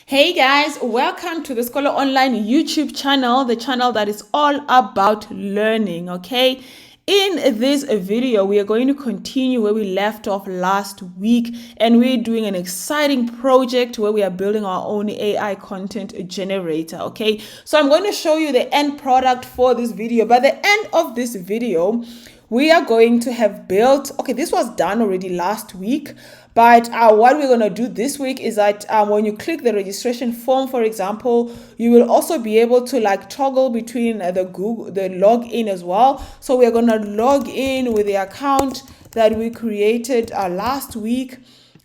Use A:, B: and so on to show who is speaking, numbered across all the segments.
A: Hey guys, welcome to the Skolo Online YouTube channel, the channel that is all about learning, okay? In this video, we are going to continue where we left off last week, and we're doing an exciting project where we are building our own AI content generator, okay? So I'm going to show you the end product for this video. By the end of this video, we are going to have built, okay, this was done already last week, but what we're going to do this week is that when you click the registration form, for example, you will also be able to like toggle between the login as well. So we're going to log in with the account that we created last week,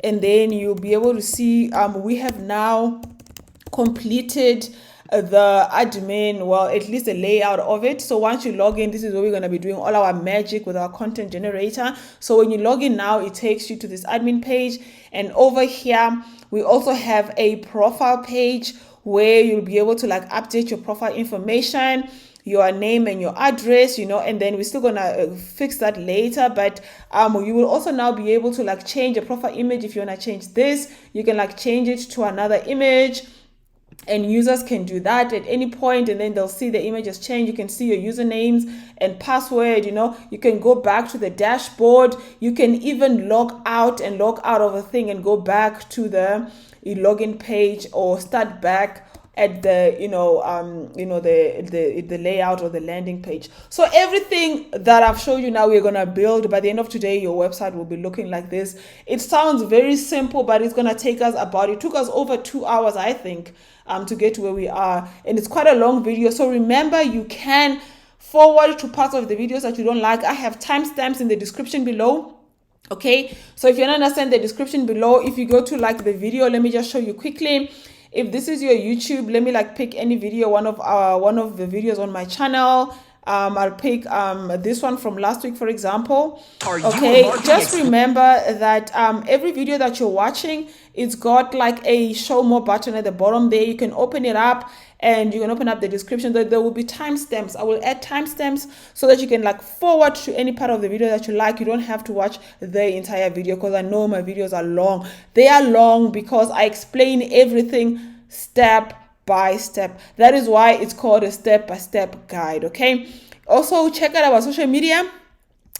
A: and then you'll be able to see we have now completed the admin, well, at least the layout of it. So once you log in, this is where we're going to be doing all our magic with our content generator. So when you log in now, it takes you to this admin page, and over here we also have a profile page where you'll be able to like update your profile information, your name and your address, and then we're still gonna fix that later. But you will also now be able to like change a profile image. If you want to change this, you can like change it to another image, and users can do that at any point, and then they'll see the image has changed. You can see your usernames and password. You can go back to the dashboard. You can even log out of a thing and go back to the login page, or start back at the the layout or the landing page. So everything that I've showed you now, we're gonna build. By the end of today, your website will be looking like this. It sounds very simple, but it's gonna take us it took us over 2 hours, I think, to get to where we are, and it's quite a long video. So remember, you can forward to parts of the videos that you don't like. I have timestamps in the description below. Okay, so if you don't understand the description below, if you go to like the video, let me just show you quickly. If this is your YouTube, let me like pick any video, one of the videos on my channel. I'll pick this one from last week, for example. Okay, just remember that every video that you're watching, it's got like a show more button at the bottom there. You can open it up, and you can open up the description. There will be timestamps. I will add timestamps so that you can like forward to any part of the video that you like. You don't have to watch the entire video, because I know my videos are long. They are long because I explain everything step by step. That is why it's called a step-by-step guide. Okay, also check out our social media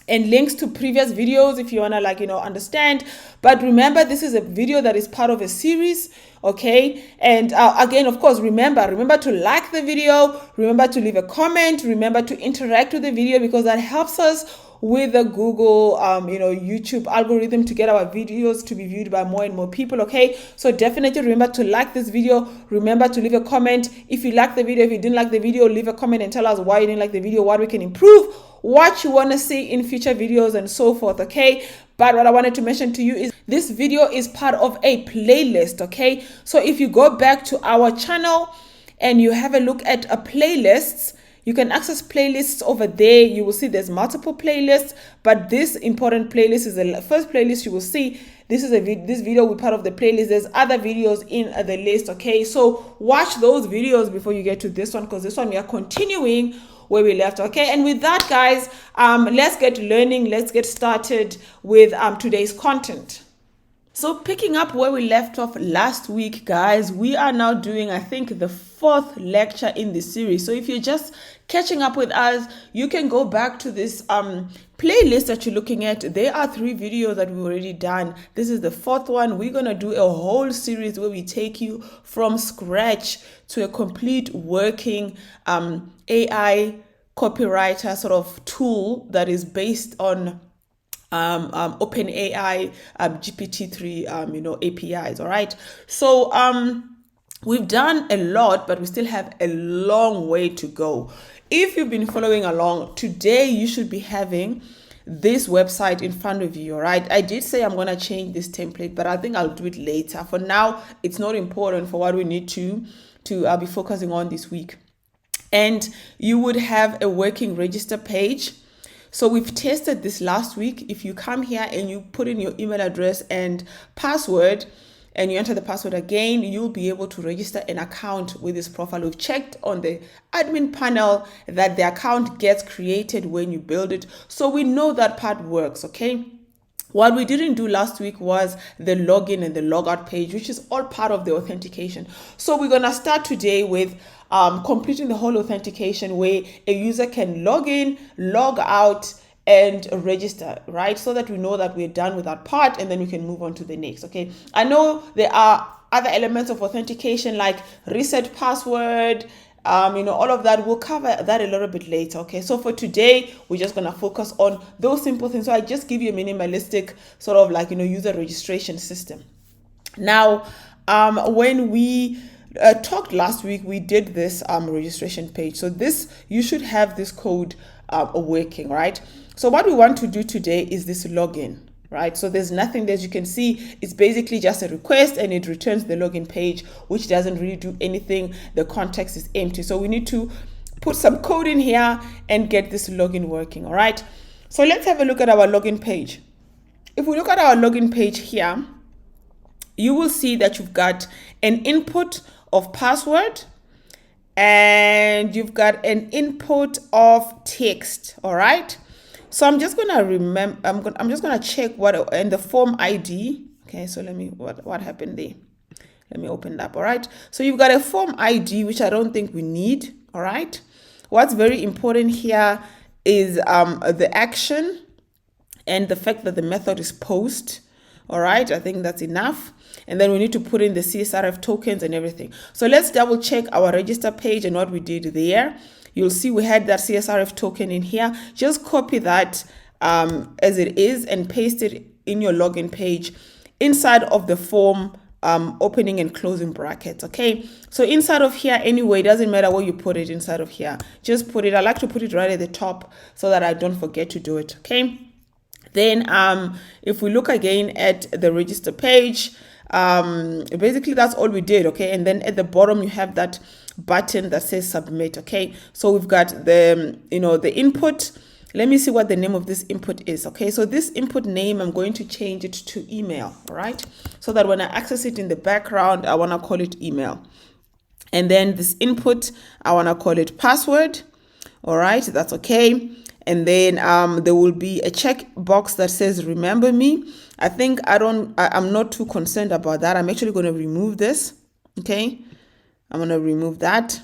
A: and links to previous videos if you want to understand. But remember, this is a video that is part of a series, okay? And again, of course, remember to like the video, remember to leave a comment, remember to interact with the video, because that helps us with the Google YouTube algorithm to get our videos to be viewed by more and more people. Okay, so definitely remember to like this video, remember to leave a comment if you like the video. If you didn't like the video, leave a comment and tell us why you didn't like the video, what we can improve, what you want to see in future videos, and so forth. Okay, but what I wanted to mention to you is this video is part of a playlist. Okay, so if you go back to our channel and you have a look at playlists, you can access playlists over there. You will see there's multiple playlists, but this important playlist is the first playlist you will see. This video will be part of the playlist. There's other videos in the list. Okay, so watch those videos before you get to this one, because this one we are continuing where we left. Okay, and with that, guys, let's get learning. Let's get started with today's content. So picking up where we left off last week, guys, we are now doing, I think, the 4th lecture in this series. So if you're just catching up with us, you can go back to this playlist that you're looking at. There are 3 videos that we've already done. This is the 4th one. We're going to do a whole series where we take you from scratch to a complete working AI copywriter sort of tool that is based on OpenAI GPT-3 APIs. All right, so we've done a lot, but we still have a long way to go. If you've been following along, today you should be having this website in front of you. All right, I did say I'm going to change this template, but I think I'll do it later. For now, it's not important for what we need to be focusing on this week. And you would have a working register page. So we've tested this last week. If you come here and you put in your email address and password, and you enter the password again, you'll be able to register an account with this profile. We've checked on the admin panel that the account gets created when you build it. So we know that part works, okay? What we didn't do last week was the login and the logout page, which is all part of the authentication. So we're going to start today with completing the whole authentication where a user can log in, log out, and register, right? So that we know that we're done with that part, and then we can move on to the next, okay? I know there are other elements of authentication like reset password, all of that. We'll cover that a little bit later, okay? So for today, we're just gonna focus on those simple things. So I just give you a minimalistic sort of like, user registration system. Now, when we talked last week, we did this registration page. So this, you should have this code working, right? So what we want to do today is this login, right? So there's nothing, as you can see, it's basically just a request and it returns the login page, which doesn't really do anything. The context is empty. So we need to put some code in here and get this login working, all right? So let's have a look at our login page. If we look at our login page here, you will see that you've got an input of password and you've got an input of text, all right? So I'm just gonna I'm just gonna check what and the form ID. Okay, so let me what happened there. Let me open it up. All right. So you've got a form ID, which I don't think we need. All right. What's very important here is the action and the fact that the method is post. All right. I think that's enough. And then we need to put in the CSRF tokens and everything. So let's double check our register page and what we did there. You'll see we had that CSRF token in here. Just copy that as it is and paste it in your login page inside of the form opening and closing brackets, okay? So inside of here anyway, it doesn't matter where you put it inside of here. Just put it, I like to put it right at the top so that I don't forget to do it, okay? Then if we look again at the register page, basically that's all we did, okay? And then at the bottom you have that button that says submit, okay? So we've got the the input. Let me see what the name of this input is, okay? So this input name, I'm going to change it to email, all right? So that when I access it in the background, I want to call it email. And then this input, I want to call it password, all right? That's okay. And then there will be a check box that says remember me. I think I'm not too concerned about that. I'm actually going to remove this, okay? I'm going to remove that.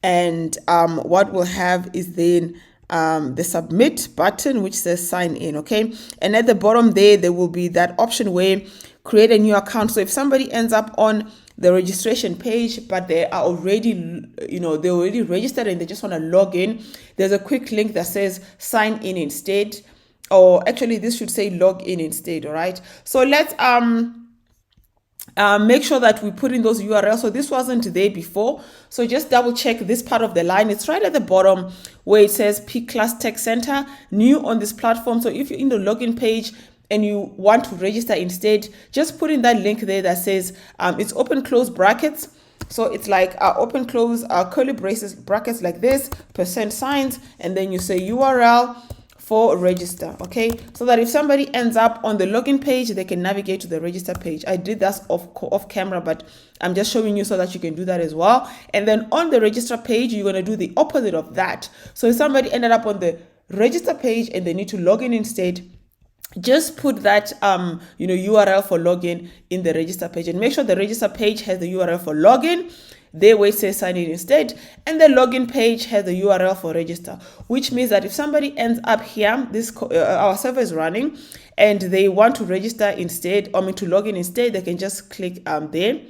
A: And what we'll have is then the submit button, which says sign in, okay? And at the bottom there will be that option where create a new account. So if somebody ends up on the registration page, but they are already, they're already registered and they just want to log in, there's a quick link that says sign in instead, or actually this should say log in instead, all right? So let's make sure that we put in those URLs. So this wasn't there before. So just double check this part of the line. It's right at the bottom where it says P Class Tech Center, new on this platform. So if you're in the login page and you want to register instead, just put in that link there that says it's open close brackets. So it's like open close curly brackets like this, %signs, and then you say URL for register, okay? So that if somebody ends up on the login page, they can navigate to the register page. I did that off camera, but I'm just showing you so that you can do that as well. And then on the register page, you're gonna do the opposite of that. So if somebody ended up on the register page and they need to log in instead, just put that URL for login in the register page, and make sure the register page has the URL for login. There where it says sign in instead, and the login page has the URL for register, which means that if somebody ends up here, this our server is running and they want to register instead, to log in instead, they can just click there.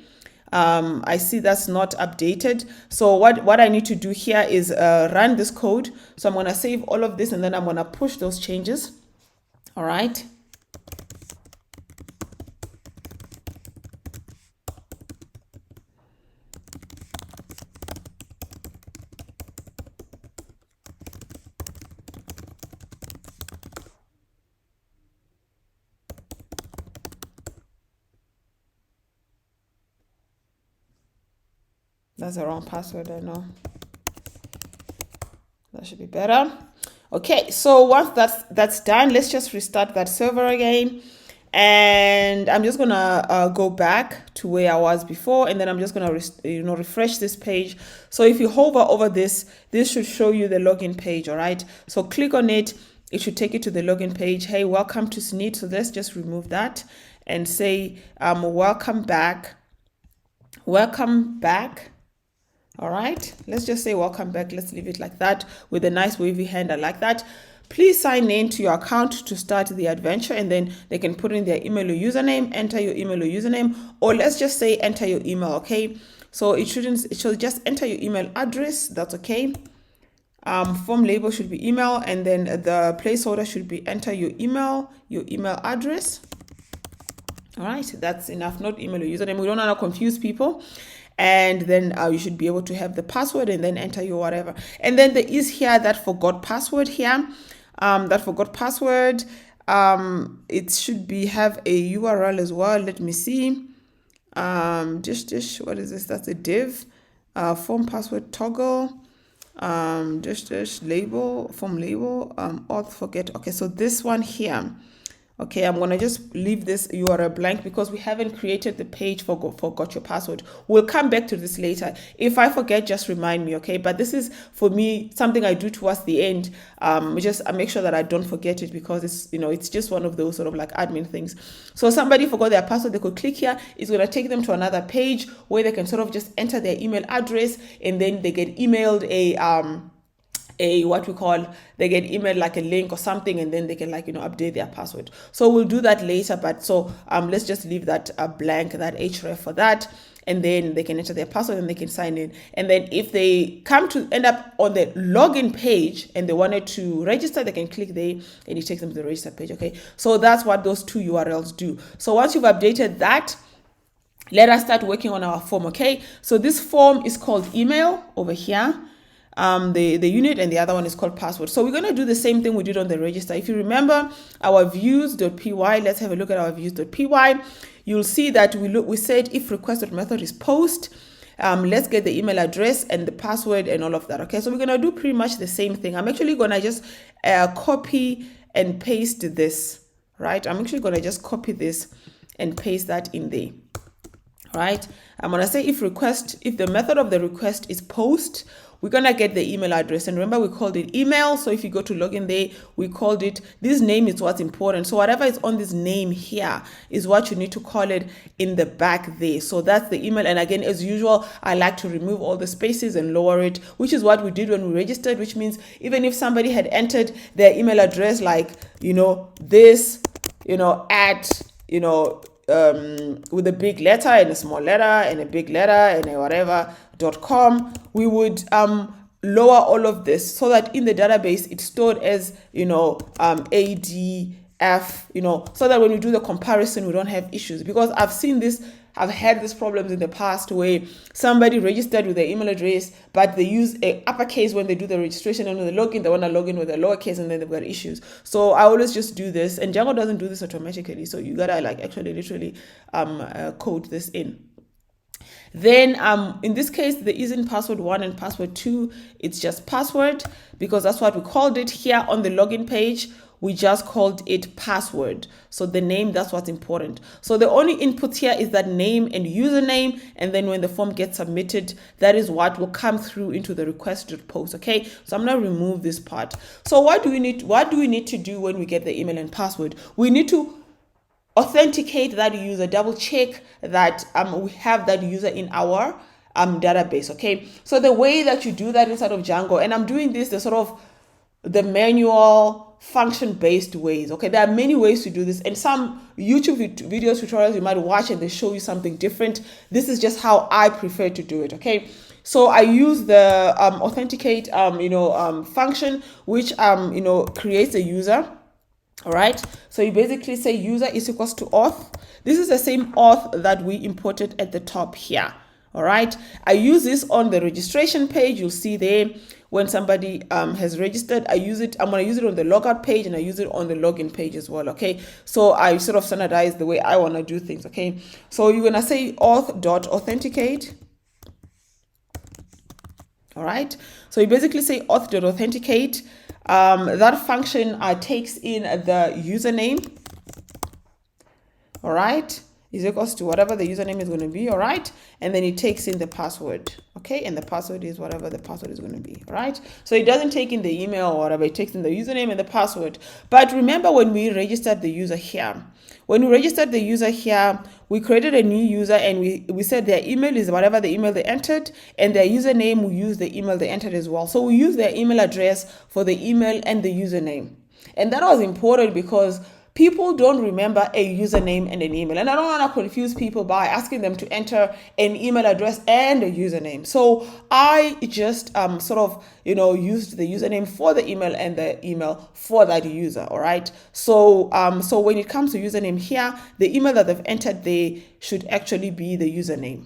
A: I see that's not updated. So what I need to do here is run this code. So I'm going to save all of this and then I'm going to push those changes. All right. That's the wrong password, I know. That should be better. Okay, so once that's done, let's just restart that server again. And I'm just gonna go back to where I was before, and then I'm just gonna refresh this page. So if you hover over this should show you the login page, all right? So click on it, it should take you to the login page. Hey, welcome to Sneed. So let's just remove that and say, welcome back. Welcome back. All right, let's just say welcome back. Let's leave it like that with a nice wavy hand. I like that. Please sign in to your account to start the adventure, and then they can put in their email or username, enter your email or username, or let's just say enter your email. Okay, so it should just enter your email address. That's okay. Form label should be email, and then the placeholder should be enter your email address. All right, that's enough. Not email or username. We don't want to confuse people. And then you should be able to have the password and then enter your whatever. And then there is here that forgot password here. That forgot password. It should be have a URL as well. Let me see. What is this? That's a div. Form password toggle. Label, form label, auth forget. Okay, so this one here. Okay, I'm gonna just leave this URL blank because we haven't created the page for forgot your password. We'll come back to this later. If I forget, just remind me, okay? But this is, for me, something I do towards the end. I make sure that I don't forget it because it's, it's just one of those sort of like admin things. So somebody forgot their password, they could click here. It's gonna take them to another page where they can sort of just enter their email address, and then they get emailed they get emailed like a link or something, and then they can update their password. So we'll do that later, but so let's just leave that blank, that href for that, and then they can enter their password and they can sign in. And then if they come to end up on the login page and they wanted to register, they can click there and it takes them to the register page. Okay, so that's what those two URLs do. So once you've updated that, let us start working on our form. Okay, so this form is called email over here. The unit, and the other one is called password. So we're going to do the same thing we did on the register. If you remember our views.py, let's have a look at our views.py. You'll see that we said if request.method is post, let's get the email address and the password and all of that. Okay, so we're going to do pretty much the same thing. I'm actually going to just copy and paste this, right? I'm actually going to just copy this and paste that in there. Right? I'm going to say if the method of the request is post, we're going to get the email address. And remember, we called it email. So if you go to login there, we called it, this name is what's important. So whatever is on this name here is what you need to call it in the back there. So that's the email. And again, as usual, I like to remove all the spaces and lower it, which is what we did when we registered, which means even if somebody had entered their email address, like, this, at, with a big letter and a small letter and a big letter and a whatever .com, we would lower all of this so that in the database it's stored as ADF, so that when we do the comparison we don't have issues. Because I've had these problems in the past where somebody registered with their email address, but they use a uppercase when they do the registration, and when they log in, they want to log in with a lowercase, and then they've got issues. So I always just do this, and Django doesn't do this automatically. So you gotta actually literally code this in. Then in this case, there isn't password 1 and password 2. It's just password, because that's what we called it here on the login page. We just called it password. So the name, that's what's important. So the only input here is that name and username. And then when the form gets submitted, that is what will come through into the request.post. Okay, so I'm going to remove this part. So what do we need to do when we get the email and password? We need to authenticate that user, double check that we have that user in our database. Okay, so the way that you do that inside of Django, and I'm doing this the manual function-based ways. Okay, there are many ways to do this, and some YouTube videos, tutorials you might watch, and they show you something different. This is just how I prefer to do it. Okay, so I use the authenticate function, which creates a user. All right, so you basically say user is equals to auth. This is the same auth that we imported at the top here. All right, I use this on the registration page. You'll see there when somebody has registered, I use it. I'm going to use it on the logout page, and I use it on the login page as well. Okay, so I sort of standardize the way I want to do things. Okay, so you're going to say auth.authenticate. All right, so you basically say auth.authenticate. That function takes in the username. All right, is equals to whatever the username is going to be. All right, and then it takes in the password. Okay, and the password is whatever the password is going to be, right? So it doesn't take in the email or whatever, it takes in the username and the password. But remember when we registered the user here, we created a new user and we said their email is whatever the email they entered, and their username, we use the email they entered as well. So we use their email address for the email and the username. And that was important because people don't remember a username and an email. And I don't want to confuse people by asking them to enter an email address and a username. So I just used the username for the email and the email for that user. All right. So when it comes to username here, the email that they've entered, they should actually be the username.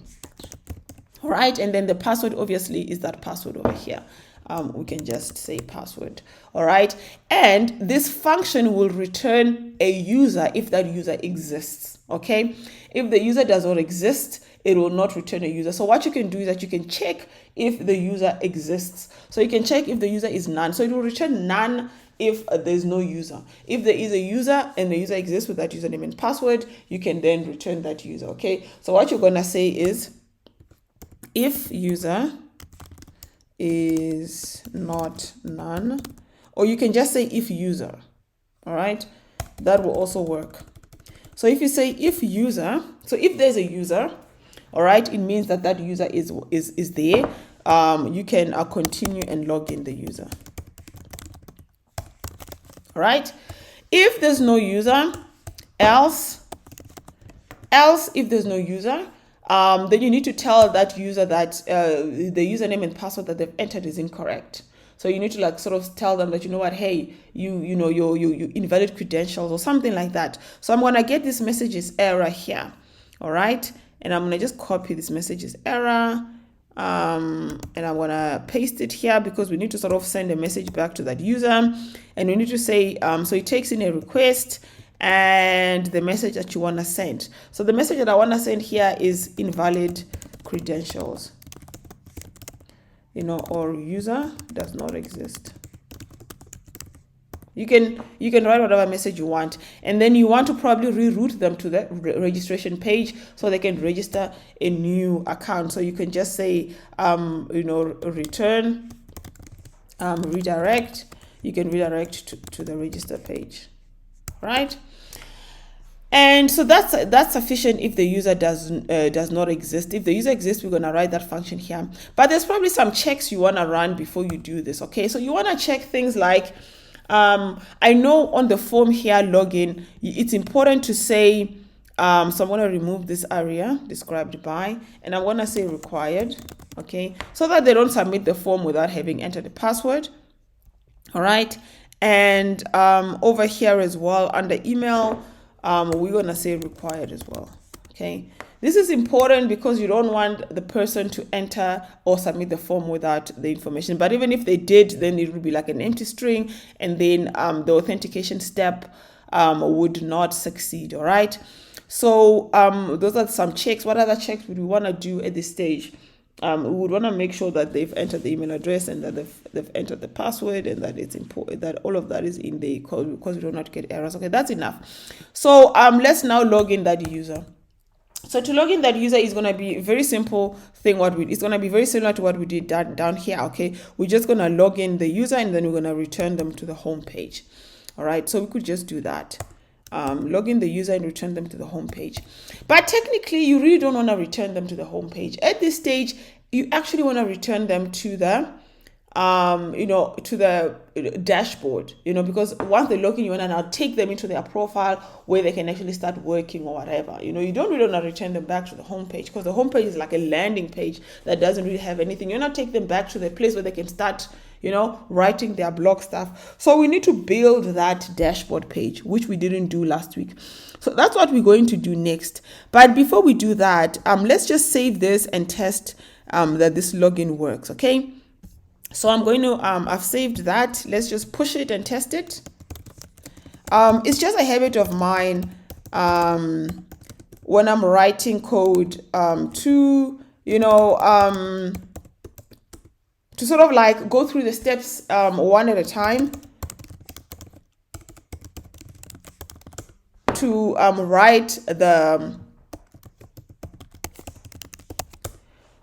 A: All right. And then the password obviously is that password over here. We can just say password. All right. And this function will return a user if that user exists. Okay. If the user does not exist, it will not return a user. So what you can do is that you can check if the user exists. So you can check if the user is none. So it will return none if there's no user. If there is a user and the user exists with that username and password, you can then return that user. Okay. So what you're going to say is if user is not none, or you can just say if user. All right, that will also work. So if you say if user, so if there's a user, all right, it means that that user is there. You can continue and log in the user. All right, if there's no user, else if there's no user, then you need to tell that user that the username and password that they've entered is incorrect. So you need to like sort of tell them that, you know what, hey, you invalid credentials or something like that. So I'm gonna get this messages error here, all right, and I'm gonna just copy this messages error, and I'm gonna paste it here because we need to sort of send a message back to that user, and we need to say so it takes in a request and the message that you want to send. So the message that I want to send here is invalid credentials, or user does not exist. You can write whatever message you want, and then you want to probably reroute them to the registration page so they can register a new account. So you can just say return redirect. You can redirect to the register page. Right, and so that's sufficient if the user does not exist. If the user exists, we're going to write that function here, but there's probably some checks you want to run before you do this. Okay, so you want to check things like I know on the form here login, it's important to say so I'm going to remove this area described by, and I'm going to say required, okay, so that they don't submit the form without having entered the password. All right. And over here as well, under email, we're going to say required as well. Okay. This is important because you don't want the person to enter or submit the form without the information. But even if they did, then it would be like an empty string, and then the authentication step would not succeed. All right. So those are some checks. What other checks would we want to do at this stage? We would want to make sure that they've entered the email address and that they've entered the password, and that it's important that all of that is in the code because we do not get errors. Okay, that's enough. So let's now log in that user. So to log in that user is going to be a very simple thing. It's going to be very similar to what we did down here. Okay, we're just going to log in the user and then we're going to return them to the home page. All right, so we could just do that. Log in the user and return them to the home page. But technically, you really don't want to return them to the home page. At this stage, you actually want to return them to the to the dashboard, because once they log in, you want to now take them into their profile where they can actually start working or whatever. You don't really want to return them back to the home page because the home page is like a landing page that doesn't really have anything. You want to take them back to the place where they can start writing their blog stuff. So we need to build that dashboard page, which we didn't do last week. So that's what we're going to do next. But before we do that, let's just save this and test that this login works. Okay. So I'm going to, I've saved that. Let's just push it and test it. It's just a habit of mine when I'm writing code to sort of like go through the steps one at a time to write the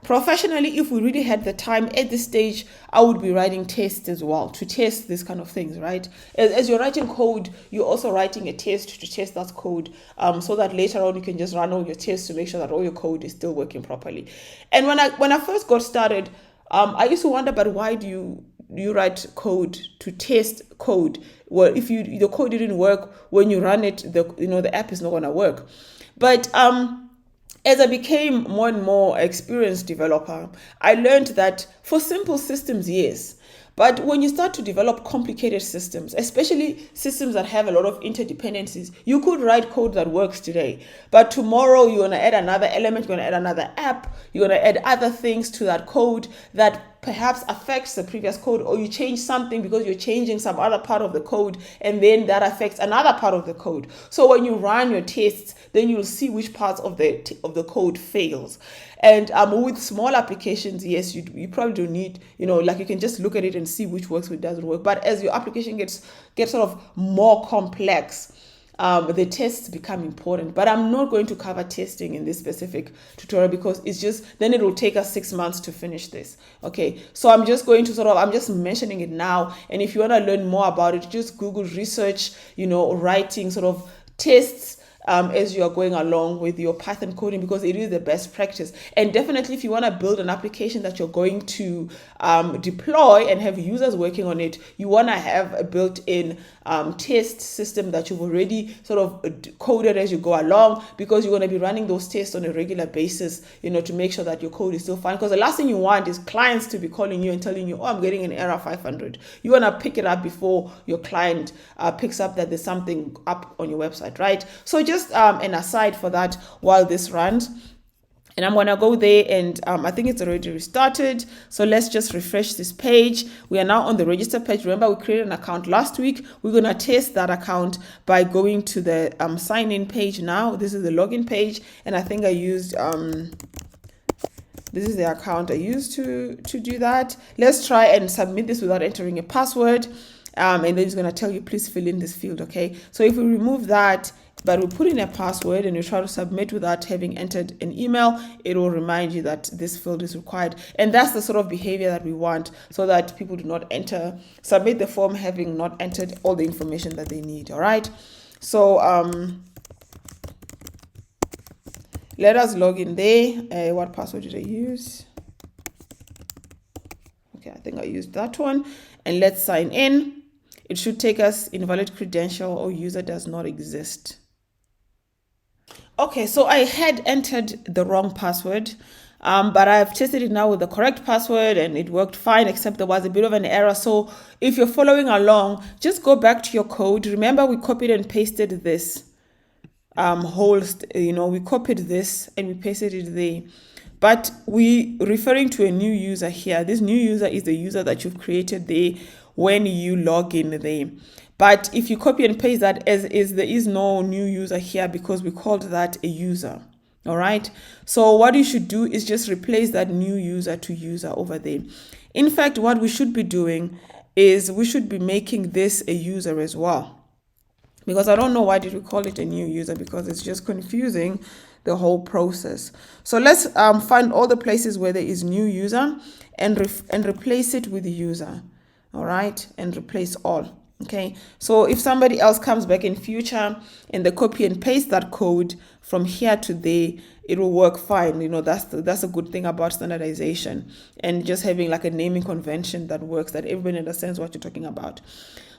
A: Professionally, if we really had the time at this stage, I would be writing tests as well to test these kind of things, right? As you're writing code, you're also writing a test to test that code, so that later on you can just run all your tests to make sure that all your code is still working properly. And when I first got started, I used to wonder, but why do you write code to test code? Well, if the code didn't work when you run it, the app is not going to work. But as I became more and more experienced developer, I learned that for simple systems, yes. But when you start to develop complicated systems, especially systems that have a lot of interdependencies, you could write code that works today. But tomorrow you're going to add another element, you're going to add another app, you're going to add other things to that code that perhaps affects the previous code, or you change something because you're changing some other part of the code, and then that affects another part of the code. So when you run your tests, then you'll see which parts of the code fails. And with small applications, yes, you probably don't need, like you can just look at it and see which works, which doesn't work. But as your application gets sort of more complex, the tests become important. But I'm not going to cover testing in this specific tutorial because then it will take us 6 months to finish this. Okay, so I'm just mentioning it now. And if you want to learn more about it, just Google research, writing sort of tests as you are going along with your Python coding, because it is the best practice. And definitely, if you want to build an application that you're going to deploy and have users working on it, you want to have a built-in test system that you've already sort of coded as you go along, because you're going to be running those tests on a regular basis, to make sure that your code is still fine. Because the last thing you want is clients to be calling you and telling you, oh, I'm getting an error 500. You want to pick it up before your client picks up that there's something up on your website, right? So just an aside for that while this runs. And I'm going to go there, and I think it's already restarted. So let's just refresh this page. We are now on the register page. Remember, we created an account last week. We're going to test that account by going to the sign in page now. This is the login page. And I think I used, this is the account I used to do that. Let's try and submit this without entering a password. And then it's going to tell you, please fill in this field. Okay. So if we remove that, but we put in a password and you try to submit without having entered an email, it will remind you that this field is required. And that's the sort of behavior that we want, so that people do not submit the form having not entered all the information that they need. All right. So let us log in there. What password did I use? Okay, I think I used that one. And let's sign in. It should take us invalid credential or user does not exist. Okay, so I had entered the wrong password, but I've tested it now with the correct password and it worked fine, except there was a bit of an error. So if you're following along, just go back to your code. Remember, we copied and pasted this we copied this and we pasted it there. But we referring to a new user here. This new user is the user that you've created there when you log in there. But if you copy and paste that as is, there is no new user here because we called that a user. All right. So what you should do is just replace that new user to user over there. In fact, what we should be doing is we should be making this a user as well. Because I don't know why did we call it a new user, because it's just confusing the whole process. So let's find all the places where there is new user and replace it with the user. All right. And replace all. Okay, so if somebody else comes back in future and they copy and paste that code from here to there, it will work fine. That's a good thing about standardization and just having like a naming convention that works, that everybody understands what you're talking about.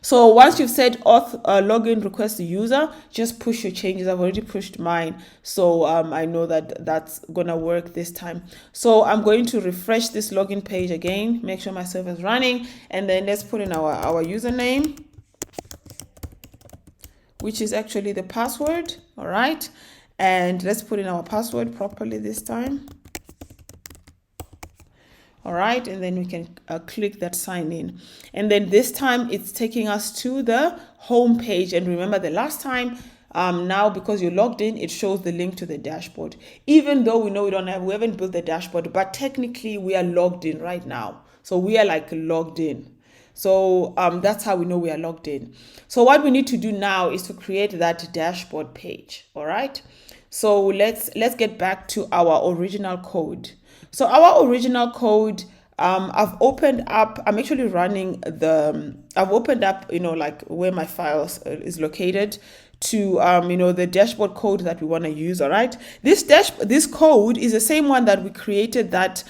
A: So once you've said auth login request the user, just push your changes. I've already pushed mine, so I know that that's gonna work this time. So I'm going to refresh this login page again, make sure my server is running, and then let's put in our username, which is actually the password. All right, and let's put in our password properly this time. All right, and then we can click that sign in. And then this time it's taking us to the home page. And remember the last time, now because you're logged in, it shows the link to the dashboard. Even though we know we haven't built the dashboard, but technically we are logged in right now. So we are like logged in. So that's how we know we are logged in. So what we need to do now is to create that dashboard page. All right. So let's get back to our original code. So our original code, I've opened up, I'm actually running I've opened up, like where my files is located to, the dashboard code that we want to use. All right. This code is the same one that we created that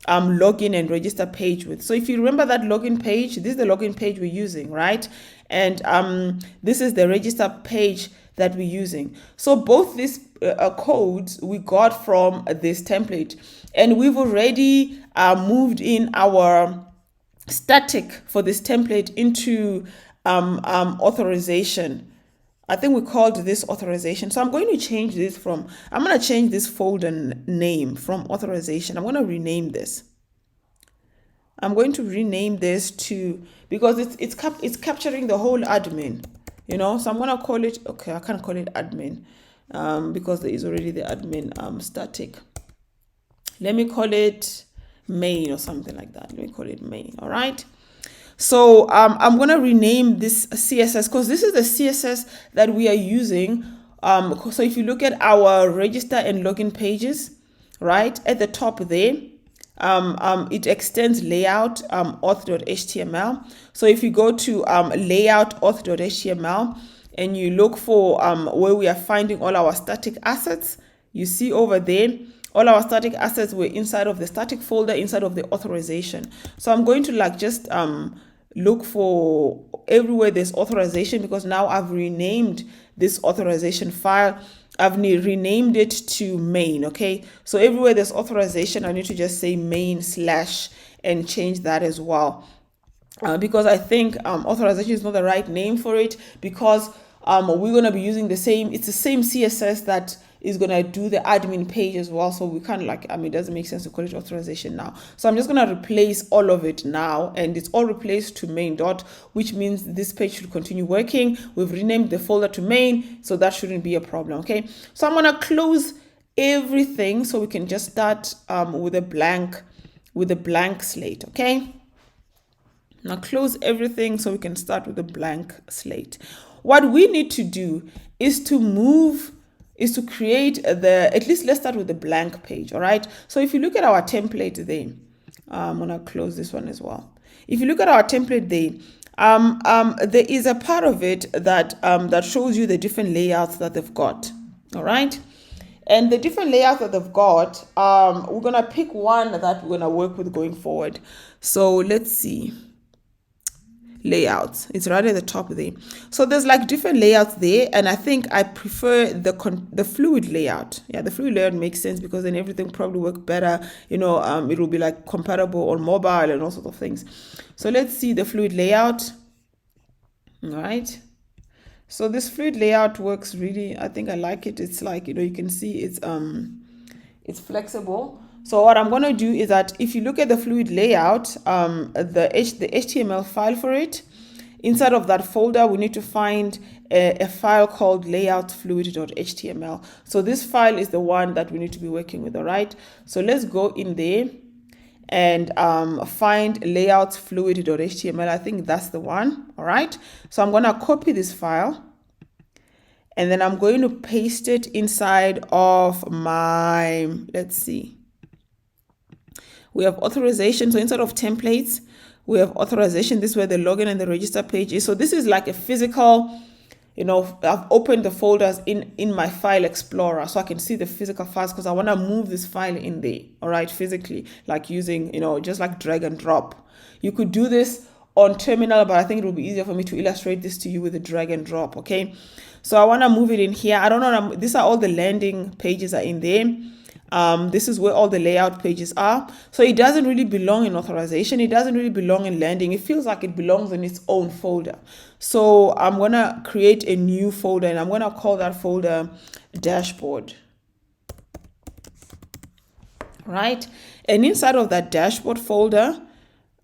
A: login and register page with. So if you remember that login page, this is the login page we're using, right? And this is the register page that we're using. So both these codes we got from this template, and we've already moved in our static for this template into authorization. I think we called this authorization. So I'm going to change this I'm going to change this folder name from authorization. I'm going to rename this. I'm going to rename this because it's capturing the whole admin, so I'm going to call it, okay, I can't call it admin because there is already the admin static. Let me call it main or something like that. Let me call it main. All right. So I'm going to rename this CSS because this is the CSS that we are using. So if you look at our register and login pages, right at the top there, it extends layout auth.html. So if you go to layout auth.html and you look for where we are finding all our static assets, you see over there, all our static assets were inside of the static folder, inside of the authorization. So I'm going to just look for everywhere there's authorization, because now I've renamed this authorization file. I've renamed it to main. Okay. So everywhere there's authorization, I need to just say main / and change that as well. Because I think authorization is not the right name for it, because we're going to be using it's the same CSS that is going to do the admin page as well. So we can't it doesn't make sense to call it authorization now. So I'm just going to replace all of it now, and it's all replaced to main dot, which means this page should continue working. We've renamed the folder to main, so that shouldn't be a problem. Okay. So I'm going to close everything so we can just start with a blank slate. Okay. Now close everything so we can start with a blank slate. What we need to do is to create at least let's start with the blank page. All right. So if you look at our template there, I'm going to close this one as well. If you look at our template there, there is a part of it that shows you the different layouts that they've got. All right. And the different layouts that they've got, we're going to pick one that we're going to work with going forward. So let's see. Layouts, it's right at the top there. So there's different layouts there, and I think I prefer the fluid layout. Yeah, the fluid layout makes sense because then everything probably work better. It will be compatible on mobile and all sorts of things. So let's see the fluid layout. All right. So this fluid layout works really. I think I like it. It's you can see it's flexible. So what I'm going to do is that if you look at the fluid layout, the HTML file for it, inside of that folder, we need to find a file called layoutfluid.html. So this file is the one that we need to be working with. All right. So let's go in there and find layoutfluid.html. I think that's the one. All right. So I'm going to copy this file, and then I'm going to paste it inside of my, let's see. We have authorization. So inside of templates, we have authorization. This is where the login and the register page is. So this is like a physical, I've opened the folders in my file explorer so I can see the physical files, because I want to move this file in there. All right, physically, using, just drag and drop. You could do this on terminal, but I think it will be easier for me to illustrate this to you with a drag and drop. Okay. So I want to move it in here. I don't know. These are all the landing pages are in there. This is where all the layout pages are. So it doesn't really belong in authorization. It doesn't really belong in landing. It feels like it belongs in its own folder. So I'm going to create a new folder, and I'm going to call that folder dashboard. Right. And inside of that dashboard folder,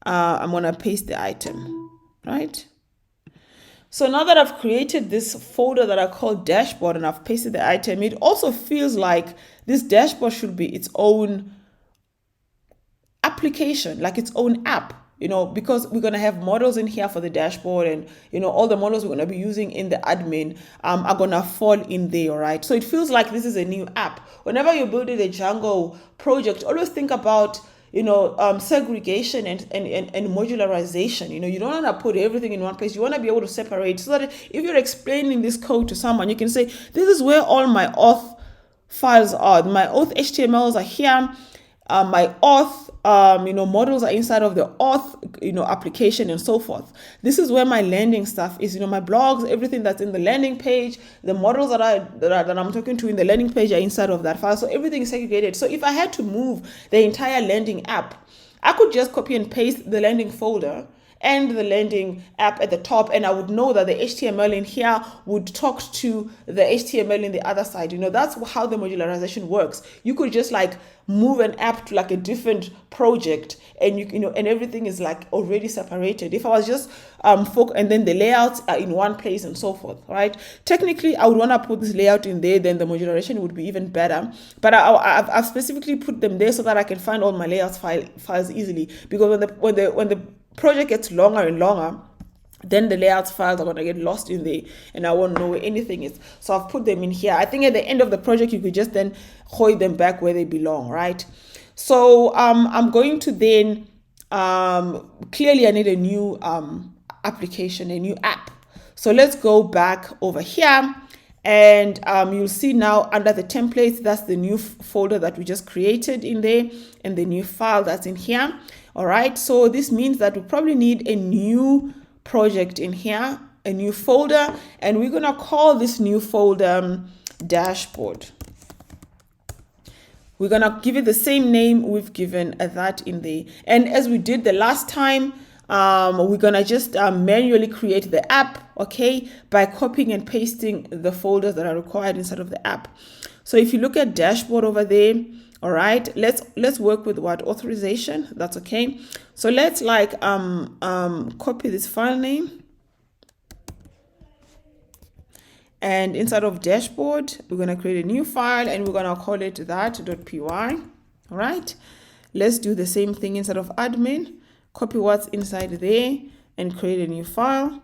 A: I'm going to paste the item. Right. So now that I've created this folder that I call dashboard and I've pasted the item, it also feels like this dashboard should be its own application, like its own app. because we're going to have models in here for the dashboard, and all the models we're going to be using in the admin are going to fall in there. All right, so it feels like this is a new app. Whenever you're building a Django project, always think about segregation and modularization. You don't want to put everything in one place. You want to be able to separate, so that if you're explaining this code to someone, you can say, this is where all my auth files are. My auth HTMLs are here. My auth models are inside of the auth application, and so forth. This is where my landing stuff is. My blogs, everything that's in the landing page, the models that I'm talking to in the landing page are inside of that file. So everything is segregated. So if I had to move the entire landing app, I could just copy and paste the landing folder and the landing app at the top, and I would know that the HTML in here would talk to the HTML in the other side. That's how the modularization works. You could just like move an app to like a different project, and and everything is like already separated. If I was just and then the layouts are in one place and so forth, right? Technically, I would want to put this layout in there, then the modularization would be even better. But I've specifically put them there so that I can find all my layouts files easily, because when the project gets longer and longer, then the layouts files are going to get lost in there, and I won't know where anything is. So I've put them in here. I think at the end of the project, you could just then hold them back where they belong, right? So I'm going to then, clearly I need a new application, a new app. So let's go back over here, and you'll see now under the templates, that's the new folder that we just created in there, and the new file that's in here. All right, so this means that we probably need a new project in here, a new folder, and we're going to call this new folder dashboard. We're going to give it the same name we've given that in there. And as we did the last time, we're going to just manually create the app, okay, by copying and pasting the folders that are required inside of the app. So if you look at dashboard over there, all right, let's work with what authorization. That's okay. So let's like copy this file name, and inside of dashboard, we're going to create a new file, and we're going to call it that.py. All right, let's do the same thing inside of admin. Copy what's inside there and create a new file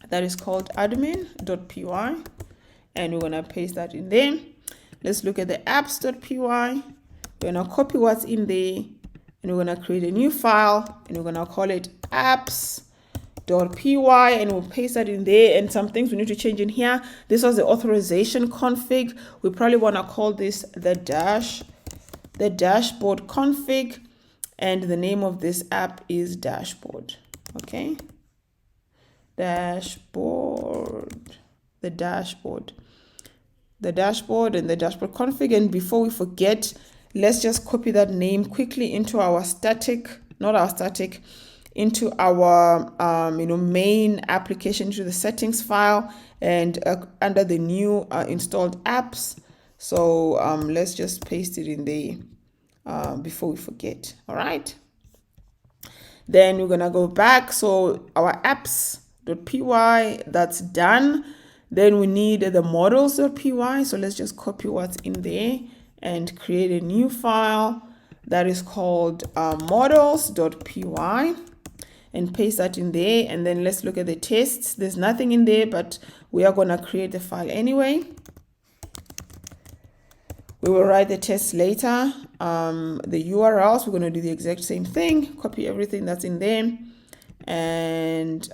A: that is called admin.py, and we're going to paste that in there. Let's look at the apps.py. We're going to copy what's in there, and we're going to create a new file, and we're going to call it apps.py, and we'll paste that in there. And some things we need to change in here. This was the authorization config. We probably want to call this the dashboard config, and the name of this app is dashboard. Okay, dashboard, the dashboard and the dashboard config. And before we forget, let's just copy that name quickly into our into our main application, into the settings file, and under the new installed apps. So let's just paste it in there before we forget. All right, then we're gonna go back. So our apps.py, that's done. Then we need the models.py. So let's just copy what's in there and create a new file that is called models.py, and paste that in there. And then let's look at the tests. There's nothing in there, but we are going to create the file anyway. We will write the tests later. The URLs, we're going to do the exact same thing. Copy everything that's in there. And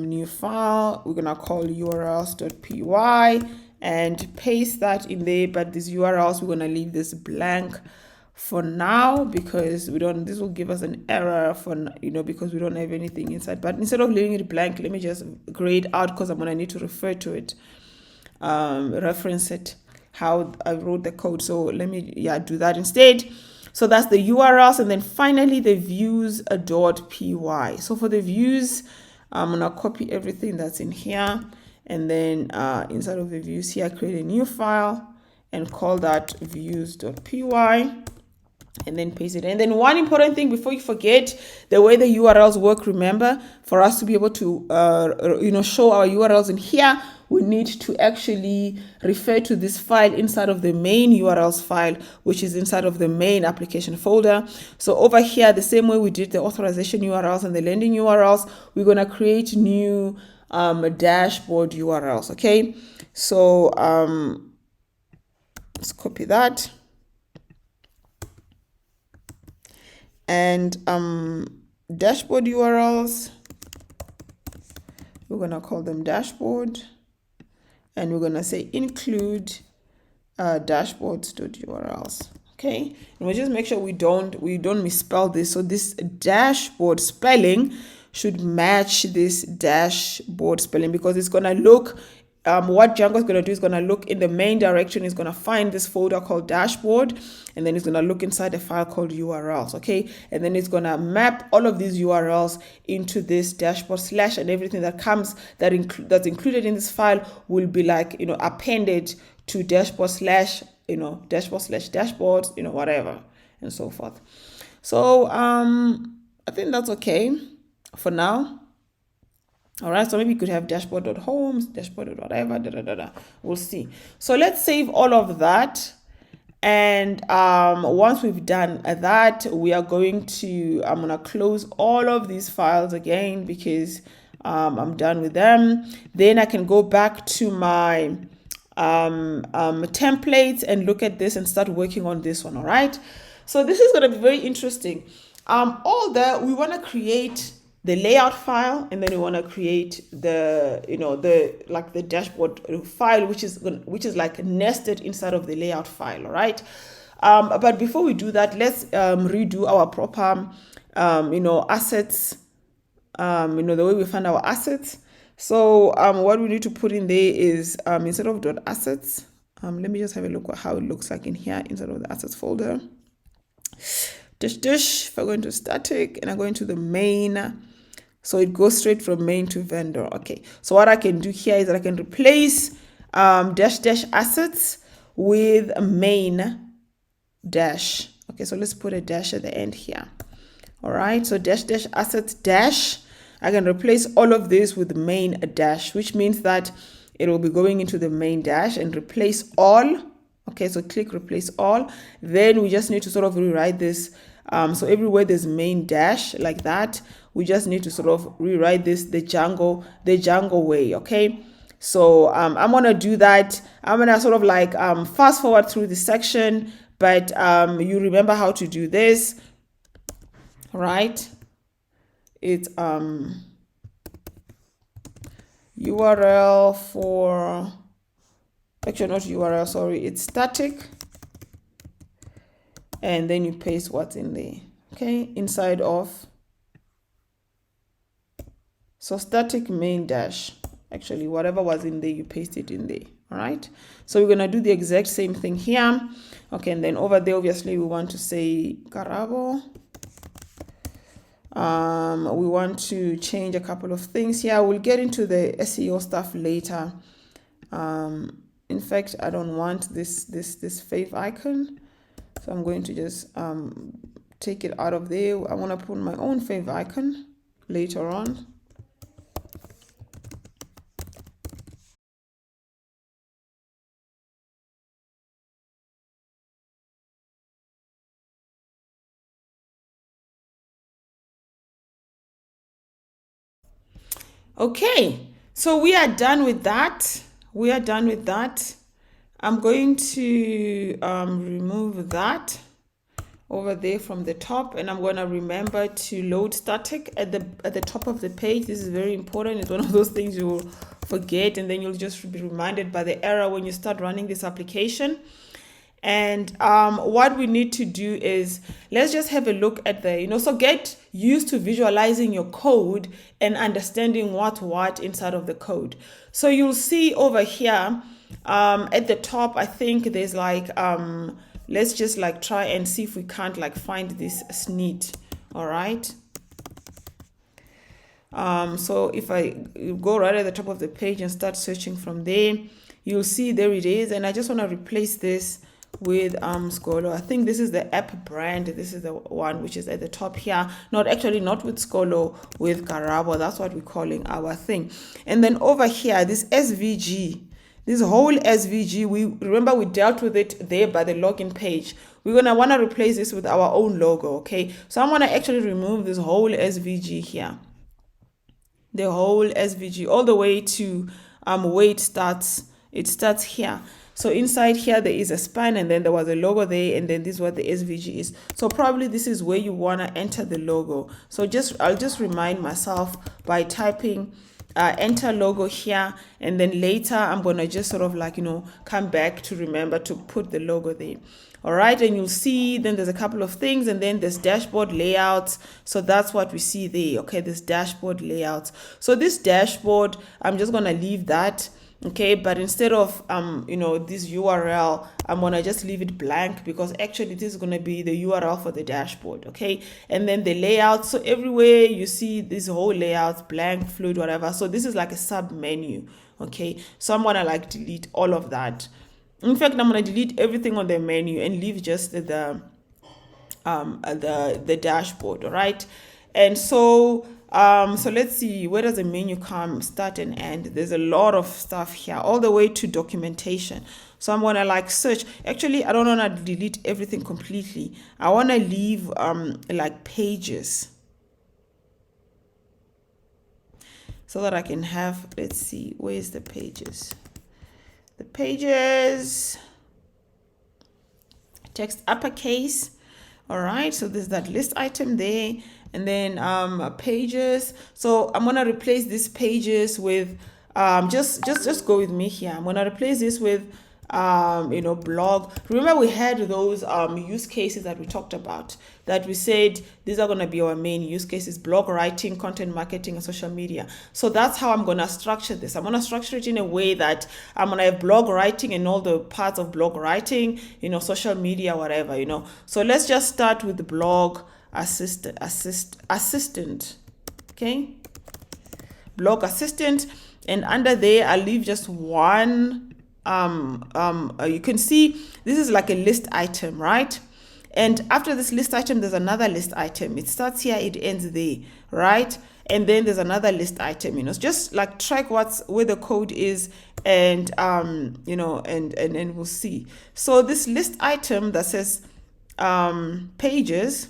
A: new file, we're going to call urls.py, and paste that in there. But these URLs, we're going to leave this blank for now, because this will give us an error because we don't have anything inside. But instead of leaving it blank, let me just grade out, because I'm going to need to refer to it, reference it, how I wrote the code. So let me do that instead. So that's the URLs. And then finally the views.py. So for the views, I'm going to copy everything that's in here, and then inside of the views here, create a new file and call that views.py, and then paste it. And then one important thing before you forget, the way the URLs work, remember, for us to be able to show our URLs in here, we need to actually refer to this file inside of the main URLs file, which is inside of the main application folder. So over here, the same way we did the authorization URLs and the landing URLs, we're going to create new dashboard URLs. Okay, so let's copy that. And dashboard URLs, we're going to call them dashboard, and we're going to say include dashboards.urls. Okay, and we'll just make sure we don't misspell this. So this dashboard spelling should match this dashboard spelling, because it's going to look, what Django is going to do is going to look in the main direction. It's going to find this folder called dashboard, and then it's going to look inside a file called URLs. Okay, and then it's going to map all of these URLs into this dashboard slash, and everything that comes that's included in this file will be like, appended to dashboard slash, dashboard slash dashboards, whatever, and so forth. So I think that's okay for now. All right, so maybe you could have dashboard.homes, dashboard.whatever, we'll see. So let's save all of that. And once we've done that, we are going to, I'm going to close all of these files again, because I'm done with them. Then I can go back to my templates and look at this and start working on this one. All right, so this is going to be very interesting. All that we want to create the layout file, and then we want to create the the dashboard file, which is like nested inside of the layout file. All right, but before we do that, let's redo our proper assets, the way we find our assets. So what we need to put in there is instead of .assets, let me just have a look at how it looks like in here inside of the assets folder. If I go into static and I go into the main, so it goes straight from main to vendor. Okay, so what I can do here is that I can replace assets with a main dash. Okay, so let's put a dash at the end here. All right, so assets dash. I can replace all of this with main dash, which means that it will be going into the main dash and replace all. Okay, so click replace all. Then we just need to sort of rewrite this. So everywhere there's main dash like that, we just need to sort of rewrite this the Django way. Okay, so I'm gonna do that. I'm gonna sort of like fast forward through this section, but you remember how to do this, right? It's URL for, actually not URL, sorry, it's static, and then you paste what's in there. Okay, inside of, so static main dash, actually whatever was in there, you paste it in there. All right, so we're gonna do the exact same thing here. Okay, and then over there, obviously we want to say Karabo. We want to change a couple of things here. We'll get into the SEO stuff later. In fact, I don't want this fave icon, so I'm going to just take it out of there. I want to put my own fave icon later on. Okay, so we are done with that. I'm going to remove that over there from the top, and I'm going to remember to load static at the top of the page. This is very important. It's one of those things you will forget, and then you'll just be reminded by the error when you start running this application. And what we need to do is, let's just have a look at the, so get used to visualizing your code and understanding what inside of the code. So you'll see over here at the top, I think there's like, let's just like try and see if we can't like find this SNIT. All right. So if I go right at the top of the page and start searching from there, you'll see there it is. And I just want to replace this with Skolo. I think this is the app brand. This is the one which is at the top here. Not with Skolo, with Garabo. That's what we're calling our thing. And then over here, this SVG, this whole SVG, we dealt with it there by the login page. We're gonna wanna replace this with our own logo, okay? So I'm gonna actually remove this whole SVG here. The whole SVG all the way to where it starts. It starts here. So inside here there is a span, and then there was a logo there, and then this is what the SVG is. So probably this is where you wanna enter the logo. So I'll just remind myself by typing enter logo here, and then later I'm gonna just sort of like, come back to remember to put the logo there. All right, and you'll see then there's a couple of things, and then there's dashboard layouts. So that's what we see there. Okay, this dashboard layouts. So this dashboard, I'm just gonna leave that. Okay, but instead of this URL, I'm gonna just leave it blank, because actually this is gonna be the URL for the dashboard. Okay, and then the layout. So everywhere you see this whole layout, blank, fluid, whatever. So this is like a sub menu. Okay, so I'm gonna like delete all of that. In fact, I'm gonna delete everything on the menu and leave just the dashboard. All right, and so let's see, where does the menu come, start and end? There's a lot of stuff here, all the way to documentation. So I'm gonna like search. Actually, I don't wanna delete everything completely. I wanna leave like pages, so that I can have, let's see, where's the pages? The pages, text uppercase. All right, so there's that list item there, and then pages. So I'm gonna replace these pages with just go with me here. I'm gonna replace this with blog. Remember we had those use cases that we talked about, that we said these are going to be our main use cases: blog writing, content marketing, and social media. So that's how I'm going to structure this. I'm going to structure it in a way that I'm going to have blog writing and all the parts of blog writing, social media, whatever, So let's just start with the blog assistant. Okay, blog assistant, and under there I'll leave just one. You can see this is like a list item, right? And after this list item, there's another list item. It starts here, it ends there, right? And then there's another list item. Just like track where the code is, and and we'll see. So this list item that says pages,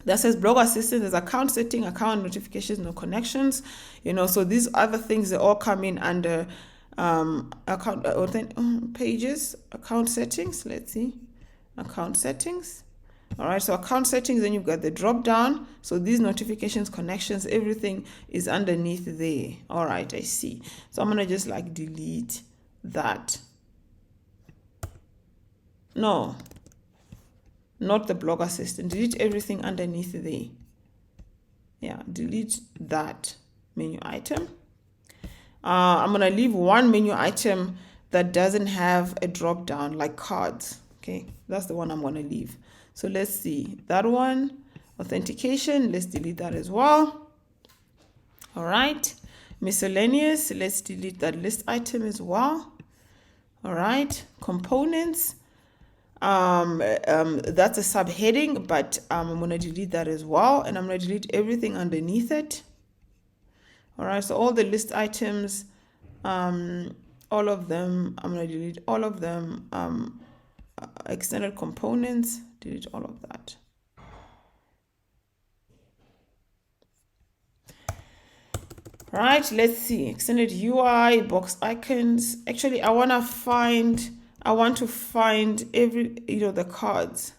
A: that says blog assistant, there's account setting, account notifications, no connections. So these other things, they all come in under pages, account settings. Let's see, account settings. All right, so account settings, then you've got the drop down. So these notifications, connections, everything is underneath there. All right, I see. So I'm gonna just like delete that. No, not the blog assistant. Delete everything underneath there. Yeah, delete that menu item. I'm gonna leave one menu item that doesn't have a drop down, like cards. Okay, that's the one I'm gonna leave. So let's see, that one, authentication, let's delete that as well. All right, miscellaneous, let's delete that list item as well. All right, components, that's a subheading, but I'm gonna delete that as well, and I'm gonna delete everything underneath it. All right, so all the list items, all of them, I'm gonna delete all of them. Extended components, delete all of that. All right, let's see, extended UI, box icons. Actually, I want to find every, the cards.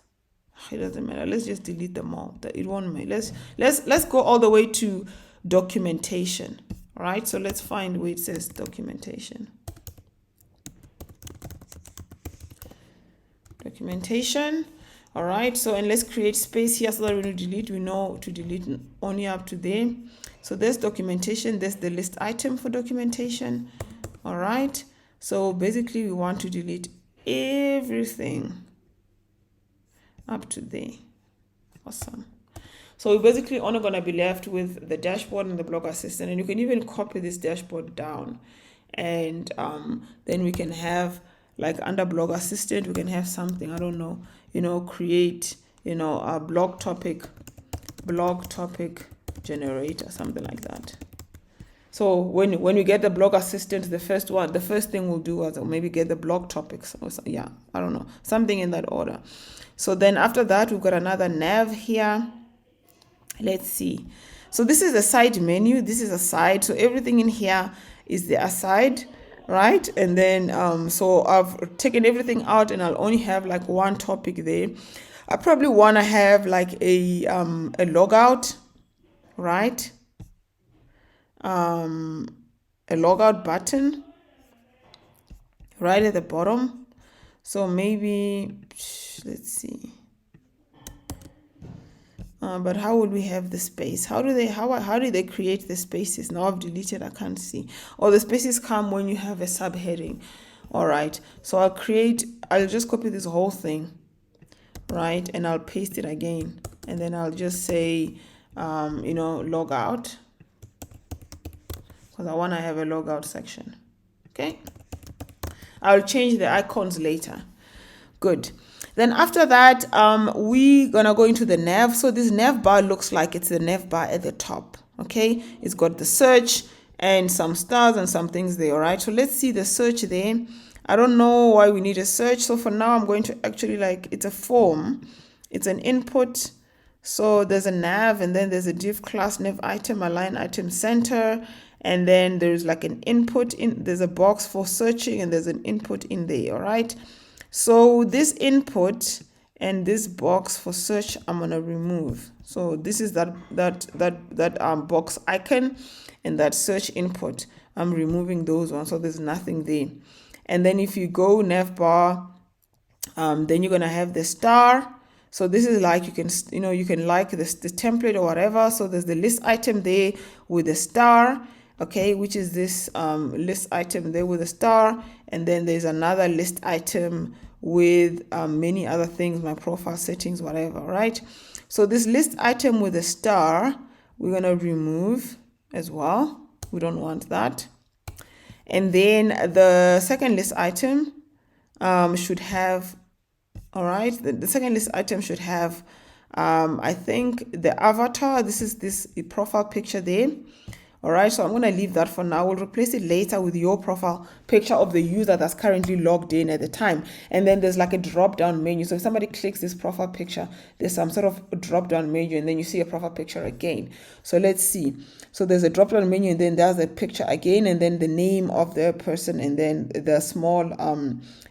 A: It doesn't matter. Let's just delete them all. It won't matter. Let's go all the way to documentation. All right, so let's find where it says documentation. Documentation. All right, so, and let's create space here so that when we delete, we know to delete only up to there. So there's documentation, there's the list item for documentation. All right, so basically we want to delete everything up to there. Awesome. So we're basically only going to be left with the dashboard and the blog assistant, and you can even copy this dashboard down, and then we can have like under blog assistant, we can have something, I don't know, create, a blog topic generator, something like that. So when you get the blog assistant, the first thing we'll do is maybe get the blog topics, or yeah, I don't know, something in that order. So then after that, we've got another nav here. Let's see. So this is the side menu. This is a side. So everything in here is the aside, right? And then so I've taken everything out, and I'll only have like one topic there. I probably want to have like a logout, right? A logout button right at the bottom. So maybe, let's see. But how would we have the space? How do they create the spaces? Now I've deleted, I can't see. Or the spaces come when you have a subheading. All right. So I'll just copy this whole thing, right? And I'll paste it again. And then I'll just say, log out. Because I want to have a logout section. Okay. I'll change the icons later. Good. Then after that, we're going to go into the nav. So this nav bar looks like it's the nav bar at the top. Okay. It's got the search and some stars and some things there. All right. So let's see the search there. I don't know why we need a search. So for now, I'm going to actually it's a form. It's an input. So there's a nav, and then there's a div class nav item, align item center. And then there's like an input there's a box for searching, and there's an input in there. All right. So this input and this box for search, I'm going to remove. So this is that box icon and that search input. I'm removing those ones. So there's nothing there. And then if you go nav bar, then you're going to have the star. So this is like, you can like this, the template or whatever. So there's the list item there with the star. Okay, which is this list item there with a star, and then there's another list item with many other things, my profile settings, whatever, right? So this list item with a star, we're going to remove as well. We don't want that. And then the second list item should have, all right, the second list item should have, I think, the avatar. This is this profile picture there. All right, so I'm going to leave that for now. We'll replace it later with your profile picture of the user that's currently logged in at the time. And then there's like a drop-down menu. So if somebody clicks this profile picture, there's some sort of drop-down menu, and then you see a profile picture again. So let's see. So there's a drop-down menu, and then there's a picture again, and then the name of the person, and then the small,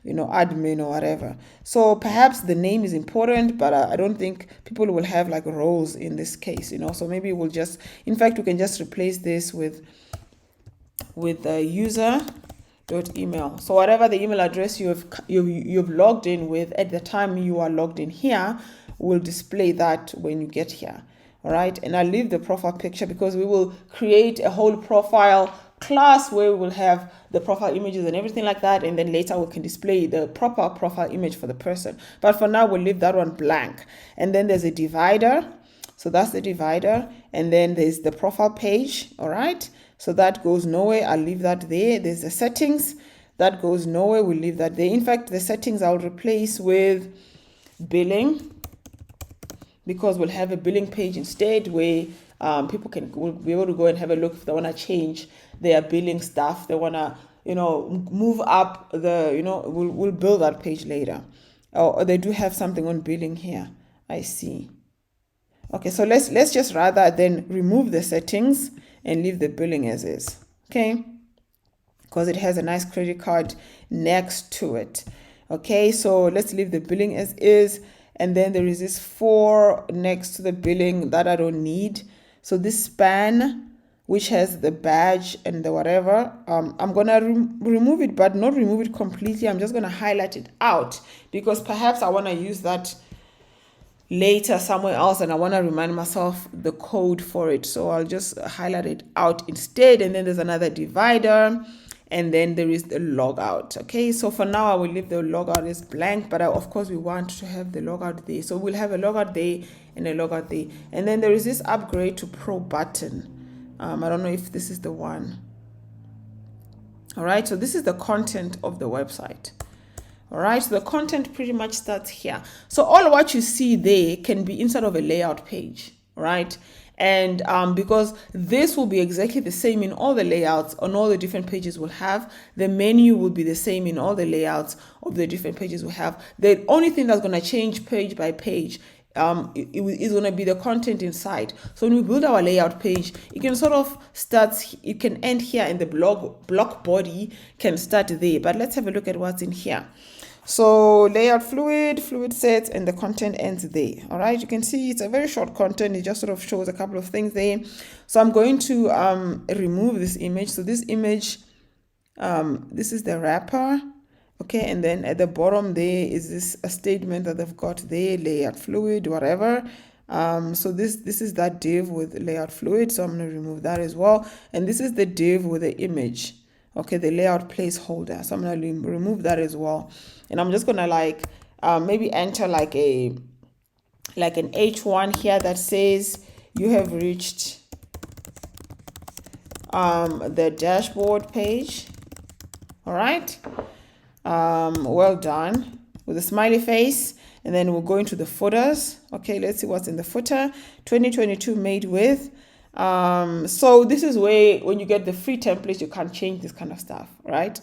A: admin or whatever. So perhaps the name is important, but I don't think people will have like roles in this case, So maybe we'll just, in fact, we can just replace this with the user.email. So whatever the email address you've logged in with at the time you are logged in here, will display that when you get here. All right. And I'll leave the profile picture because we will create a whole profile class where we will have the profile images and everything like that. And then later we can display the proper profile image for the person. But for now, we'll leave that one blank. And then there's a divider. So that's the divider. And then there's the profile page. All right. So that goes nowhere. I'll leave that there. There's the settings. That goes nowhere. We'll leave that there. In fact, the settings I'll replace with billing, because we'll have a billing page instead where people will be able to go and have a look if they want to change their billing stuff. They want to, move up the, we'll build that page later. Or they do have something on billing here. I see. Okay, so let's just rather then remove the settings and leave the billing as is. Okay, because it has a nice credit card next to it. Okay, so let's leave the billing as is. And then there is this 4 next to the billing that I don't need. So this span, which has the badge and the whatever, I'm going to remove it, but not remove it completely. I'm just going to highlight it out because perhaps I want to use that later somewhere else and I want to remind myself the code for it. So I'll just highlight it out instead. And then there's another divider. And then there is the logout. Okay, so for now I will leave the logout as blank, but of course we want to have the logout there. So we'll have a logout there and a logout there. And then there is this upgrade to pro button. I don't know if this is the one. All right, so this is the content of the website. All right, so the content pretty much starts here. So all what you see there can be inside of a layout page, right? And because this will be exactly the same in all the layouts on all the different pages we'll have, the menu will be the same in all the layouts of the different pages we have. The only thing that's going to change page by page is going to be the content inside. So when we build our layout page, it can sort of start, it can end here, and the block body can start there. But let's have a look at what's in here. So layout fluid sets, and the content ends there. All right, you can see it's a very short content. It just sort of shows a couple of things there. So I'm going to remove this image. So this image, this is the wrapper. Okay, and then at the bottom there is this a statement that they've got there, layout fluid, whatever. So this is that div with layout fluid. So I'm going to remove that as well. And this is the div with the image. Okay, the layout placeholder. So I'm going to remove that as well. And I'm just going to like maybe enter like an H1 here that says you have reached the dashboard page. All right. Well done, with a smiley face. And then we'll go into the footers. Okay, let's see what's in the footer. 2022 made with. So this is where when you get the free templates, you can't change this kind of stuff, right?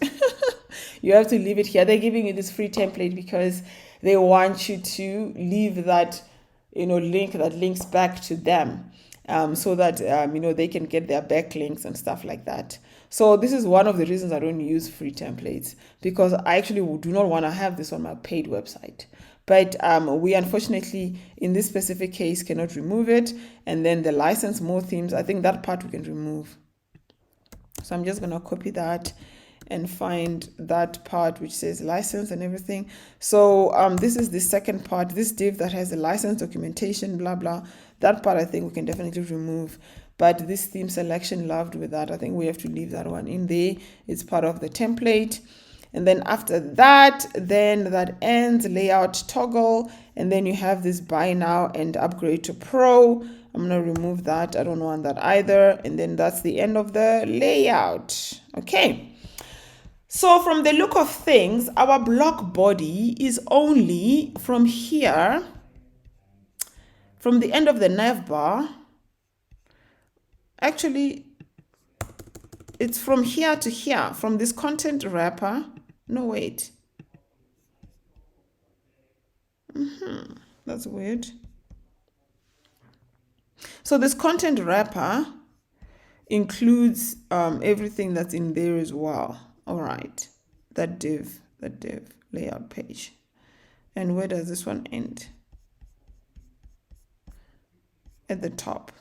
A: You have to leave it here. They're giving you this free template because they want you to leave that, link that links back to them, so that, they can get their backlinks and stuff like that. So this is one of the reasons I don't use free templates, because I actually do not want to have this on my paid website. But we unfortunately, in this specific case, cannot remove it. And then the license more themes, I think that part we can remove. So I'm just going to copy that and find that part which says license and everything. So this is the second part, this div that has the license documentation, blah, blah. That part I think we can definitely remove. But this theme selection, loved with that, I think we have to leave that one in there. It's part of the template. And then after that, then that ends layout toggle. And then you have this buy now and upgrade to pro. I'm going to remove that. I don't want that either. And then that's the end of the layout. Okay. So from the look of things, our block body is only from here, from the end of the nav bar. Actually, it's from here to here, from this content wrapper. No, wait. That's weird. So this content wrapper includes everything that's in there as well. All right, that div layout page. And where does this one end? At the top.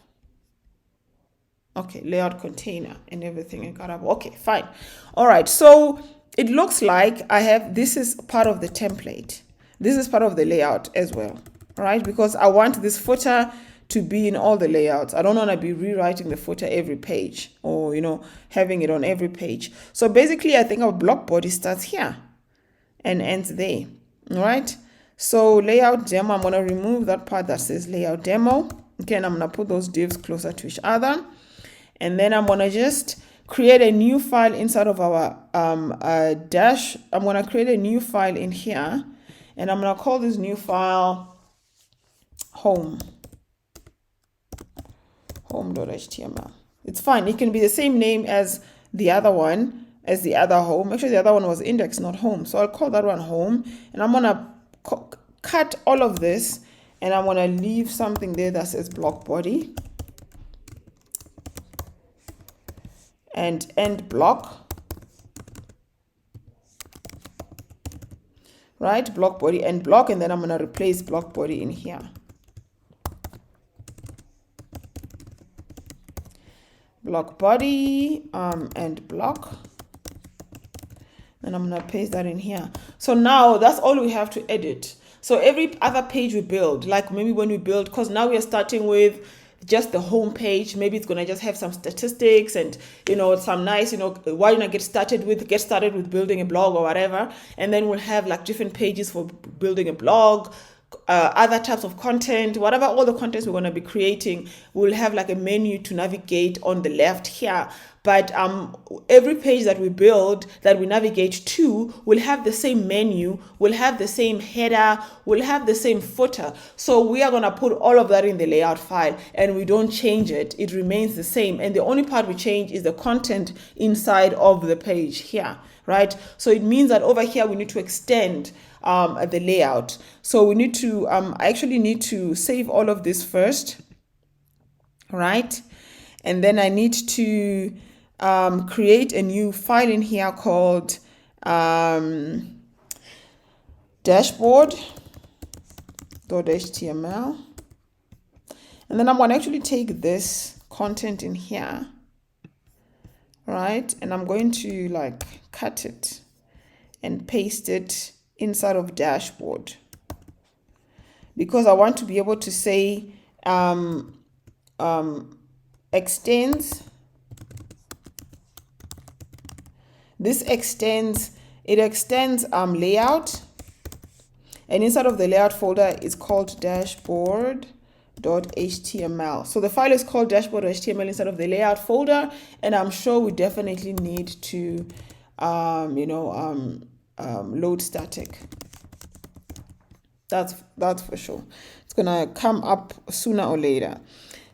A: Okay, layout container and everything. I got up. Okay, fine. All right, so it looks like I have, this is part of the template. This is part of the layout as well, all right? Because I want this footer to be in all the layouts. I don't want to be rewriting the footer every page, or, having it on every page. So basically, I think our block body starts here and ends there, all right? So layout demo, I'm going to remove that part that says layout demo. Okay, and I'm going to put those divs closer to each other. And then I'm going to just create a new file inside of our dash. I'm going to create a new file in here, and I'm going to call this new file home.html. It's fine. It can be the same name as the other one, as the other home. Actually, the other one was index, not home. So I'll call that one home, and I'm going to cut all of this, and I'm going to leave something there that says block body. And end block, right? Block body, end block, and then I'm going to replace block body in here. Block body, end block. And I'm going to paste that in here. So now that's all we have to edit. So every other page we build, like maybe when we build, because now we are starting with just the home page, maybe it's going to just have some statistics and, some nice, why not get started with building a blog or whatever. And then we'll have like different pages for building a blog, other types of content, whatever all the contents we're going to be creating, we'll have like a menu to navigate on the left here. But every page that we build, that we navigate to, will have the same menu, will have the same header, will have the same footer. So we are going to put all of that in the layout file, and we don't change it. It remains the same. And the only part we change is the content inside of the page here, right? So it means that over here, we need to extend the layout. So we need to, I actually need to save all of this first, right? And then I need to create a new file in here called dashboard.html. And then I'm going to actually take this content in here, right? And I'm going to like cut it and paste it inside of dashboard, because I want to be able to say extends. This extends layout, and inside of the layout folder is called dashboard.html. So the file is called dashboard.html inside of the layout folder, and I'm sure we definitely need to load static. That's for sure. It's gonna come up sooner or later.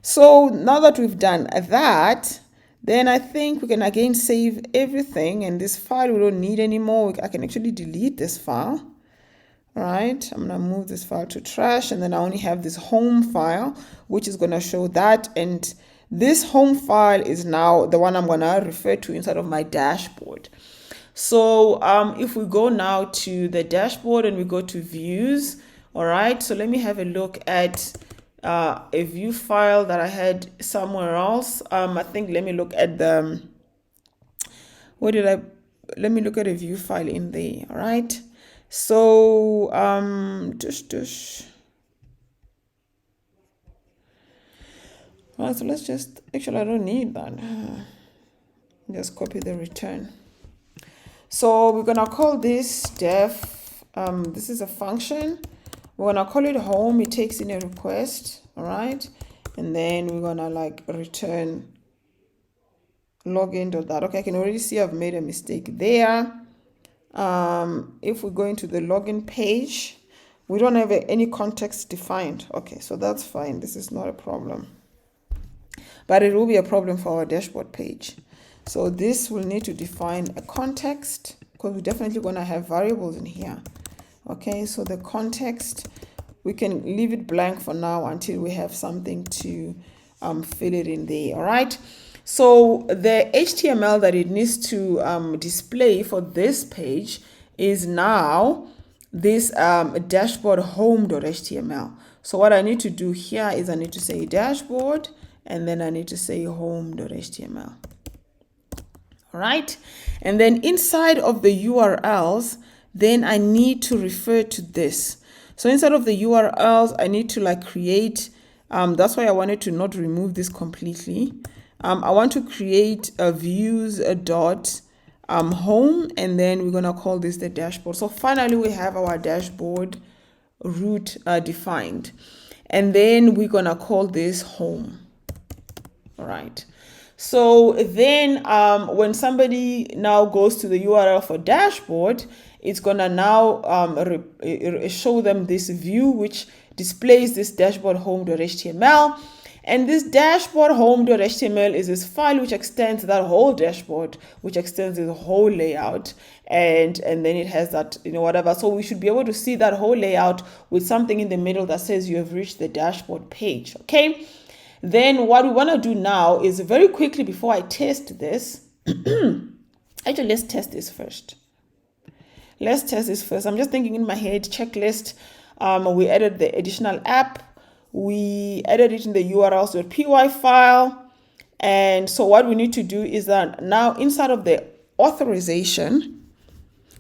A: So now that we've done that, then I think we can again save everything, and this file we don't need anymore. I can actually delete this file. All right, I'm gonna move this file to trash, and then I only have this home file, which is gonna show that. And this home file is now the one I'm gonna refer to inside of my dashboard. So if we go now to the dashboard and we go to views, all right, so let me have a look at a view file that I had somewhere else. I think let me look at the, let me look at a view file in there. All right, so right, so let's just, actually I don't need that. Just copy the return. So we're gonna call this def, this is a function. We're gonna call it home. It takes in a request, all right? And then we're gonna like return login.that. Okay, I can already see I've made a mistake there. If we go into the login page, we don't have any context defined. Okay, so that's fine. This is not a problem. But it will be a problem for our dashboard page. So this will need to define a context, because we're definitely gonna have variables in here. Okay, so the context, we can leave it blank for now until we have something to fill it in there. All right, so the HTML that it needs to display for this page is now this dashboard home.html. So what I need to do here is I need to say dashboard, and then I need to say home.html. All right, and then inside of the URLs, then I need to refer to this. So inside of the URLs, I need to like create, that's why I wanted to not remove this completely. I want to create a views dot home, and then we're gonna call this the dashboard. So finally we have our dashboard root defined, and then we're gonna call this home. All right. So then when somebody now goes to the URL for dashboard, it's gonna now show them this view which displays this dashboard home.html. And this dashboard home.html is this file which extends that whole dashboard, which extends the whole layout, and then it has that, whatever. So we should be able to see that whole layout with something in the middle that says you have reached the dashboard page. Okay. Then what we want to do now is very quickly, before I test this, actually let's test this first. I'm just thinking in my head, checklist. We added the additional app. We added it in the urls.py file. And so what we need to do is that now inside of the authorization,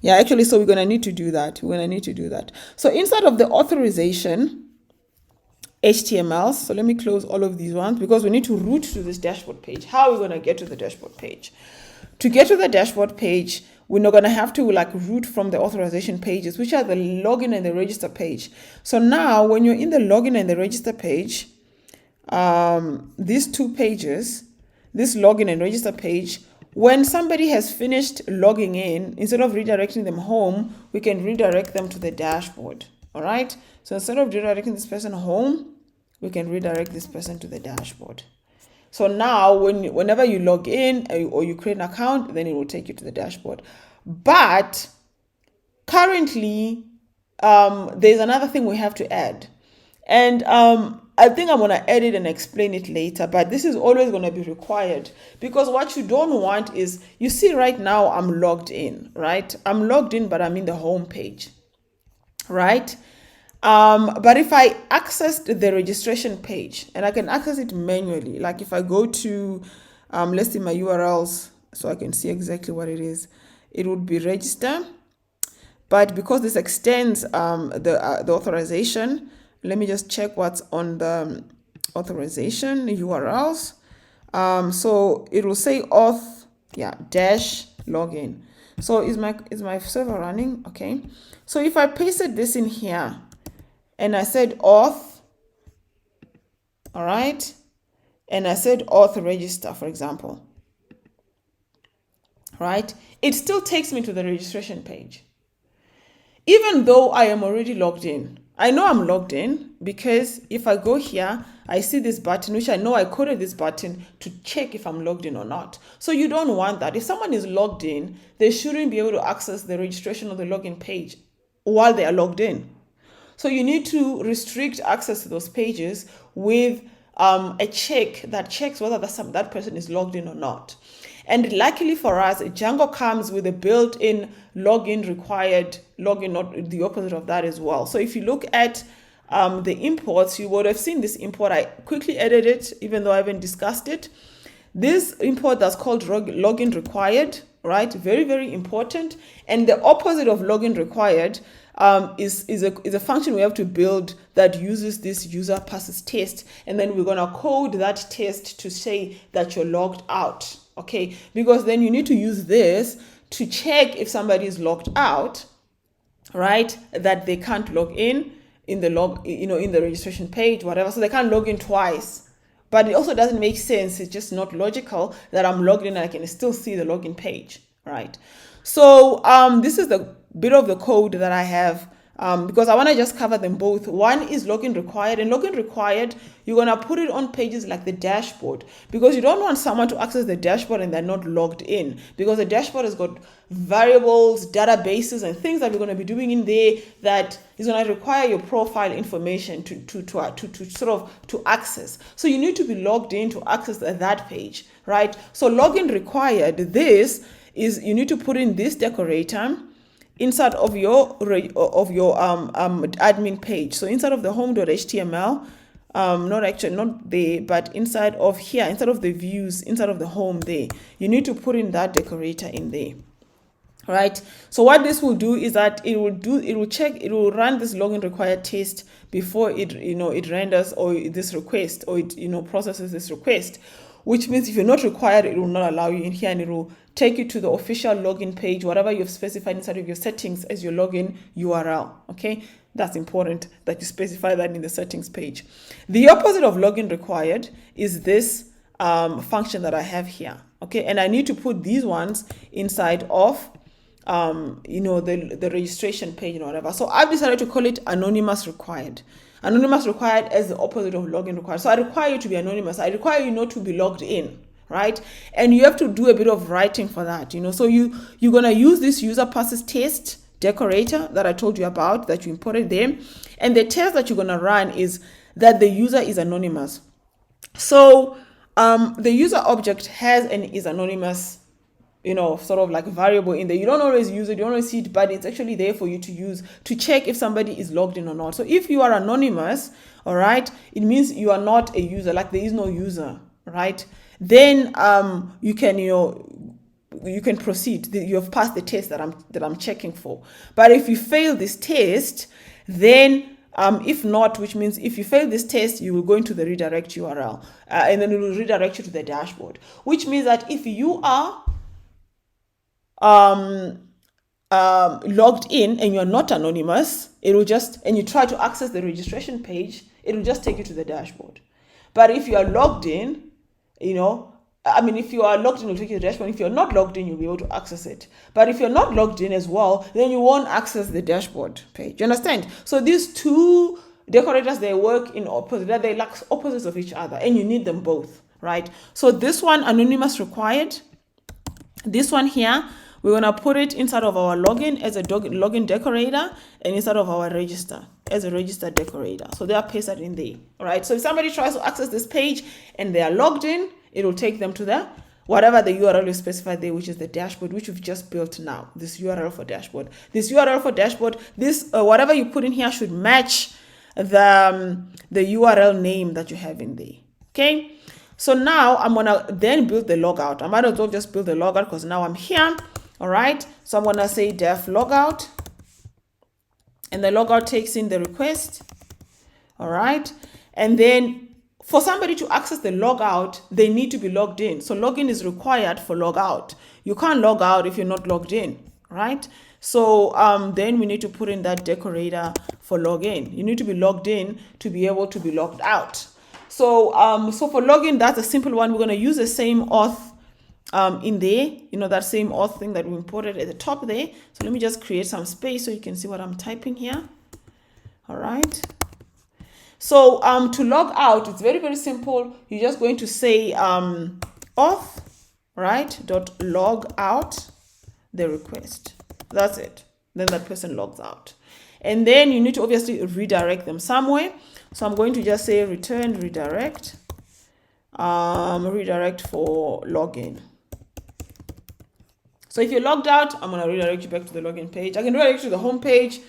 A: so we're going to need to do that. So inside of the authorization, HTML. So let me close all of these ones because we need to route to this dashboard page. How are we going to get to the dashboard page? To get to the dashboard page, we're not going to have to like root from the authorization pages, which are the login and the register page. So now when you're in the login and the register page, these two pages, this login and register page, when somebody has finished logging in, instead of redirecting them home, we can redirect them to the dashboard. All right. So instead of redirecting this person home, we can redirect this person to the dashboard. So now whenever you log in or you create an account, then it will take you to the dashboard. But currently, there's another thing we have to add. And I think I'm going to edit and explain it later, but this is always going to be required, because what you don't want is, you see right now I'm logged in, right? I'm logged in, but I'm in the home page, right? But if I accessed the registration page, and I can access it manually, like if I go to, let's see my URLs so I can see exactly what it is, it would be register. But because this extends the authorization, let me just check what's on the authorization URLs. So it will say auth, dash login. So is my server running? Okay. So if I pasted this in here and I said auth, all right, and I said auth register, for example, right, it still takes me to the registration page. Even though I am already logged in, I know I'm logged in because if I go here, I see this button, which I know I coded this button to check if I'm logged in or not. So you don't want that. If someone is logged in, they shouldn't be able to access the registration or the login page while they are logged in. So you need to restrict access to those pages with a check that checks whether that person is logged in or not. And luckily for us, Django comes with a built-in login required, login, not the opposite of that as well. So if you look at the imports, you would have seen this import. I quickly edited it, even though I haven't discussed it. This import that's called login required, right? Very, very important. And the opposite of login required is a function we have to build that uses this user passes test. And then we're going to code that test to say that you're logged out. Okay, because then you need to use this to check if somebody is logged out, right? That they can't log in the in the registration page, whatever. So they can't log in twice. But it also doesn't make sense. It's just not logical that I'm logged in and I can still see the login page, right? So this is the bit of the code that I have. Because I want to just cover them both. One is login required, and login required, you're going to put it on pages like the dashboard, because you don't want someone to access the dashboard and they're not logged in, because the dashboard has got variables, databases, and things that we're going to be doing in there that is going to require your profile information to access. So you need to be logged in to access that page, right? So login required, this is, you need to put in this decorator inside of your admin page. So inside of the home.html, not there, but inside of here, instead of the views, inside of the home there, you need to put in that decorator in there. Right. So what this will do is that it will run this login required test before it renders or this request, or it processes this request, which means if you're not required, it will not allow you in here, and it will take you to the official login page, whatever you've specified inside of your settings as your login URL. Okay, that's important that you specify that in the settings page. The opposite of login required is this function that I have here. Okay, and I need to put these ones inside of the registration page or whatever. So I've decided to call it anonymous required. Anonymous required as the opposite of login required. So I require you to be anonymous. I require you not to be logged in, right? And you have to do a bit of writing for that, So you're going to use this user passes test decorator that I told you about, that you imported there. And the test that you're going to run is that the user is anonymous. So the user object has and is anonymous, sort of like variable in there. You don't always use it, you don't always see it, but it's actually there for you to use to check if somebody is logged in or not. So if you are anonymous, all right, it means you are not a user, like there is no user, right? Then you can proceed. You have passed the test that I'm checking for. But if you fail this test, then if not, which means if you fail this test, you will go into the redirect URL, and then it will redirect you to the dashboard, which means that if you are logged in and you're not anonymous, it will just, and you try to access the registration page, it will just take you to the dashboard. But if you are logged in, you know, I mean, if you are logged in, it'll take you to the dashboard. If you're not logged in, you'll be able to access it. But if you're not logged in as well, then you won't access the dashboard page. You understand? So these two decorators, they work in opposite, they're like opposites of each other, and you need them both, right? So this one, anonymous required. This one here, we're gonna put it inside of our login as a login decorator, and inside of our register as a register decorator. So they are pasted in there, all right? So if somebody tries to access this page and they are logged in, it will take them to the whatever the URL is specified there, which is the dashboard, which we've just built now. This URL for dashboard. This URL for dashboard. This whatever you put in here should match the URL name that you have in there. Okay. So now I'm gonna then build the logout. I might as well just build the logout because now I'm here. All right. So I'm gonna say def logout, and the logout takes in the request. All right, and then for somebody to access the logout, they need to be logged in. So login is required for logout. You can't log out if you're not logged in, right? So then we need to put in that decorator for login. You need to be logged in to be able to be logged out. So so for login, that's a simple one. We're going to use the same auth in there, you know, that same auth thing that we imported at the top there. So let me just create some space so you can see what I'm typing here. All right. So to log out, it's very, very simple. You're just going to say auth, right, dot log out the request. That's it. Then that person logs out. And then you need to obviously redirect them somewhere. So I'm going to just say return redirect, redirect for login. So if you're logged out, I'm going to redirect you back to the login page. I can redirect you to the home page.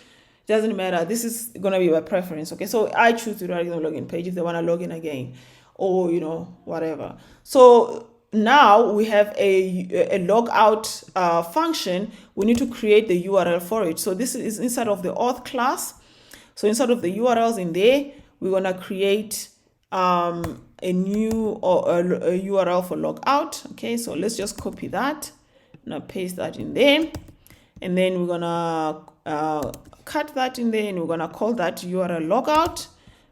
A: Doesn't matter. This is going to be by preference. Okay. So I choose to redirect the login page if they want to log in again, or, you know, whatever. So now we have a logout function. We need to create the URL for it. So this is inside of the auth class. So inside of the URLs in there, we're going to create a new a URL for logout. Okay. So let's just copy that. Now paste that in there. And then we're going to cut that in there, and we're going to call that URL logout.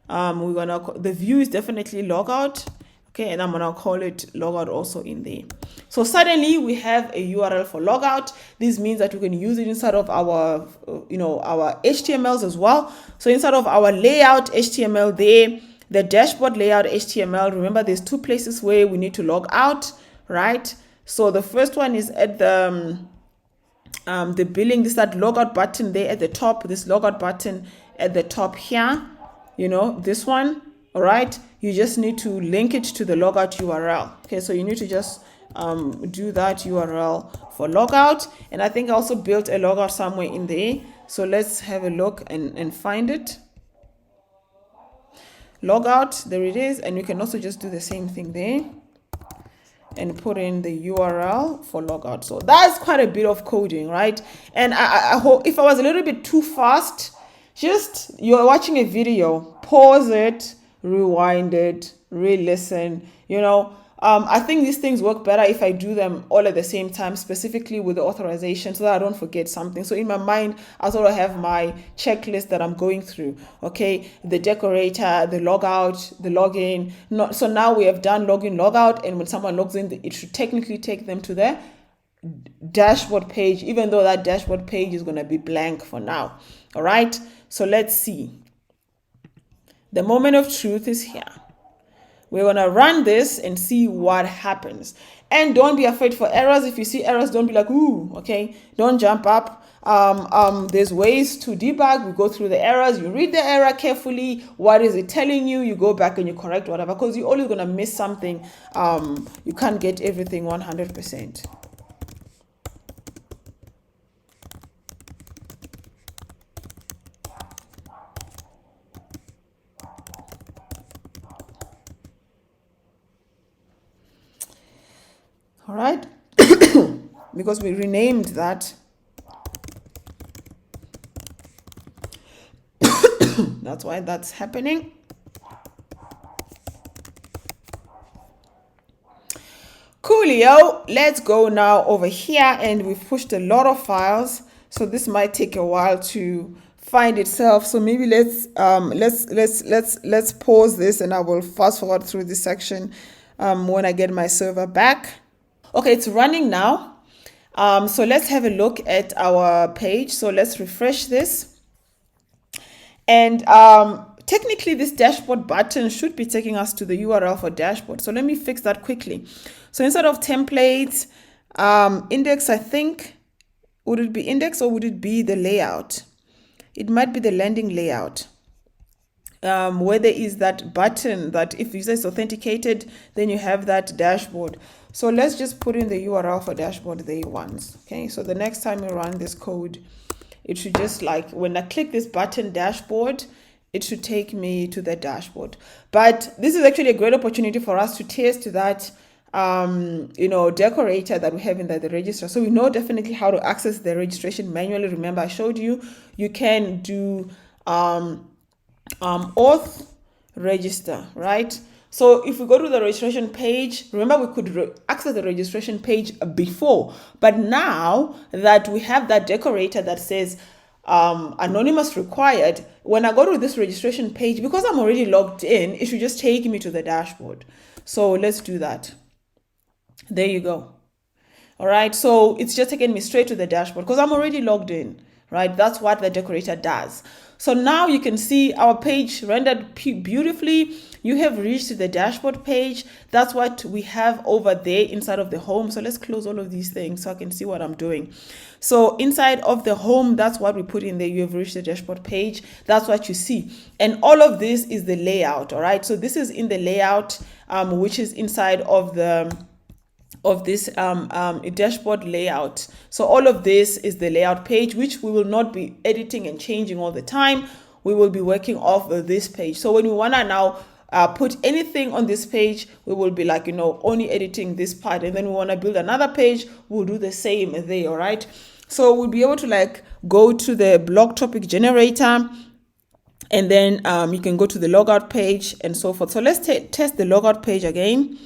A: We're going to, the view is definitely logout. Okay, and I'm going to call it logout also in there. So suddenly we have a URL for logout. This means that we can use it inside of our, you know, our HTMLs as well. So inside of our layout HTML there, the dashboard layout HTML, remember there's two places where we need to log out, right? So the first one is at the billing, this that logout button there at the top, this logout button at the top here, you know, this one. All right, you just need to link it to the logout URL. Okay, so you need to just do that URL for logout. And I think I also built a logout somewhere in there. So let's have a look and find it. Logout, there it is. And you can also just do the same thing there and put in the URL for logout. So that's quite a bit of coding, right? And I hope if I was a little bit too fast, just you're watching a video, pause it, rewind it, re-listen, you know. I think these things work better if I do them all at the same time, specifically with the authorization, so that I don't forget something. So in my mind, I sort of have my checklist that I'm going through. Okay, the decorator, the logout, the login. So now we have done login, logout, and when someone logs in, it should technically take them to the dashboard page, even though that dashboard page is going to be blank for now. All right, so let's see. The moment of truth is here. We're going to run this and see what happens. And don't be afraid for errors. If you see errors, don't be like, ooh, okay. Don't jump up. There's ways to debug. We go through the errors. You read the error carefully. What is it telling you? You go back and you correct whatever, because you're always going to miss something. You can't get everything 100%. All right, because we renamed that. That's why that's happening. Coolio, let's go now over here, and we've pushed a lot of files, so this might take a while to find itself. So maybe let's pause this, and I will fast forward through this section when I get my server back. Okay, it's running now. So let's have a look at our page. So let's refresh this, and technically this dashboard button should be taking us to the URL for dashboard. So let me fix that quickly. So instead of templates, index, I think, would it be index or would it be the layout? It might be the landing layout, where there is that button that if user is authenticated, then you have that dashboard. So let's just put in the URL for dashboard there once. Okay, so the next time you run this code, it should just, like, when I click this button dashboard, it should take me to the dashboard. But this is actually a great opportunity for us to test that decorator that we have in the register. So we know definitely how to access the registration manually. Remember, I showed you can do auth register, right? So if we go to the registration page, remember we could access the registration page before, but now that we have that decorator that says anonymous required, when I go to this registration page, because I'm already logged in, it should just take me to the dashboard. So let's do that. There you go. All right, so it's just taking me straight to the dashboard because I'm already logged in, right? That's what the decorator does. So now you can see our page rendered beautifully. You have reached the dashboard page. That's what we have over there inside of the home. So let's close all of these things so I can see what I'm doing. So inside of the home, that's what we put in there. You have reached the dashboard page. That's what you see. And all of this is the layout, all right? So this is in the layout, which is inside of this dashboard layout. So all of this is the layout page, which we will not be editing and changing all the time. We will be working off of this page. So when we want to now put anything on this page, we will be like, only editing this part. And then we want to build another page, we'll do the same there, all right? So we'll be able to go to the blog topic generator, and then you can go to the logout page and so forth. So let's test the logout page again.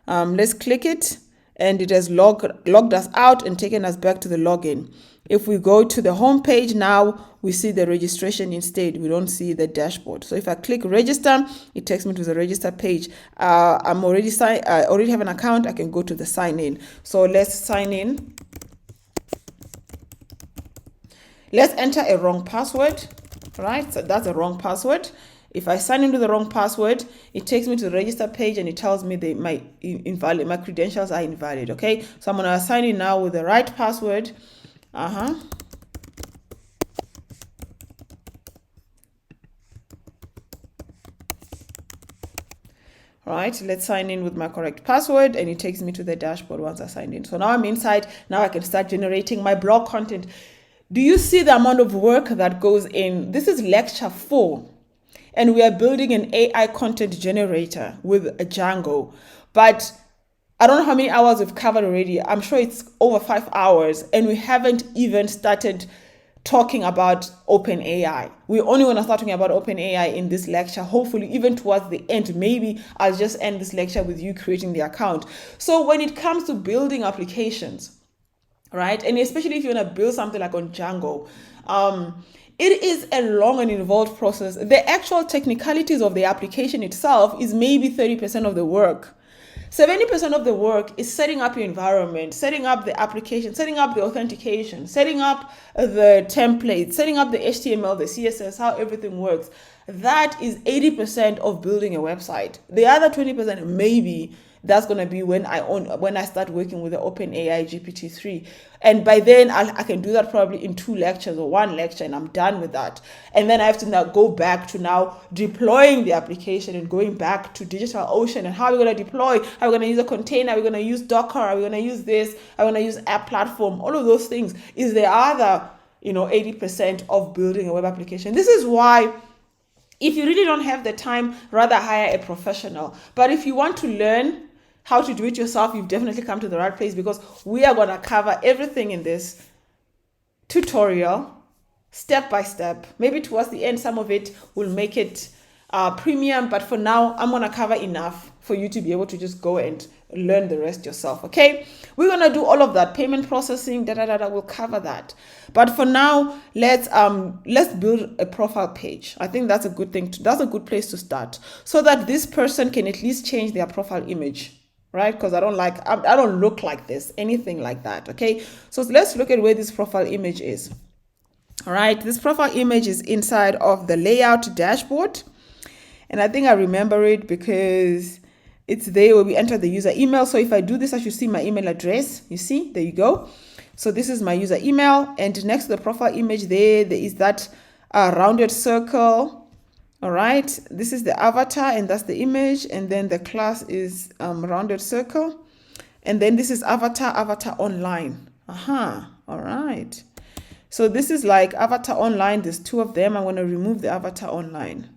A: Let's click it, and it has logged us out and taken us back to the login. If we go to the home page now, we see the registration instead. We don't see the dashboard. So if I click register, it takes me to the register page. I already have an account. I can go to the sign in. So let's sign in. Let's enter a wrong password, right? So that's a wrong password. If I sign into the wrong password, it takes me to the register page and it tells me that my credentials are invalid. Okay, so I'm gonna sign in now with the right password. All right, let's sign in with my correct password, and it takes me to the dashboard once I signed in. So now I'm inside. Now I can start generating my blog content. Do you see the amount of work that goes in? This is lecture 4. And we are building an AI content generator with a Django. But I don't know how many hours we've covered already. I'm sure it's over 5 hours. And we haven't even started talking about OpenAI. We only want to start talking about OpenAI in this lecture. Hopefully, even towards the end, maybe I'll just end this lecture with you creating the account. So when it comes to building applications, right? And especially if you want to build something like on Django, it is a long and involved process. The actual technicalities of the application itself is maybe 30% of the work. 70% of the work is setting up your environment, setting up the application, setting up the authentication, setting up the templates, setting up the HTML, the CSS, how everything works. That is 80% of building a website. The other 20% maybe that's going to be when I start working with the OpenAI GPT-3. And by then I can do that probably in 2 lectures or 1 lecture, and I'm done with that. And then I have to now go back to now deploying the application and going back to DigitalOcean and how are we going to deploy? Are we going to use a container? Are we going to use Docker? Are we going to use this? Are we going to use app platform? All of those things is the other 80% of building a web application. This is why, if you really don't have the time, rather hire a professional. But if you want to learn how to do it yourself, you've definitely come to the right place, because we are going to cover everything in this tutorial step by step. Maybe towards the end, some of it will make it premium, but for now I'm going to cover enough for you to be able to just go and learn the rest yourself. Okay, we're going to do all of that payment processing, we'll cover that, but for now let's build a profile page. I think that's a good thing that's a good place to start, so that this person can at least change their profile image, right? Because I don't look like this, anything like that. Okay, so let's look at where this profile image is. All right, this profile image is inside of the layout dashboard, and I think I remember it because it's there where we enter the user email. So if I do this, I should see my email address. You see, there you go. So this is my user email, and next to the profile image there is that rounded circle. All right, this is the avatar, and that's the image, and then the class is rounded circle, and then this is avatar online. All right, so this is like avatar online. There's two of them. I'm going to remove the avatar online.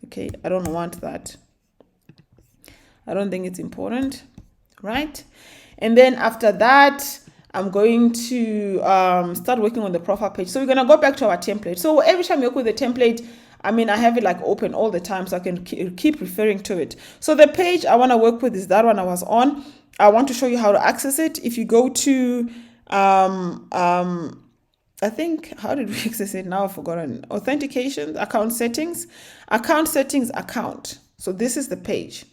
A: Okay, I don't want that. I don't think it's important, right? And then after that, I'm going to start working on the profile page. So we're going to go back to our template. So every time you work with the template, I mean, I have it like open all the time, so I can keep referring to it. So the page I want to work with is that one I was on. I want to show you how to access it. If you go to, I think, how did we access it? Now I've forgotten. Authentication, account settings. So this is the page.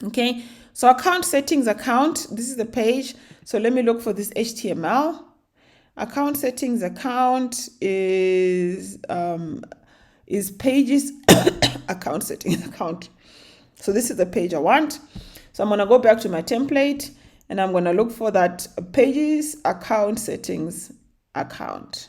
A: Okay, so account settings, this is the page. So let me look for this HTML. Account settings account is pages account settings account. So this is the page I want. So I'm going to go back to my template, and I'm going to look for that pages account settings account.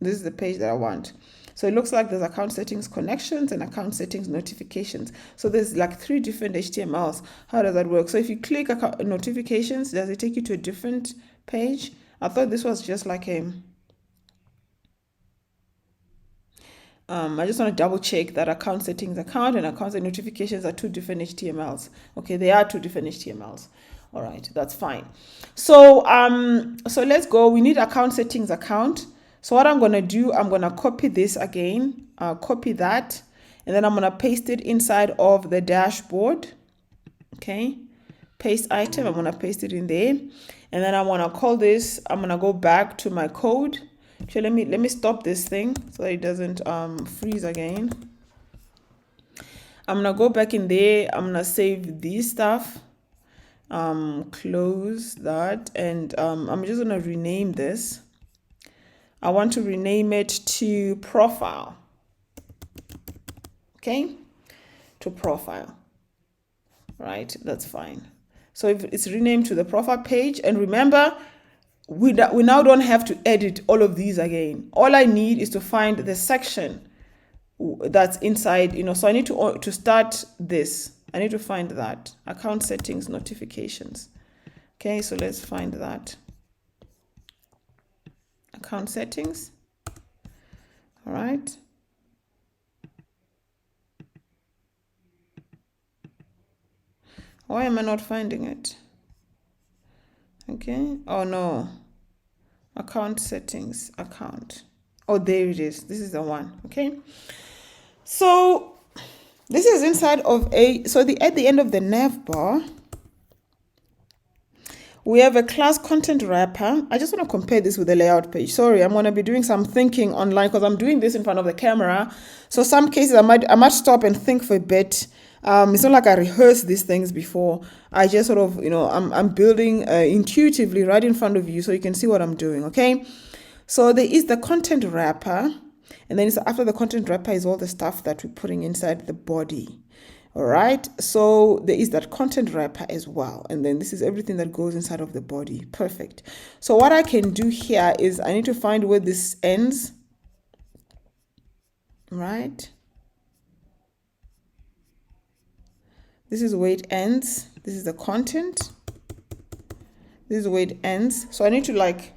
A: This is the page that I want. So it looks like there's account settings connections and account settings notifications. So there's like 3 different HTMLs. How does that work? So if you click notifications, does it take you to a different page? I thought this was just like a I just want to double check that account settings account and account and notifications are 2 different HTMLs. Okay, they are 2 different HTMLs. All right, that's fine. So so let's go. We need account settings account. So what I'm going to do, I'm going to copy this again, copy that, and then I'm going to paste it inside of the dashboard. Okay, paste item, I'm going to paste it in there, and then I want to call this, I'm going to go back to my code. Actually, let me stop this thing so that it doesn't freeze again. I'm going to go back in there, I'm going to save this stuff, close that, and I'm just going to rename this. I want to rename it to profile. Okay, to profile. Right, that's fine. So if it's renamed to the profile page, and remember, we now don't have to edit all of these again. All I need is to find the section that's inside, so I need to start this. I need to find that account settings notifications. Okay, so let's find that. Account settings. All right. Why am I not finding it? Okay. Oh no. Account settings account. Oh, there it is. This is the one. Okay. So this is inside of at the end of the nav bar, we have a class content wrapper. I just want to compare this with the layout page. Sorry, I'm going to be doing some thinking online because I'm doing this in front of the camera. So some cases I might stop and think for a bit. It's not like I rehearsed these things before. I just sort of, I'm building intuitively right in front of you so you can see what I'm doing, okay? So there is the content wrapper, and then after the content wrapper is all the stuff that we're putting inside the body. All right, so there is that content wrapper as well, and then this is everything that goes inside of the body. Perfect. So what I can do here is I need to find where this ends, right? This is where it ends. This is the content. This is where it ends. So I need to like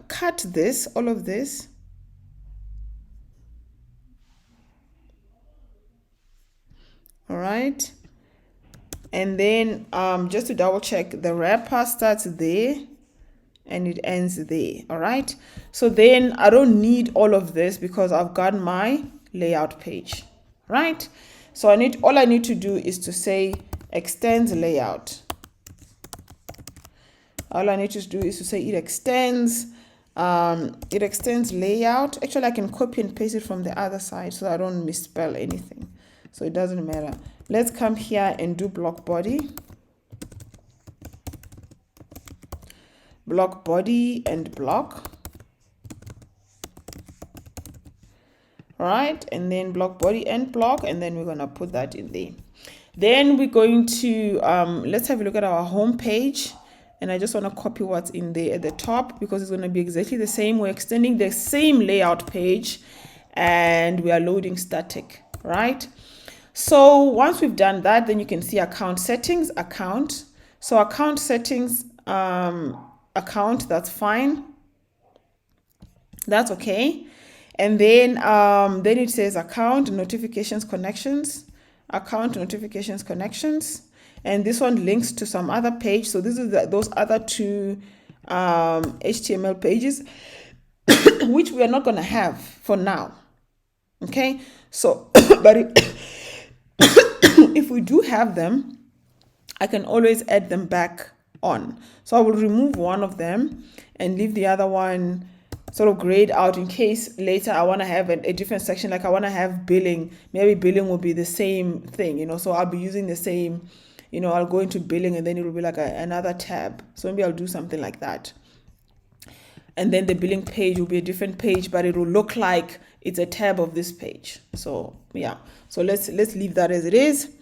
A: cut this, all of this. All right, and then just to double check, the wrapper starts there and it ends there. All right, so then I don't need all of this because I've got my layout page, right? So all I need to do is to say extends layout. All I need to do is to say it extends layout. Actually, I can copy and paste it from the other side so I don't misspell anything. So it doesn't matter. Let's come here and do block body. Block body and block. Right, and then block body and block, and then we're gonna put that in there. Then we're going to let's have a look at our home page, and I just want to copy what's in there at the top because it's going to be exactly the same. We're extending the same layout page and we are loading static, right? So once we've done that, then you can see account settings, account. So account settings, account, that's fine, that's okay. And then it says account notifications connections, account notifications connections, and this one links to some other page. So this is those other two HTML pages which we are not going to have for now. Okay, so but if we do have them, I can always add them back on. So I will remove one of them and leave the other one sort of grayed out in case later I want to have a different section. Like I want to have billing, maybe billing will be the same thing, you know, so I'll be using the same, you know, I'll go into billing and then it will be like another tab. So maybe I'll do something like that. And then the billing page will be a different page, but it will look like it's a tab of this page. So yeah, so let's leave that as it is.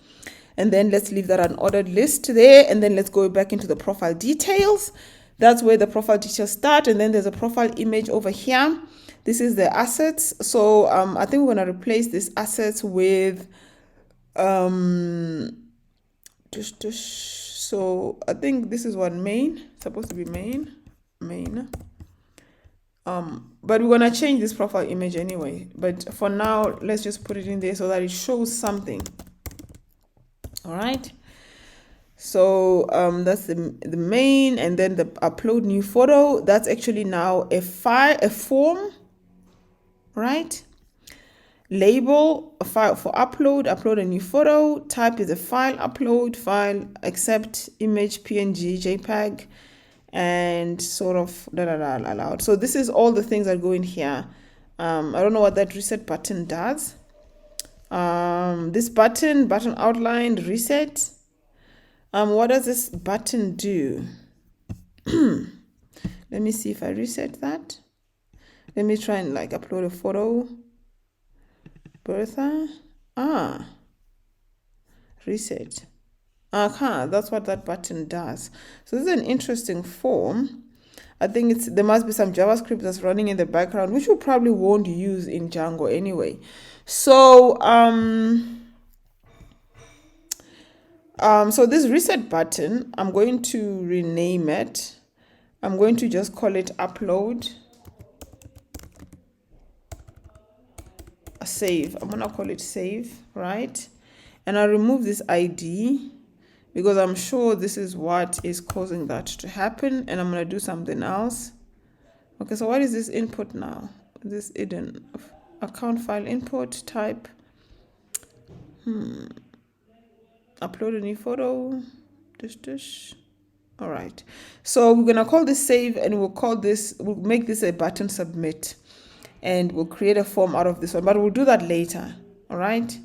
A: And then let's leave that unordered list there. And then let's go back into the profile details. That's where the profile details start. And then there's a profile image over here. This is the assets. So I think we're going to replace this assets with, so I think this is what main, it's supposed to be main. But we're going to change this profile image anyway. But for now, let's just put it in there so that it shows something. All right. So that's the main, and then the upload new photo. That's actually now a form, right? Label, a file for upload a new photo. Type is a file, upload, file, accept, image, PNG, JPEG, and sort of allowed. So this is all the things that go in here. I don't know what that reset button does. This button outlined, reset. What does this button do? Let me see if I reset that. Let me try and like upload a photo. Bertha. Reset. That's what that button does. So this is an interesting form. I think there must be some JavaScript that's running in the background, which we probably won't use in Django anyway. So so this reset button, I'm going to rename it. I'm going to just call it upload. Save. I'm gonna call it save, right? And I'll remove this ID because I'm sure this is what is causing that to happen. And I'm gonna do something else. Okay, so what is this input now? This hidden account file input type. Upload a new photo. All right. So we're gonna call this save, and we'll make this a button submit, and we'll create a form out of this one, but we'll do that later. All right.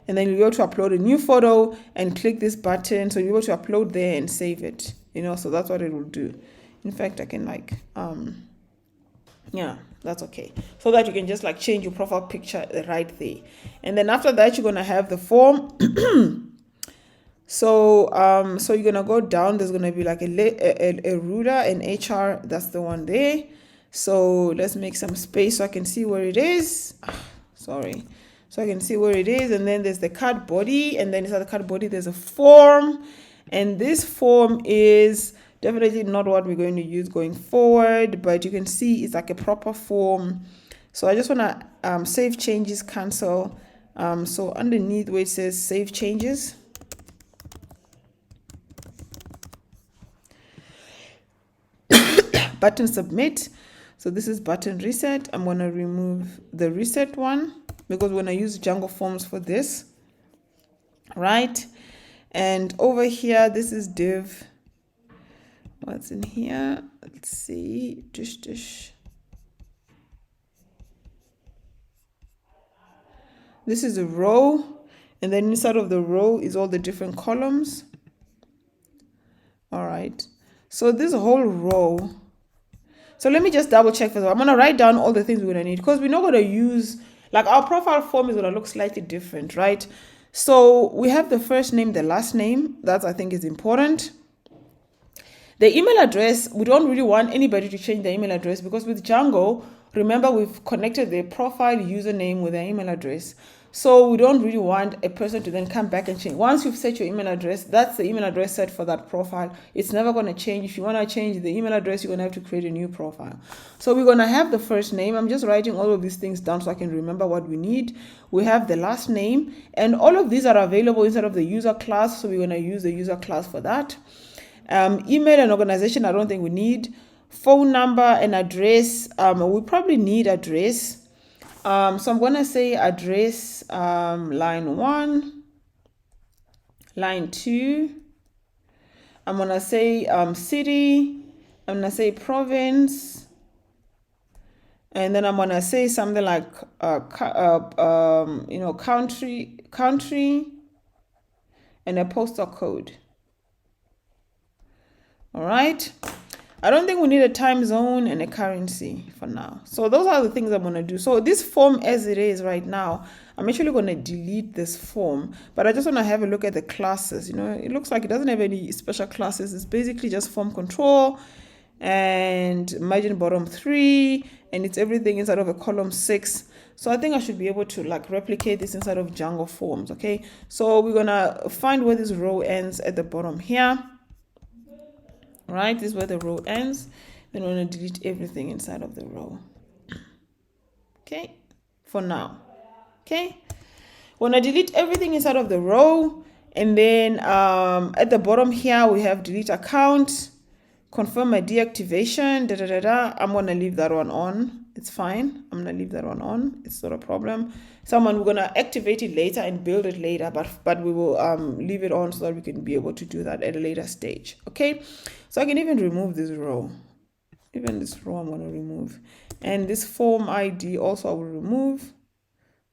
A: And then you go to upload a new photo and click this button. So you go to upload there and save it, you know, so that's what it will do. In fact, I can like, yeah, that's okay. So that you can just like change your profile picture right there. And then after that, you're going to have the form. So you're going to go down. There's going to be like a router and HR. That's the one there. So let's make some space so I can see where it is. Sorry. So I can see where it is. And then there's the card body. And then inside the card body, there's a form. And this form is definitely not what we're going to use going forward. But you can see it's like a proper form. So I just want to save changes, cancel. So underneath where it says save changes. Button submit. So this is button reset. I'm going to remove the reset one. because we're going to use Django forms for this, right? And over here, this is div. What's in here? Let's see. This is a row, and then inside of the row is all the different columns. All right, so this whole row. So let me just double check first. I'm going to write down all the things we're going to need, because we're not going to use, like, our profile form is going to look slightly different, right? So we have the first name, the last name. That I think is important. The email address, we don't really want anybody to change their email address, because with Django, remember, we've connected their profile username with their email address. So we don't really want a person to then come back and change. Once you've set your email address, that's the email address set for that profile. It's never going to change. If you want to change the email address, you're going to have to create a new profile. So we're going to have the first name. I'm just writing all of these things down so I can remember what we need. We have the last name, and all of these are available inside of the user class. So we're going to use the user class for that. Email and organization, I don't think we need. Phone number and address, we probably need address. So I'm going to say address, line 1, line 2. I'm going to say city. I'm going to say province. And then I'm going to say something like, country, and a postal code. All right. I don't think we need a time zone and a currency for now. So those are the things I'm going to do. So this form as it is right now, I'm actually going to delete this form, but I just want to have a look at the classes. You know, it looks like it doesn't have any special classes. It's basically just form control and margin bottom 3, and it's everything inside of a column 6. So I think I should be able to like replicate this inside of Django forms. Okay. So we're going to find where this row ends at the bottom here. Right, this is where the row ends. Then we're going to delete everything inside of the row. Okay, for now. Okay, we're going to delete everything inside of the row. And then at the bottom here, we have delete account, confirm my deactivation, I'm going to leave that one on. It's fine. I'm going to leave that one on. It's not a problem. We're going to activate it later and build it later, but we will leave it on so that we can be able to do that at a later stage. Okay, so I can even remove this row. Even this row I'm going to remove. And this form ID also I will remove.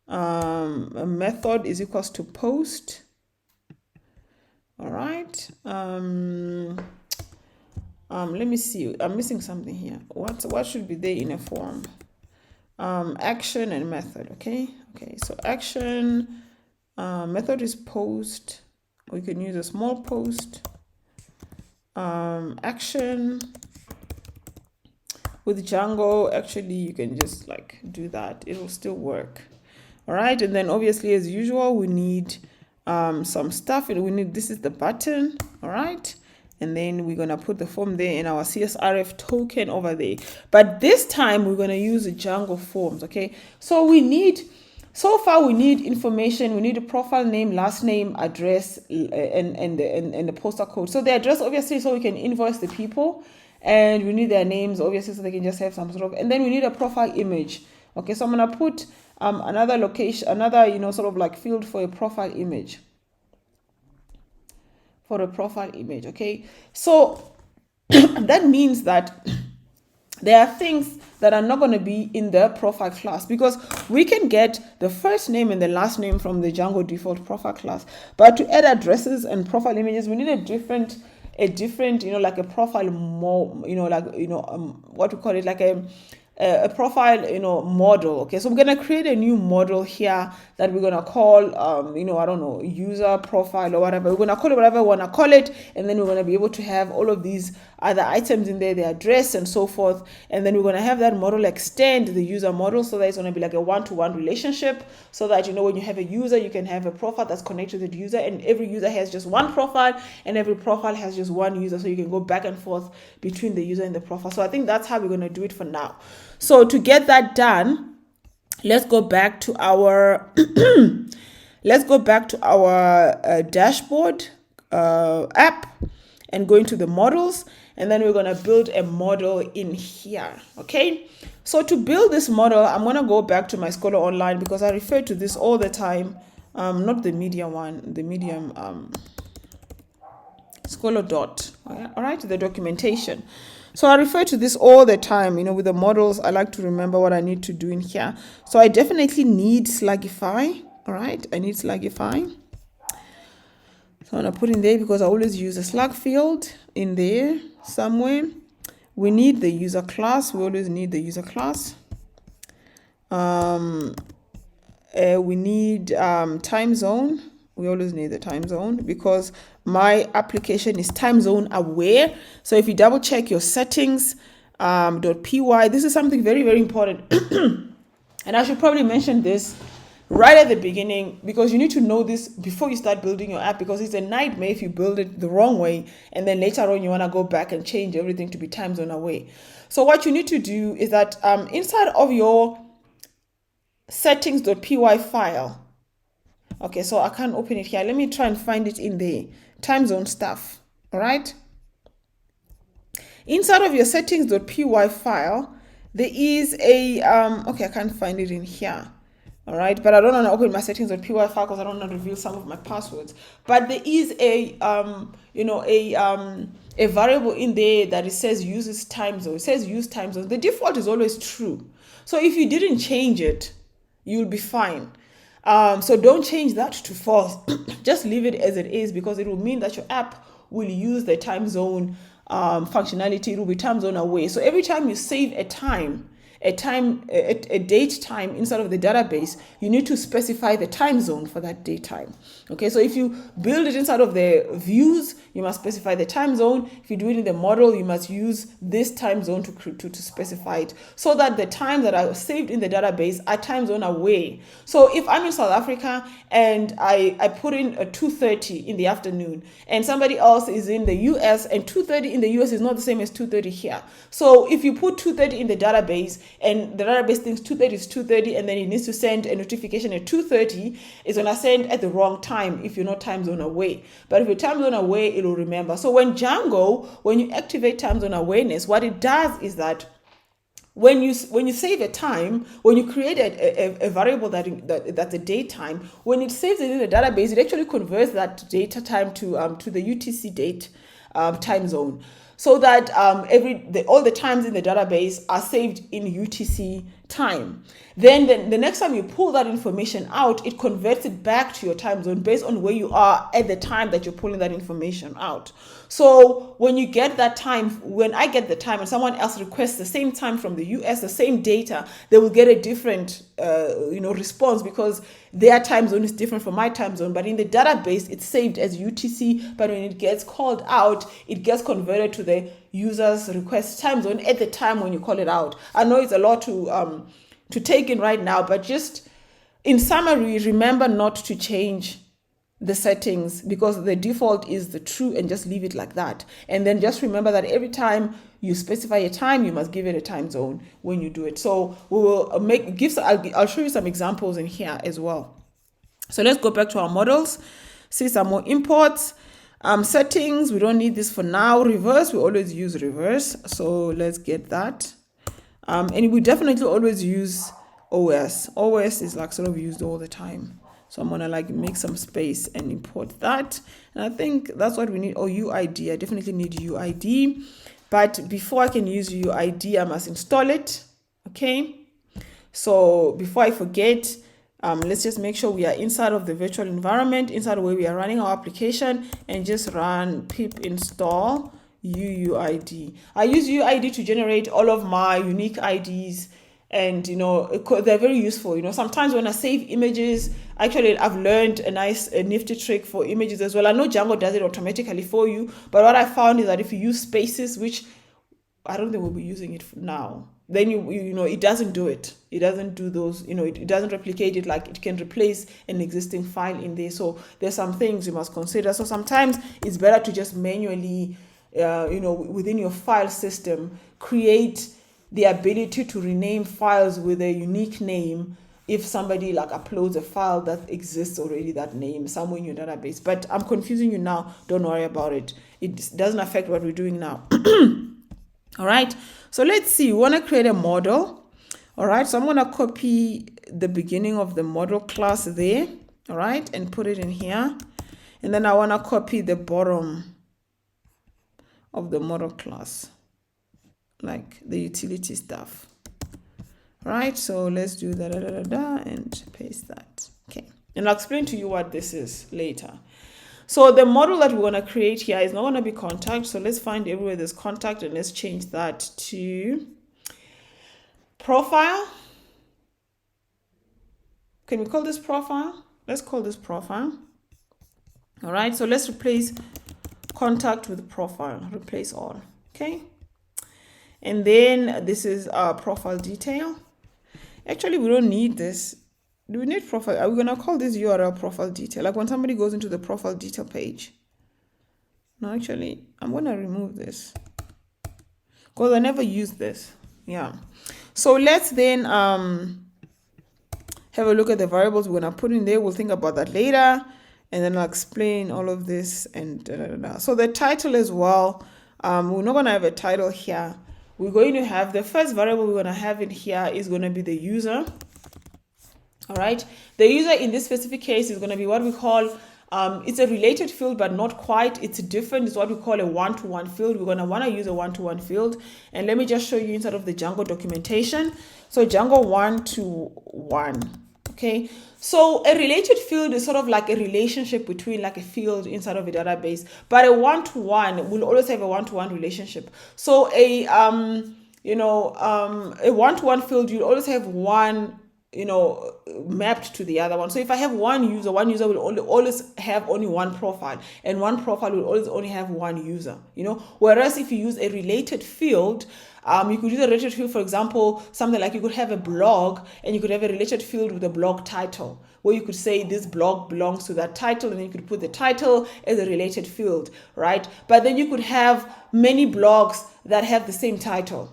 A: A method is equals to post. All right. Let me see. I'm missing something here. What should be there in a form? Action and method. Okay. So action, method is post. We can use a small post. Action with Django, actually you can just like do that. It will still work. All right. And then obviously as usual, we need some stuff. This is the button. All right. And then we're going to put the form there in our CSRF token over there. But this time we're going to use the Django forms. Okay. So we need information. We need a profile name, last name, address, and the postal code. So the address, obviously, so we can invoice the people, and we need their names, obviously, so they can just have some sort of, and then we need a profile image. Okay. So I'm going to put another location, sort of like field for a profile image. Okay, so that means that there are things that are not going to be in the profile class, because we can get the first name and the last name from the Django default profile class, but to add addresses and profile images, we need a different like a profile what we call it, like a profile model. Okay, so we're going to create a new model here that we're going to call I don't know, user profile or whatever. We're going to call it whatever we want to call it, and then we're going to be able to have all of these other items in there, the address and so forth, and then we're going to have that model extend the user model, so that it's going to be like a one-to-one relationship, so that when you have a user, you can have a profile that's connected to the user, and every user has just one profile, and every profile has just one user, so you can go back and forth between the user and the profile. So I think that's how we're going to do it for now. So to get that done, let's go back to our dashboard app and go into the models. and then we're going to build a model in here. Okay, so to build this model, I'm going to go back to my Skolo Online because I refer to this all the time. Not the medium one, the medium Skolo dot. All right, the documentation. So I refer to this all the time. With the models, I like to remember what I need to do in here. So I definitely need Slugify. All right, I need Slugify. So I'm going to put in there because I always use a Slug field in there somewhere. We need the user class. We always need the user class. We need time zone. We always need the time zone because my application is time zone aware. So if you double check your settings, .py, this is something very, very important. And I should probably mention this right at the beginning because you need to know this before you start building your app, because it's a nightmare if you build it the wrong way and then later on you want to go back and change everything to be time zone away. So what you need to do is that inside of your settings.py file, okay, so I can't open it here. Let me try and find it in the time zone stuff. All right. Inside of your settings.py file, there is a, okay, I can't find it in here. All right, but I don't want to open my settings.py file because I don't want to reveal some of my passwords. But there is a, a variable in there that it says uses time zone. It says use time zone. The default is always true. So if you didn't change it, you'll be fine. So don't change that to false. Just leave it as it is because it will mean that your app will use the time zone functionality. It will be time zone away. So every time you save a date time inside of the database, you need to specify the time zone for that date time. Okay, so if you build it inside of the views, you must specify the time zone. If you do it in the model, you must use this time zone to specify it so that the times that are saved in the database are time zone away. So if I'm in South Africa and I put in a 2:30 in the afternoon and somebody else is in the US and 2:30 in the US is not the same as 2:30 here. So if you put 2:30 in the database and the database thinks 2:30 is 2:30 and then it needs to send a notification at 2:30, it's going to send at the wrong time if you're not time zone away. But if you're time zone away, it'll remember. So when you activate time zone awareness, what it does is that when you save a time, when you create a variable that's a date time, when it saves it in the database, it actually converts that data time to the UTC date time zone, so that all the times in the database are saved in UTC time. Then the next time you pull that information out, it converts it back to your time zone based on where you are at the time that you're pulling that information out. So when you get that time, when I get the time and someone else requests the same time from the US, the same data, they will get a different response because their time zone is different from my time zone. But in the database, it's saved as UTC, but when it gets called out, it gets converted to the user's request time zone at the time when you call it out. I know it's a lot to take in right now, but just in summary, remember not to change the settings because the default is the true, and just leave it like that. And then just remember that every time you specify a time, you must give it a time zone when you do it. So we will I'll show you some examples in here as well. So let's go back to our models, see some more imports. Settings, we don't need this for now. Reverse, we always use reverse. So let's get that. And we definitely always use OS. OS is like sort of used all the time. So I'm gonna make some space and import that. And I think that's what we need. Oh, UID, I definitely need UID. But before I can use UID, I must install it. Okay. So before I forget, let's just make sure we are inside of the virtual environment, inside where we are running our application, and just run pip install UUID. I use UUID to generate all of my unique IDs, and they're very useful. Sometimes when I save images, actually I've learned a nifty trick for images as well. I know Django does it automatically for you, but what I found is that if you use spaces, which I don't think we'll be using it now, then it doesn't do it. It doesn't do those, it doesn't replicate it like it can replace an existing file in there. So there's some things you must consider. So sometimes it's better to just manually, within your file system, create the ability to rename files with a unique name if somebody like uploads a file that exists already, that name somewhere in your database. But I'm confusing you now. Don't worry about it. It doesn't affect what we're doing now. All right. So let's see. We want to create a model. All right. So I'm going to copy the beginning of the model class there. All right. And put it in here. And then I want to copy the bottom of the model class, like the utility stuff. Right, so let's do and paste that. Okay, and I'll explain to you what this is later. So the model that we want to create here is not going to be contact. So let's find everywhere there's contact and let's change that to profile. Can we call this profile? Let's call this profile. All right, so let's replace contact with profile, replace all. Okay, and then this is our profile detail. Actually, we don't need this. Do we need profile? Are we going to call this URL profile detail? Like when somebody goes into the profile detail page. No, actually, I'm going to remove this because I never used this. Yeah. So let's then have a look at the variables we're going to put in there. We'll think about that later. And then I'll explain all of this. And So the title as well. We're not going to have a title here. We're going to have the first variable we're going to have in here is going to be the user. All right. The user in this specific case is going to be what we call, it's a related field, but not quite. It's different. It's what we call a one-to-one field. We're going to want to use a one-to-one field. And let me just show you inside of the Django documentation. So Django one-to-one. Okay. So a related field is sort of like a relationship between like a field inside of a database, but a one-to-one will always have a one-to-one relationship. So a one-to-one field, you always have one, mapped to the other one. So if I have one user will always have only one profile, and one profile will always only have one user, whereas if you use a related field, you could use a related field, for example, something like you could have a blog and you could have a related field with a blog title, where you could say this blog belongs to that title, and then you could put the title as a related field, right? But then you could have many blogs that have the same title,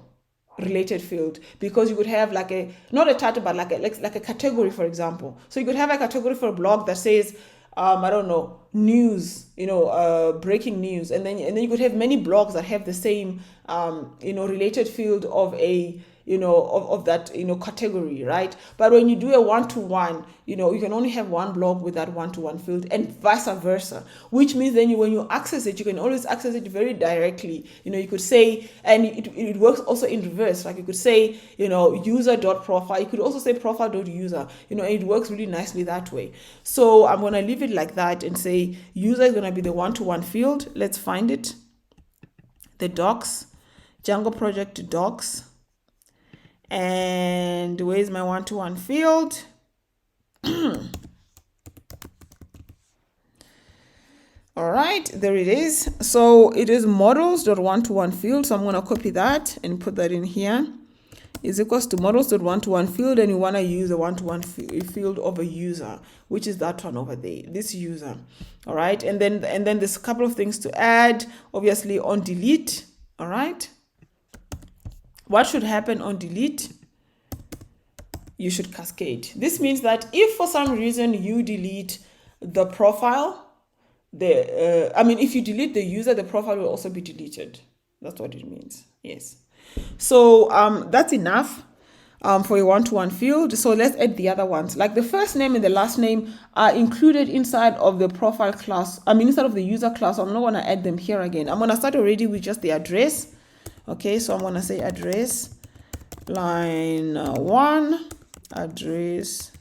A: related field, because you could have like not a title, but like a category, for example. So you could have a category for a blog that says, I don't know, news, breaking news. And then you could have many blogs that have the same, related field of a, of that, category, right? But when you do a one-to-one, you can only have one blog with that one-to-one field, and vice versa, which means then when you access it, you can always access it very directly. You could say, and it works also in reverse. Like you could say, user.profile. You could also say profile.user, and it works really nicely that way. So I'm going to leave it like that and say user is going to be the one-to-one field. Let's find it. The docs, Django project docs. And where's my one-to-one field? All right, there it is. So it is models.one-to-one field. So I'm going to copy that and put that in here. Is equals to models.one-to-one field, and you want to use a one-to-one field of a user, which is that one over there, this user. All right, and then there's a couple of things to add. Obviously on delete. All right. What should happen on delete? You should cascade. This means that if for some reason you delete the profile, if you delete the user, the profile will also be deleted. That's what it means. Yes. So that's enough for a one-to-one field. So let's add the other ones. Like the first name and the last name are included inside of the profile class. Inside of the user class. I'm not going to add them here again. I'm going to start already with just the address. Okay, so I'm going to say address line 1, address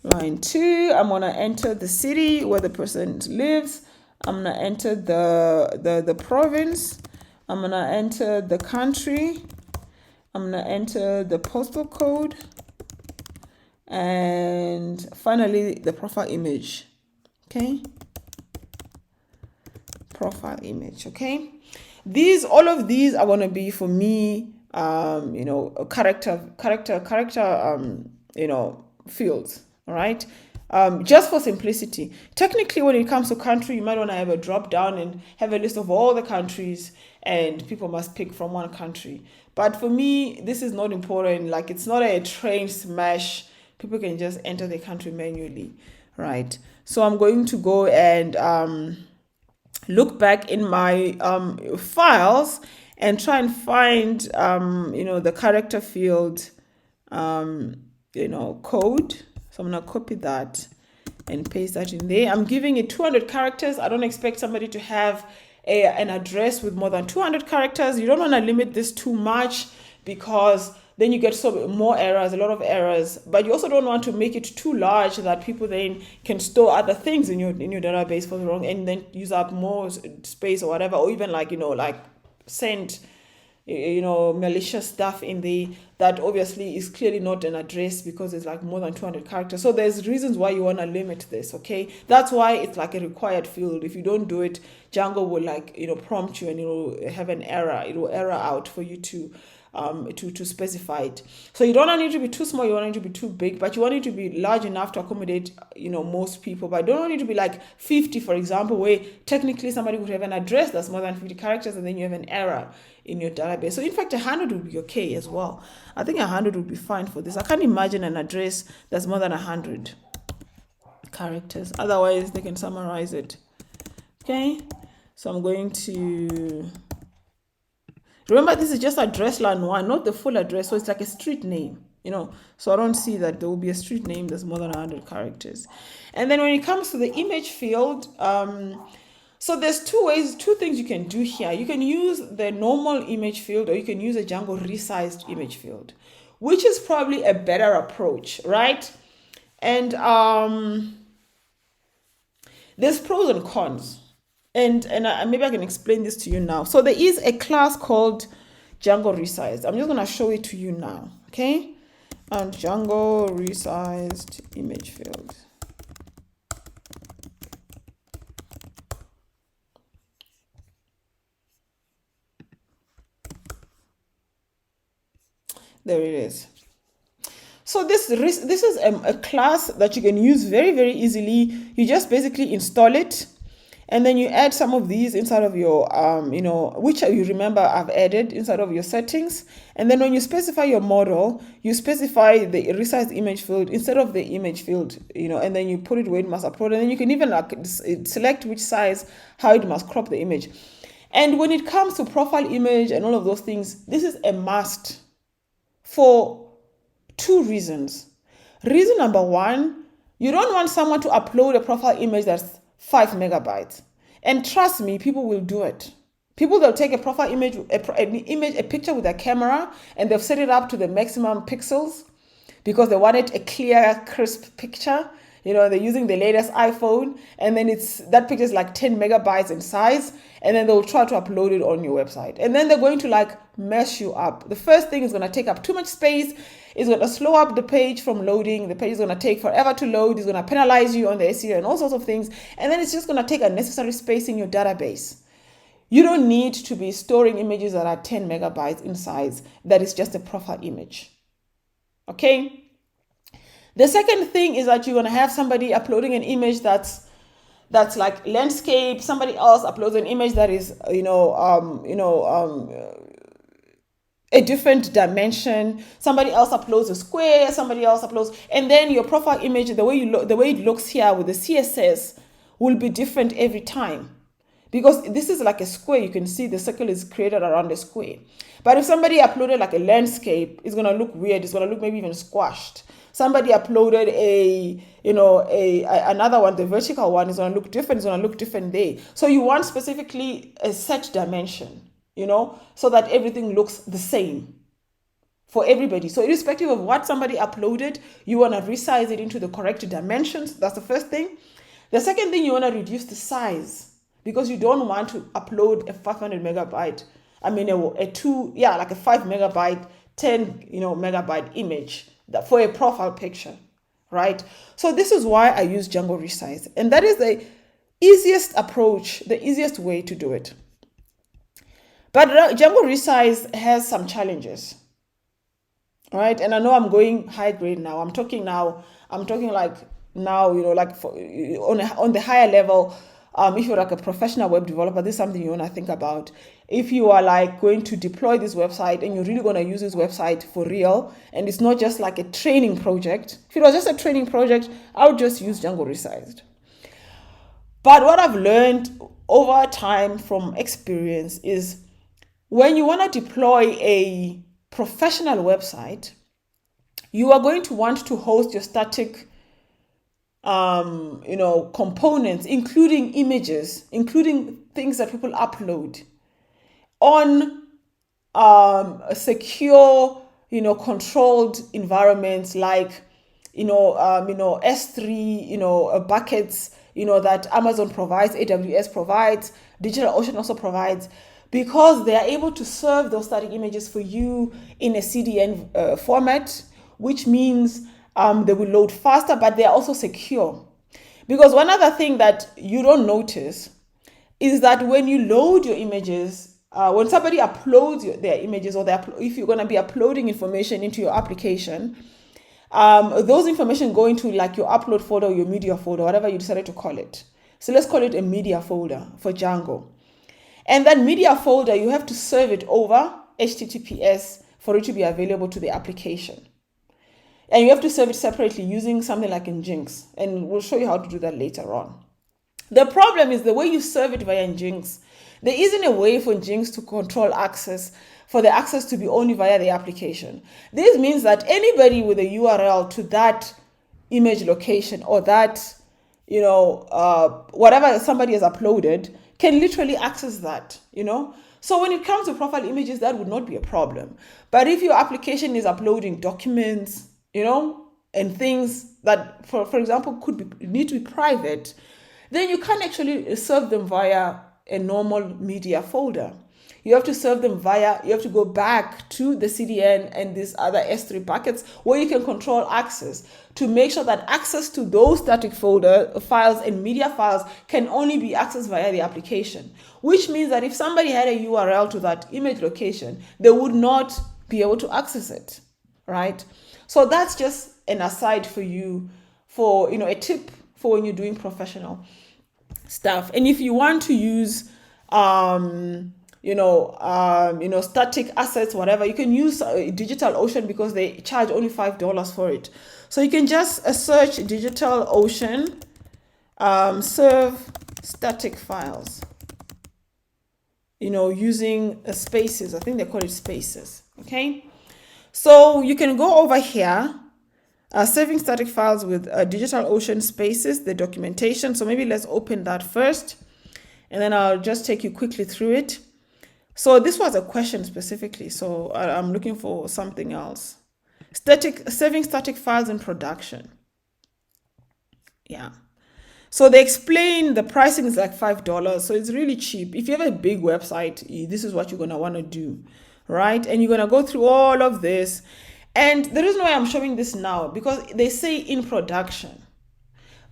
A: line 2. I'm going to enter the city where the person lives. I'm going to enter the province. I'm going to enter the country. I'm going to enter the postal code. And finally, the profile image. Okay. Profile image. Okay. All of these are going to be for me, character, fields. All right. just for simplicity. Technically, when it comes to country, you might want to have a drop down and have a list of all the countries, and people must pick from one country. But for me, this is not important. Like, it's not a train smash. People can just enter the country manually, right? So I'm going to go and look back in my files and try and find the character field code. So I'm gonna copy that and paste that in there. I'm giving it 200 characters. I don't expect somebody to have an address with more than 200 characters. You don't want to limit this too much, because then you get a lot of errors. But you also don't want to make it too large so that people then can store other things in your database for the wrong, and then use up more space or whatever, or even send malicious stuff in there that obviously is clearly not an address, because it's more than 200 characters. So there's reasons why you want to limit this. Okay, that's why it's a required field. If you don't do it, Django will prompt you, and it'll have an error. It will error out for you to specify it. So you don't want it to be too small, you want it to be too big, but you want it to be large enough to accommodate most people. But don't want it to be 50, for example, where technically somebody would have an address that's more than 50 characters, and then you have an error in your database. So in fact, 100 would be okay as well. I think 100 would be fine for this. I can't imagine an address that's more than 100 characters. Otherwise, they can summarize it. Okay, so I'm going to... Remember, this is just address line 1, not the full address. So it's like a street name, So I don't see that there will be a street name that's more than 100 characters. And then when it comes to the image field, so there's two things you can do here. You can use the normal image field, or you can use a Django resized image field, which is probably a better approach, right? And there's pros and cons. And maybe I can explain this to you now. So there is a class called Django Resized. I'm just going to show it to you now, okay? And Django Resized image field. There it is. So this is a class that you can use very, very easily. You just basically install it. And then you add some of these inside of your, which you remember I've added inside of your settings. And then when you specify your model, you specify the resized image field instead of the image field, and then you put it where it must upload. And then you can even select which size, how it must crop the image. And when it comes to profile image and all of those things, this is a must for 2 reasons. Reason number 1, you don't want someone to upload a profile image that's 5 megabytes. And trust me, people will do it. They'll take a profile image, a picture with a camera, and they'll set it up to the maximum pixels because they wanted a clear, crisp picture. They're using the latest iPhone, and then that picture is 10 megabytes in size, and then they'll try to upload it on your website. And then they're going to mess you up. The first thing is going to take up too much space. It's going to slow up the page from loading. The page is going to take forever to load. It's going to penalize you on the SEO and all sorts of things. And then it's just going to take unnecessary space in your database. You don't need to be storing images that are 10 megabytes in size. That is just a profile image. Okay? The second thing is that you're going to have somebody uploading an image that's like landscape. Somebody else uploads an image that is, a different dimension. Somebody else uploads a square. Somebody else uploads, and then your profile image, the way it looks here with the CSS, will be different every time, because this is like a square. You can see the circle is created around the square. But if somebody uploaded a landscape, it's gonna look weird. It's gonna look maybe even squashed. Somebody uploaded another one, the vertical one, is gonna look different. It's gonna look different there. So you want specifically a set dimension, so that everything looks the same for everybody. So irrespective of what somebody uploaded, you want to resize it into the correct dimensions. That's the first thing. The second thing, you want to reduce the size, because you don't want to upload a 500 megabyte, a 5 megabyte, 10 megabyte image for a profile picture, right? So this is why I use Django Resize, and that is the easiest approach, the easiest way to do it. But Django Resize has some challenges, right? And I know I'm going high grade now. I'm talking like now, like on the higher level, if you're like a professional web developer, this is something you want to think about. If you are like going to deploy this website and you're really going to use this website for real, and it's not just like a training project. If it was just a training project, I would just use Django resized. But what I've learned over time from experience is when you want to deploy a professional website, you are going to want to host your static components, including images, including things that people upload on a secure, controlled environments like, S3, buckets, that Amazon provides, AWS provides, DigitalOcean also provides, because they are able to serve those static images for you in a CDN format, which means they will load faster, but they are also secure. Because one other thing that you don't notice is that when you load your images, when somebody uploads their images, or if you're going to be uploading information into your application, those information go into like your upload folder or your media folder, whatever you decided to call it. So let's call it a media folder for Django. And that media folder, you have to serve it over HTTPS for it to be available to the application. And you have to serve it separately using something like Nginx. And we'll show you how to do that later on. The problem is the way you serve it via Nginx. There isn't a way for Nginx to control access, for the access to be only via the application. This means that anybody with a URL to that image location or that, whatever somebody has uploaded can literally access that, So when it comes to profile images, that would not be a problem. But if your application is uploading documents, and things that, for example, need to be private, then you can't actually serve them via a normal media folder. You have to serve them you have to go back to the CDN and these other S3 buckets where you can control access to make sure that access to those static folder files and media files can only be accessed via the application, which means that if somebody had a URL to that image location, they would not be able to access it, right? So that's just an aside for you, for a tip for when you're doing professional stuff. And if you want to use static assets, whatever, you can use DigitalOcean because they charge only $5 for it. So you can just search DigitalOcean, serve static files, using spaces. I think they call it spaces. Okay. So you can go over here, saving static files with DigitalOcean spaces, the documentation. So maybe let's open that first, and then I'll just take you quickly through it. So this was a question specifically. So I'm looking for something else. Saving static files in production. Yeah. So they explain the pricing is like $5. So it's really cheap. If you have a big website, this is what you're going to want to do. Right? And you're going to go through all of this. And the reason why I'm showing this now, because they say in production.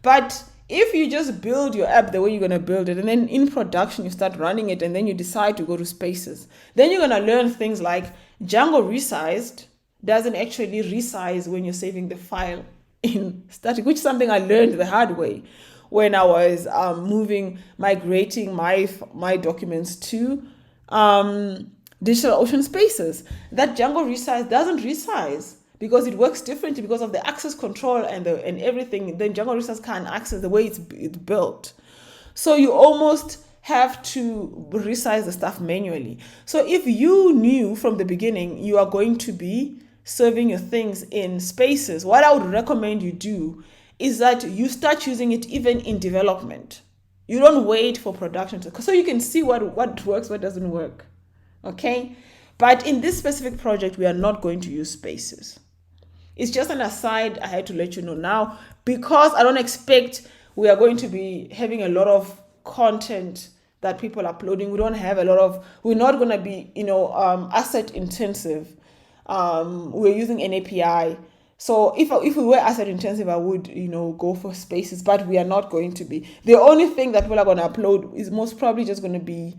A: But if you just build your app the way you're going to build it, and then in production you start running it, and then you decide to go to spaces, then you're going to learn things like Django resized doesn't actually resize when you're saving the file in static, which is something I learned the hard way when I was migrating my documents to DigitalOcean spaces. That Django resize doesn't resize because it works differently because of the access control and everything. Then Django resize can't access the way it's built. So you almost have to resize the stuff manually. So if you knew from the beginning you are going to be serving your things in spaces, what I would recommend you do is that you start using it even in development. You don't wait for production so you can see what works, what doesn't work. Okay, but in this specific project, we are not going to use spaces. It's just an aside I had to let you know now, because I don't expect we are going to be having a lot of content that people are uploading. We're not going to be, asset intensive. We're using an API. So if we were asset intensive, I would, go for spaces, but we are not going to be. The only thing that people are going to upload is most probably just going to be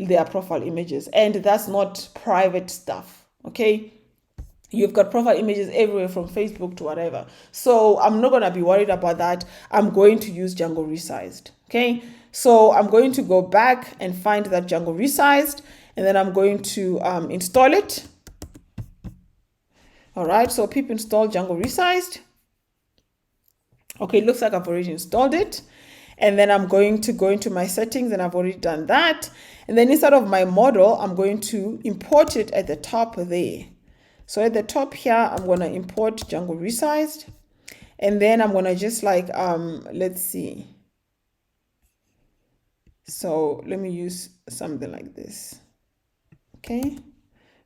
A: their profile images, and that's not private stuff. Okay, You've got profile images everywhere from Facebook to whatever. So I'm not going to be worried about that. I'm going to use Django resized. Okay. So I'm going to go back and find that Django resized, and then I'm going to install it. All right. So pip install Django resized. Okay. It looks like I've already installed it. And then I'm going to go into my settings, and I've already done that. And then inside of my model, I'm going to import it at the top there. So at the top here, I'm going to import Django resized, and then I'm going to just like, let's see. So let me use something like this. Okay.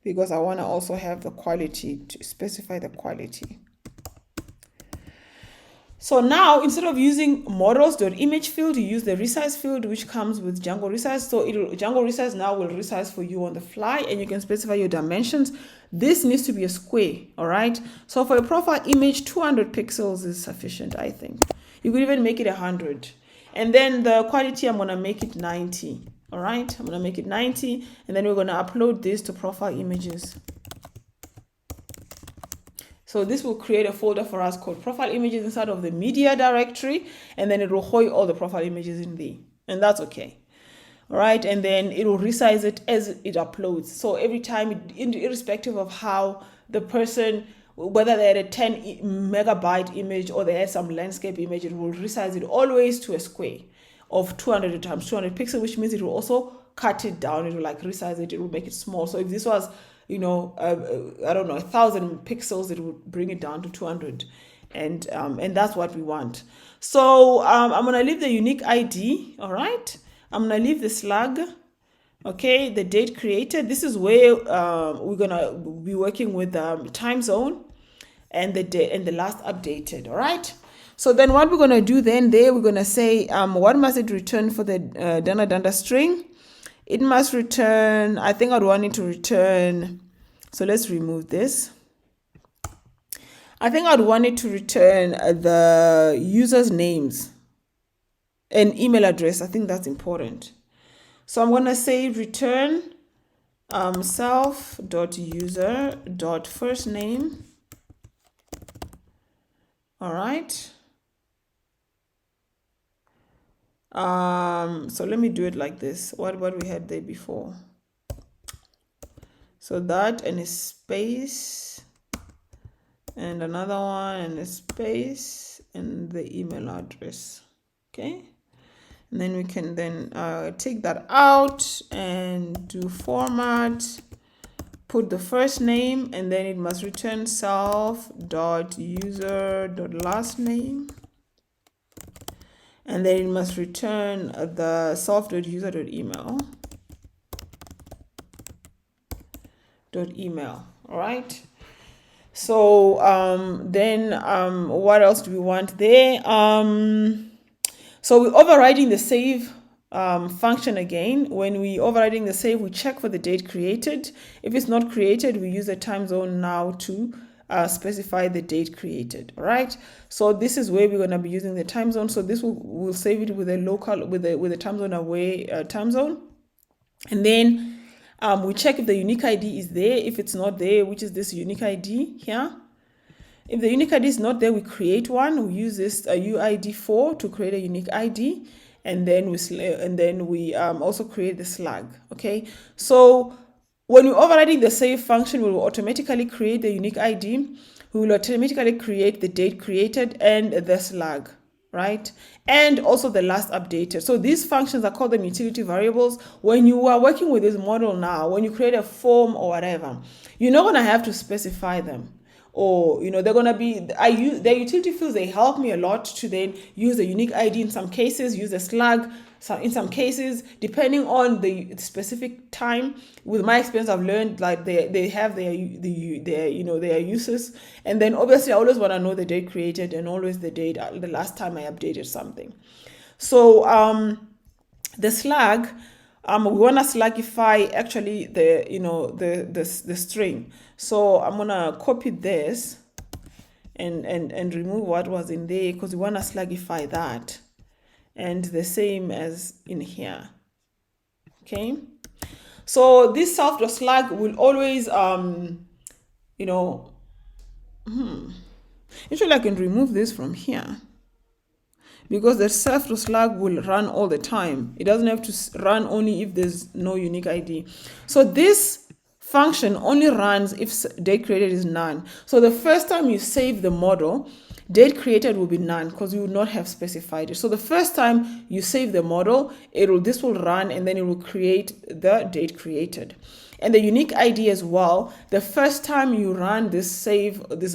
A: Because I want to also have the quality, to specify the quality. So now, instead of using models.image field, you use the resize field, which comes with Django resize. So Django resize now will resize for you on the fly, and you can specify your dimensions. This needs to be a square, all right? So for a profile image, 200 pixels is sufficient, I think. You could even make it 100. And then the quality, I'm gonna make it 90, all right? I'm gonna make it 90, and then we're gonna upload this to profile images. So this will create a folder for us called profile images inside of the media directory, and then it will hold all the profile images in there, and that's okay. All right, and then it will resize it as it uploads. So every time, irrespective of how the person, whether they had a 10 megabyte image or they had some landscape image, it will resize it always to a square of 200 times 200 pixels, which means it will also cut it down. It will like resize it. It will make it small. So if this was, you know, I don't know, 1,000 pixels, it would bring it down to 200, and that's what we want. So I'm gonna leave the unique ID. All right, I'm gonna leave the slug. Okay, the date created. This is where we're gonna be working with time zone and the date and the last updated. All right. So then what we're gonna do then there, we're gonna say what must it return for the dana string? It must return, I think I'd want it to return, so let's remove this. I think I'd want it to return the user's names and email address. I think that's important. So I'm going to say return self.user.firstname. All right. So let me do it like this. What we had there before. So that and a space and another one and a space and the email address. Okay. And then we can then take that out and do format, put the first name, and then it must return self.user.lastname. And then it must return the self.user.email. .email. All right. So then what else do we want there? So we're overriding the save function again. When we overriding the save, we check for the date created. If it's not created, we use the time zone now to specify the date created. All right. So this is where we're going to be using the time zone. So this will save it with a local with the time zone away time zone, and then we check if the unique ID is there. If it's not there, which is this unique ID here. If the unique ID is not there, we create one. We use this UID4 to create a unique ID, and then we also create the slug. Okay. So when we're overriding the save function, we will automatically create the unique ID. We will automatically create the date created and the slug, right? And also the last updated. So these functions are called the utility variables. When you are working with this model now, when you create a form or whatever, you're not going to have to specify them. Or, you know, they're going to be, the utility fields, they help me a lot to then use the unique ID in some cases, use the slug in some cases, depending on the specific time. With my experience, I've learned like they have their uses. And then obviously I always want to know the date created and always the date, the last time I updated something. So the slug, we want to slugify actually the string. So I'm gonna copy this and remove what was in there because we want to slugify that, and the same as in here. Okay, so this self.slug will always Actually, I can remove this from here because the self to slug will run all the time. It doesn't have to run only if there's no unique ID. So this function only runs if date created is none. So the first time you save the model, date created will be none because you would not have specified it. So the first time you save the model, this will run and then it will create the date created. And the unique ID as well, the first time you run this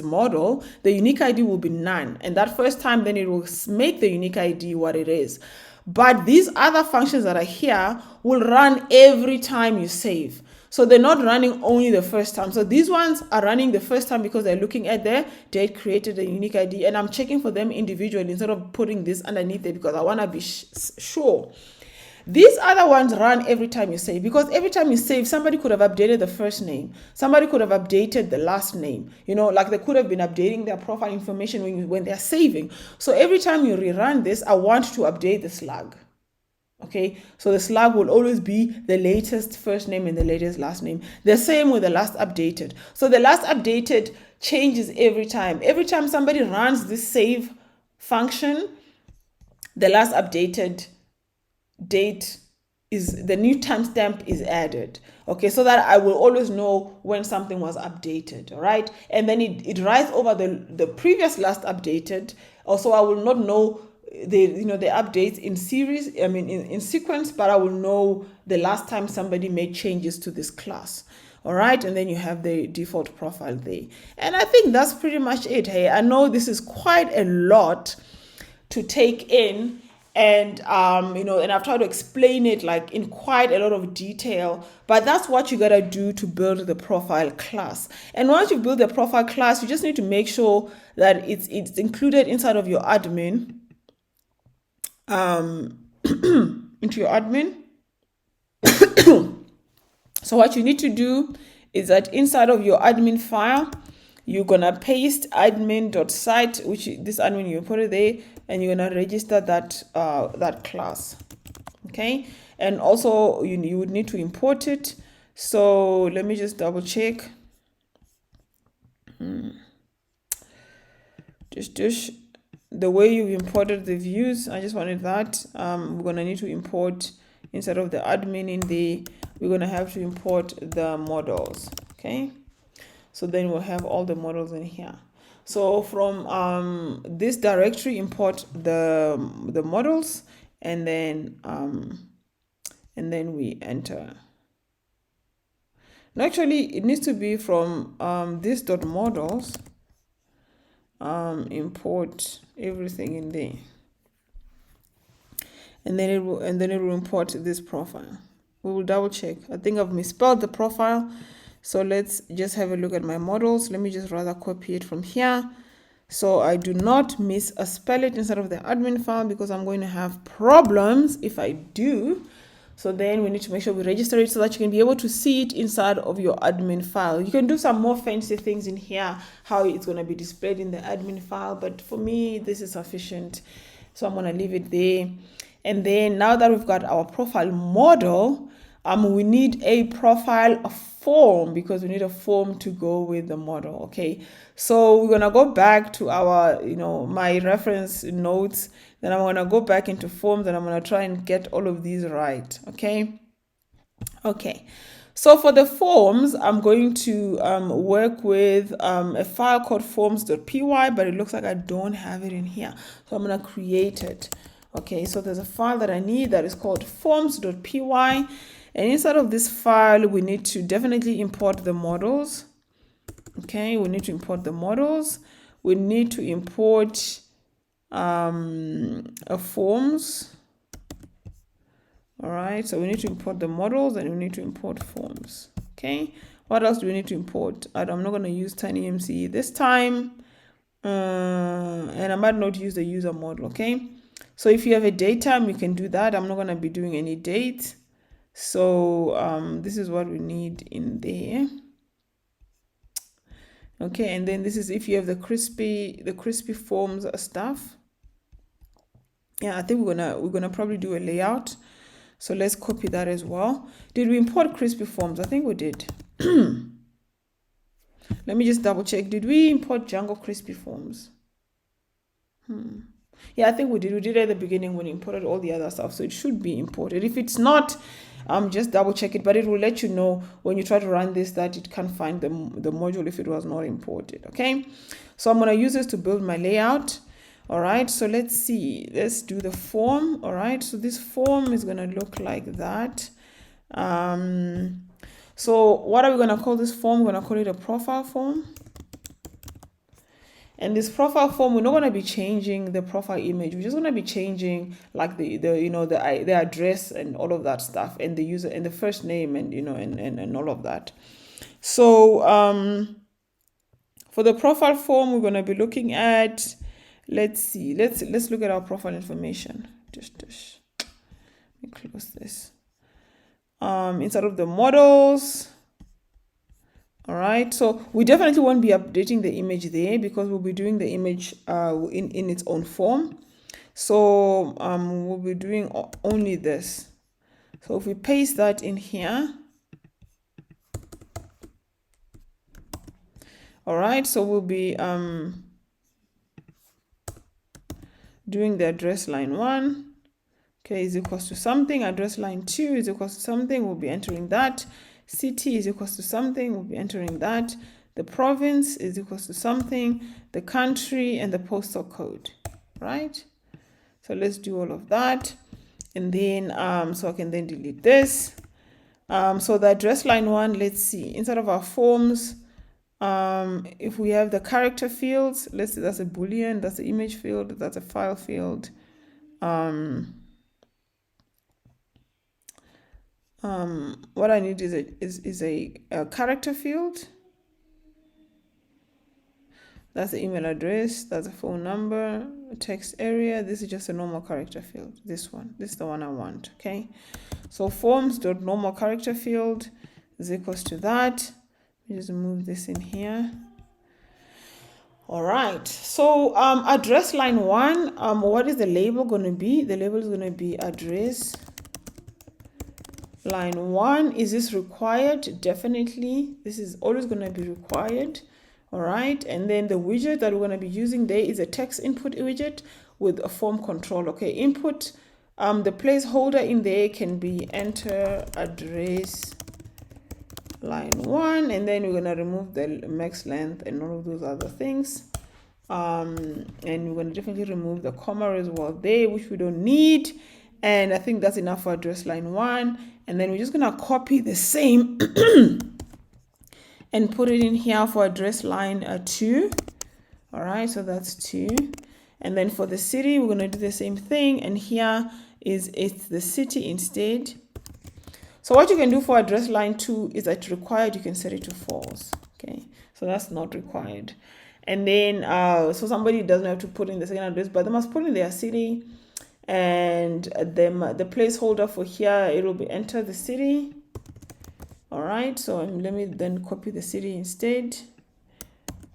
A: model, the unique ID will be none. And that first time, then it will make the unique ID what it is. But these other functions that are here will run every time you save. So they're not running only the first time. So these ones are running the first time because they're looking at the date created, the unique ID, and I'm checking for them individually instead of putting this underneath it because I want to be sure. These other ones run every time you save, because every time you save, somebody could have updated the first name. Somebody could have updated the last name. Like they could have been updating their profile information when they're saving. So every time you rerun this, I want to update the slug. Okay, so the slug will always be the latest first name and the latest last name. The same with the last updated. So the last updated changes every time. Every time somebody runs this save function, the last updated date is the new timestamp is added. Okay, so that I will always know when something was updated. All right, and then it writes over the previous last updated. Also, I will not know the updates in series, in sequence, but I will know the last time somebody made changes to this class. All right, and then you have the default profile there. And I think that's pretty much it. Hey, I know this is quite a lot to take in, and and I've tried to explain it like in quite a lot of detail, but that's what you gotta do to build the profile class. And once you build the profile class, you just need to make sure that it's included inside of your admin, into your admin. So what you need to do is that inside of your admin file, you're gonna paste admin.site, which this admin, you put it there, and you're gonna register that class. Okay, and also you would need to import it. So let me just double check. Just the way you imported the views, I just wanted that. We're gonna need to import, instead of the admin in there, we're gonna have to import the models. Okay, so then we'll have all the models in here. So from this directory, import the models, and then we enter. No, actually it needs to be from this .models. Import everything in there, and then it will import this profile. We will double check. I think I've misspelled the profile, so let's just have a look at my models. Let me just rather copy it from here so I do not miss a spell it inside of the admin file, because I'm going to have problems if I do. So then we need to make sure we register it so that you can be able to see it inside of your admin file. You can do some more fancy things in here, how it's going to be displayed in the admin file, but for me, this is sufficient. So I'm going to leave it there. And then now that we've got our profile model, we need a profile form, because we need a form to go with the model. Okay, so we're going to go back to our, my reference notes. Then I'm going to go back into forms, and I'm going to try and get all of these right. Okay. So for the forms, I'm going to work with a file called forms.py, but it looks like I don't have it in here. So I'm going to create it. Okay, so there's a file that I need that is called forms.py. And inside of this file, we need to definitely import the models. Okay, we need to import the models. We need to import forms. All right, so we need to import the models, and we need to import forms. Okay, what else do we need to import? I'm not going to use TinyMCE this time, and I might not use the user model. Okay, so if you have a date time, you can do that. I'm not going to be doing any date. So this is what we need in there. Okay, and then this is if you have the crispy forms stuff. Yeah, I think we're gonna probably do a layout. So let's copy that as well. Did we import crispy forms? I think we did. Let me just double check. Did we import Django Crispy Forms? Yeah, I think we did. We did it at the beginning when we imported all the other stuff. So it should be imported. If it's not, just double check it. But it will let you know when you try to run this that it can't find the module if it was not imported. Okay. So I'm going to use this to build my layout. All right. So let's see. Let's do the form. All right. So this form is going to look like that. So what are we going to call this form? We're going to call it a profile form. And this profile form, we're not going to be changing the profile image. We're just going to be changing like the address and all of that stuff, and the user and the first name, and and all of that. So for the profile form, we're going to be looking at, let's see, let's look at our profile information. Just let me close this. Inside of the models. All right, so we definitely won't be updating the image there because we'll be doing the image in its own form. So we'll be doing only this. So if we paste that in here, all right, so we'll be doing the address line 1, okay, is equals to something. Address line 2 is equals to something. We'll be entering that. City is equals to something. We'll be entering that. The province is equals to something. The country and the postal code, right? So let's do all of that. And then, so I can then delete this. So the address line 1, let's see. Inside of our forms, if we have the character fields, let's say that's a Boolean, that's the image field, that's a file field. What I need is a character field. That's the email address, that's a phone number, a text area. This is just a normal character field. This is the one I want. Okay, so forms.normal character field is equals to that. We just move this in here. All right, so address line 1, what is the label going to be? The label is going to be address line 1. Is this required? Definitely. This is always going to be required. All right. And then the widget that we're going to be using there is a text input widget with a form control. Okay. Input, the placeholder in there can be enter address line 1. And then we're going to remove the max length and all of those other things. And we're going to definitely remove the comma as well there, which we don't need. And I think that's enough for address line 1. And then we're just going to copy the same and put it in here for address line 2. All right, so that's 2. And then for the city, we're going to do the same thing. And here it's the city instead. So what you can do for address line 2 is that required, you can set it to false. Okay, so that's not required. And then, so somebody doesn't have to put in the second address, but they must put in their city. And the placeholder for here, it will be enter the city. All right, so let me then copy the city instead.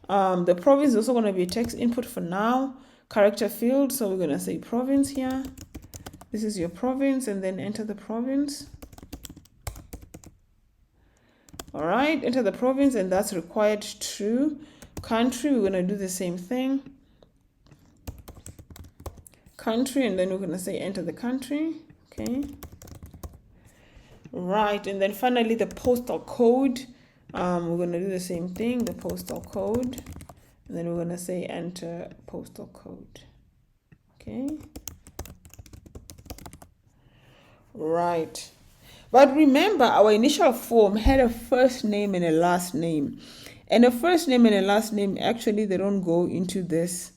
A: The province is also going to be a text input for now. Character field, so we're going to say province here. This is your province, and then enter the province. All right, enter the province, and that's required true. Country, we're going to do the same thing. Country, and then we're going to say enter the country. Okay. Right, and then finally the postal code. We're going to do the same thing, the postal code, and then we're going to say enter postal code. Okay. Right. But remember, our initial form had a first name and a last name. And a first name and a last name, actually, they don't go into this.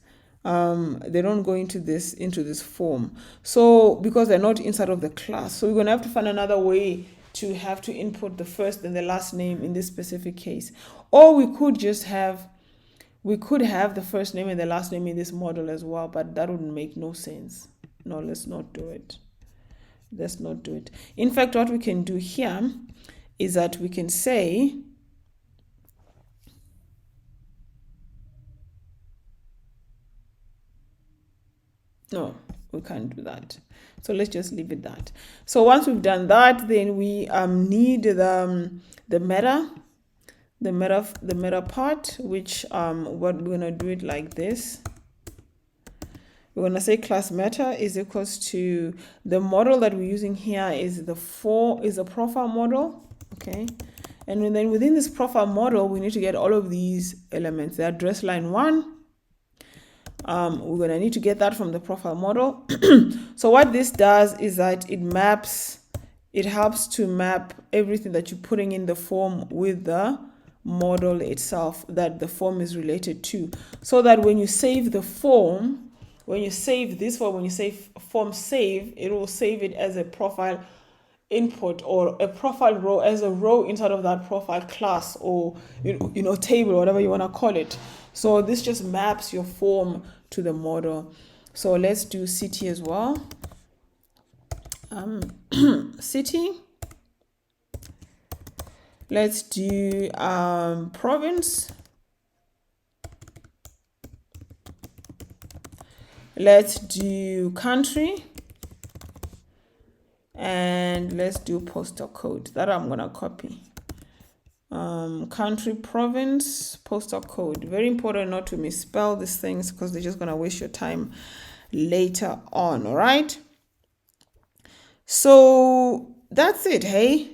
A: They don't go into this form. So because they're not inside of the class. So we're going to have to find another way to have to input the first and the last name in this specific case. Or we could just have, the first name and the last name in this model as well, but that would make no sense. No, let's not do it. Let's not do it. In fact, what we can do here is that we can say, no, we can't do that. So let's just leave it that. So once we've done that, then we need the meta. the meta part, which what we're gonna do it like this. We're gonna say class meta is equals to the model that we're using here is a profile model, okay? And then within this profile model, we need to get all of these elements. The address line 1. We're gonna need to get that from the profile model. So what this does is that it helps to map everything that you're putting in the form with the model itself that the form is related to. So that when you save the form, when you save this form, when you save form save, it will save it as a profile input or a profile row, as a row inside of that profile class or table, whatever you want to call it. So this just maps your form to the model. So let's do city as well. City. Let's do province. Let's do country. And let's do postal code. That I'm gonna copy. Country, province, postal code. Very important not to misspell these things because they're just gonna waste your time later on. All right. So that's it. Hey.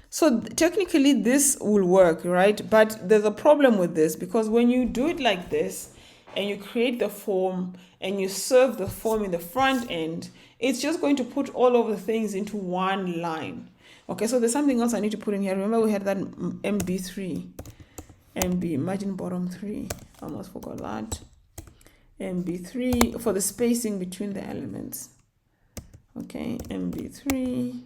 A: So technically this will work, right? But there's a problem with this because when you do it like this and you create the form and you serve the form in the front end, it's just going to put all of the things into one line. Okay, so there's something else I need to put in here. Remember we had that MB, margin bottom 3. Almost forgot that. MB3 for the spacing between the elements. Okay, MB3,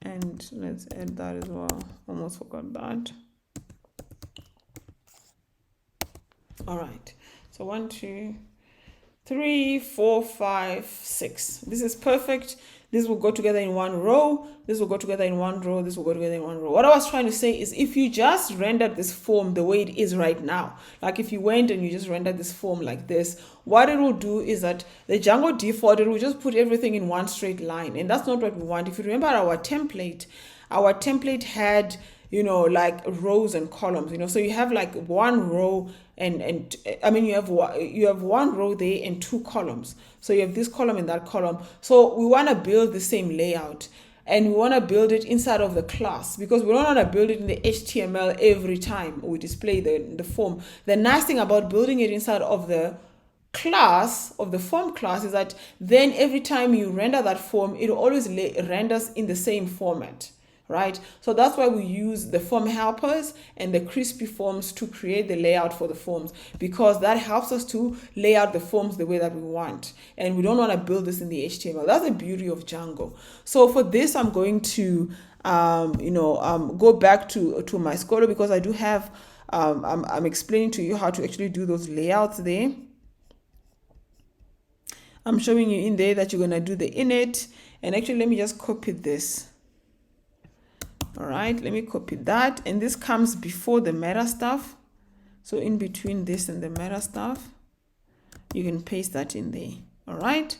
A: and let's add that as well. Almost forgot that. All right, so 1, 2, 3, 4, 5, 6. This is perfect. This will go together in one row. This will go together in one row. This will go together in one row. What I was trying to say is if you just rendered this form the way it is right now, like if you went and you just rendered this form like this, what it will do is that the Django default, it will just put everything in one straight line. And that's not what we want. If you remember our template had, like rows and columns, so you have like one row and I mean you have one row there and 2 columns. So you have this column and that column. So we want to build the same layout and we want to build it inside of the class because we don't want to build it in the HTML every time we display the form. The nice thing about building it inside of the class of the form class is that then every time you render that form, it always renders in the same format. Right? So that's why we use the form helpers and the crispy forms to create the layout for the forms, because that helps us to lay out the forms the way that we want. And we don't want to build this in the HTML. That's the beauty of Django. So for this, I'm going to, go back to my Skolo because I do have, I'm explaining to you how to actually do those layouts there. I'm showing you in there that you're going to do the init. And actually, let me just copy this. All right, let me copy that. And this comes before the meta stuff. So in between this and the meta stuff, you can paste that in there. All right.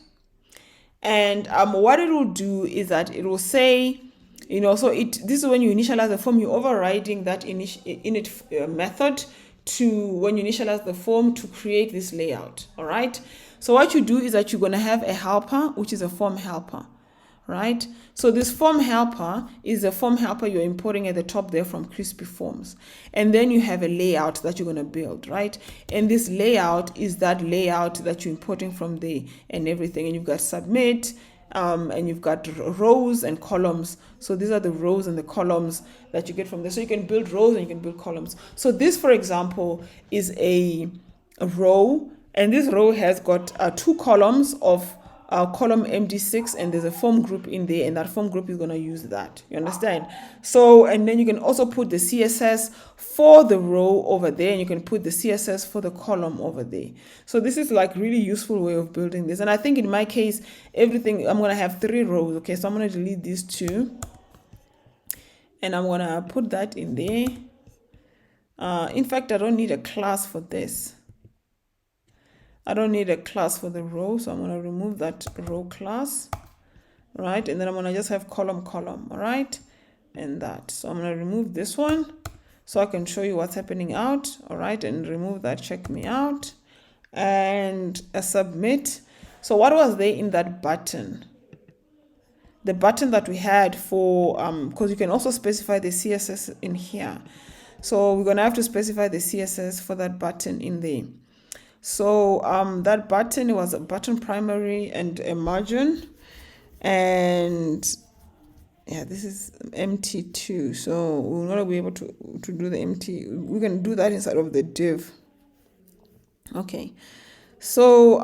A: And what it will do is that it will say, this is when you initialize the form, you're overriding that init method to when you initialize the form to create this layout. All right. So what you do is that you're going to have a helper, which is a form helper. Right? So this form helper is a form helper you're importing at the top there from Crispy Forms. And then you have a layout that you're going to build, right? And this layout is that layout that you're importing from there and everything. And you've got submit, and you've got rows and columns. So these are the rows and the columns that you get from there. So you can build rows and you can build columns. So this, for example, is a row. And this row has got 2 columns of column MD6, and there's a form group in there, and that form group is going to use that. You understand? So, and then you can also put the CSS for the row over there, and you can put the CSS for the column over there. So this is like really useful way of building this. And I think in my case, everything, I'm going to have 3 rows. Okay, so I'm going to delete these 2, and I'm going to put that in there. In fact, I don't need a class for this. I don't need a class for the row, so I'm going to remove that row class. right? And then I'm gonna just have column, all right, and that. So I'm gonna remove this one so I can show you what's happening out, all right, and remove that, check me out, and submit. So what was there in that button? The button that we had for, because you can also specify the CSS in here. So we're gonna have to specify the CSS for that button in there. So that button was a button primary and a margin, and yeah, this is empty too. So we'll not be able to do the empty. We can do that inside of the div. Okay. So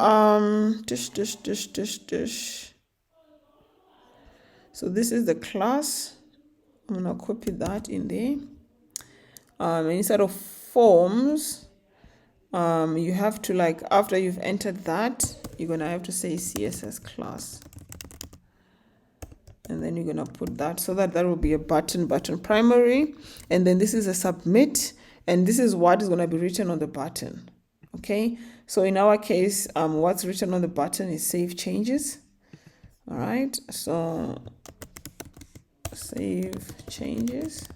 A: So this is the class. I'm gonna copy that in there. And instead of forms, you have to, like, after you've entered that, you're gonna have to say CSS class, and then you're gonna put that, so that will be a button primary, and then this is a submit, and this is what is gonna be written on the button. Okay, so in our case, what's written on the button is save changes. All right, so save changes,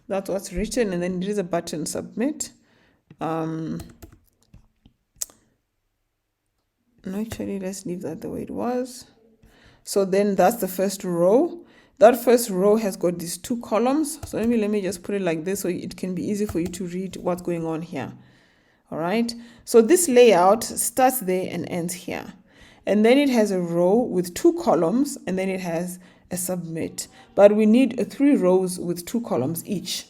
A: that's what's written, and then there is a button submit. No, actually, let's leave that the way it was. So then that's the first row. That first row has got these two columns. So let me just put it like this so it can be easy for you to read what's going on here. All right, so this layout starts there and ends here, and then it has a row with two columns, and then it has a submit, but we need 3 rows with 2 columns each.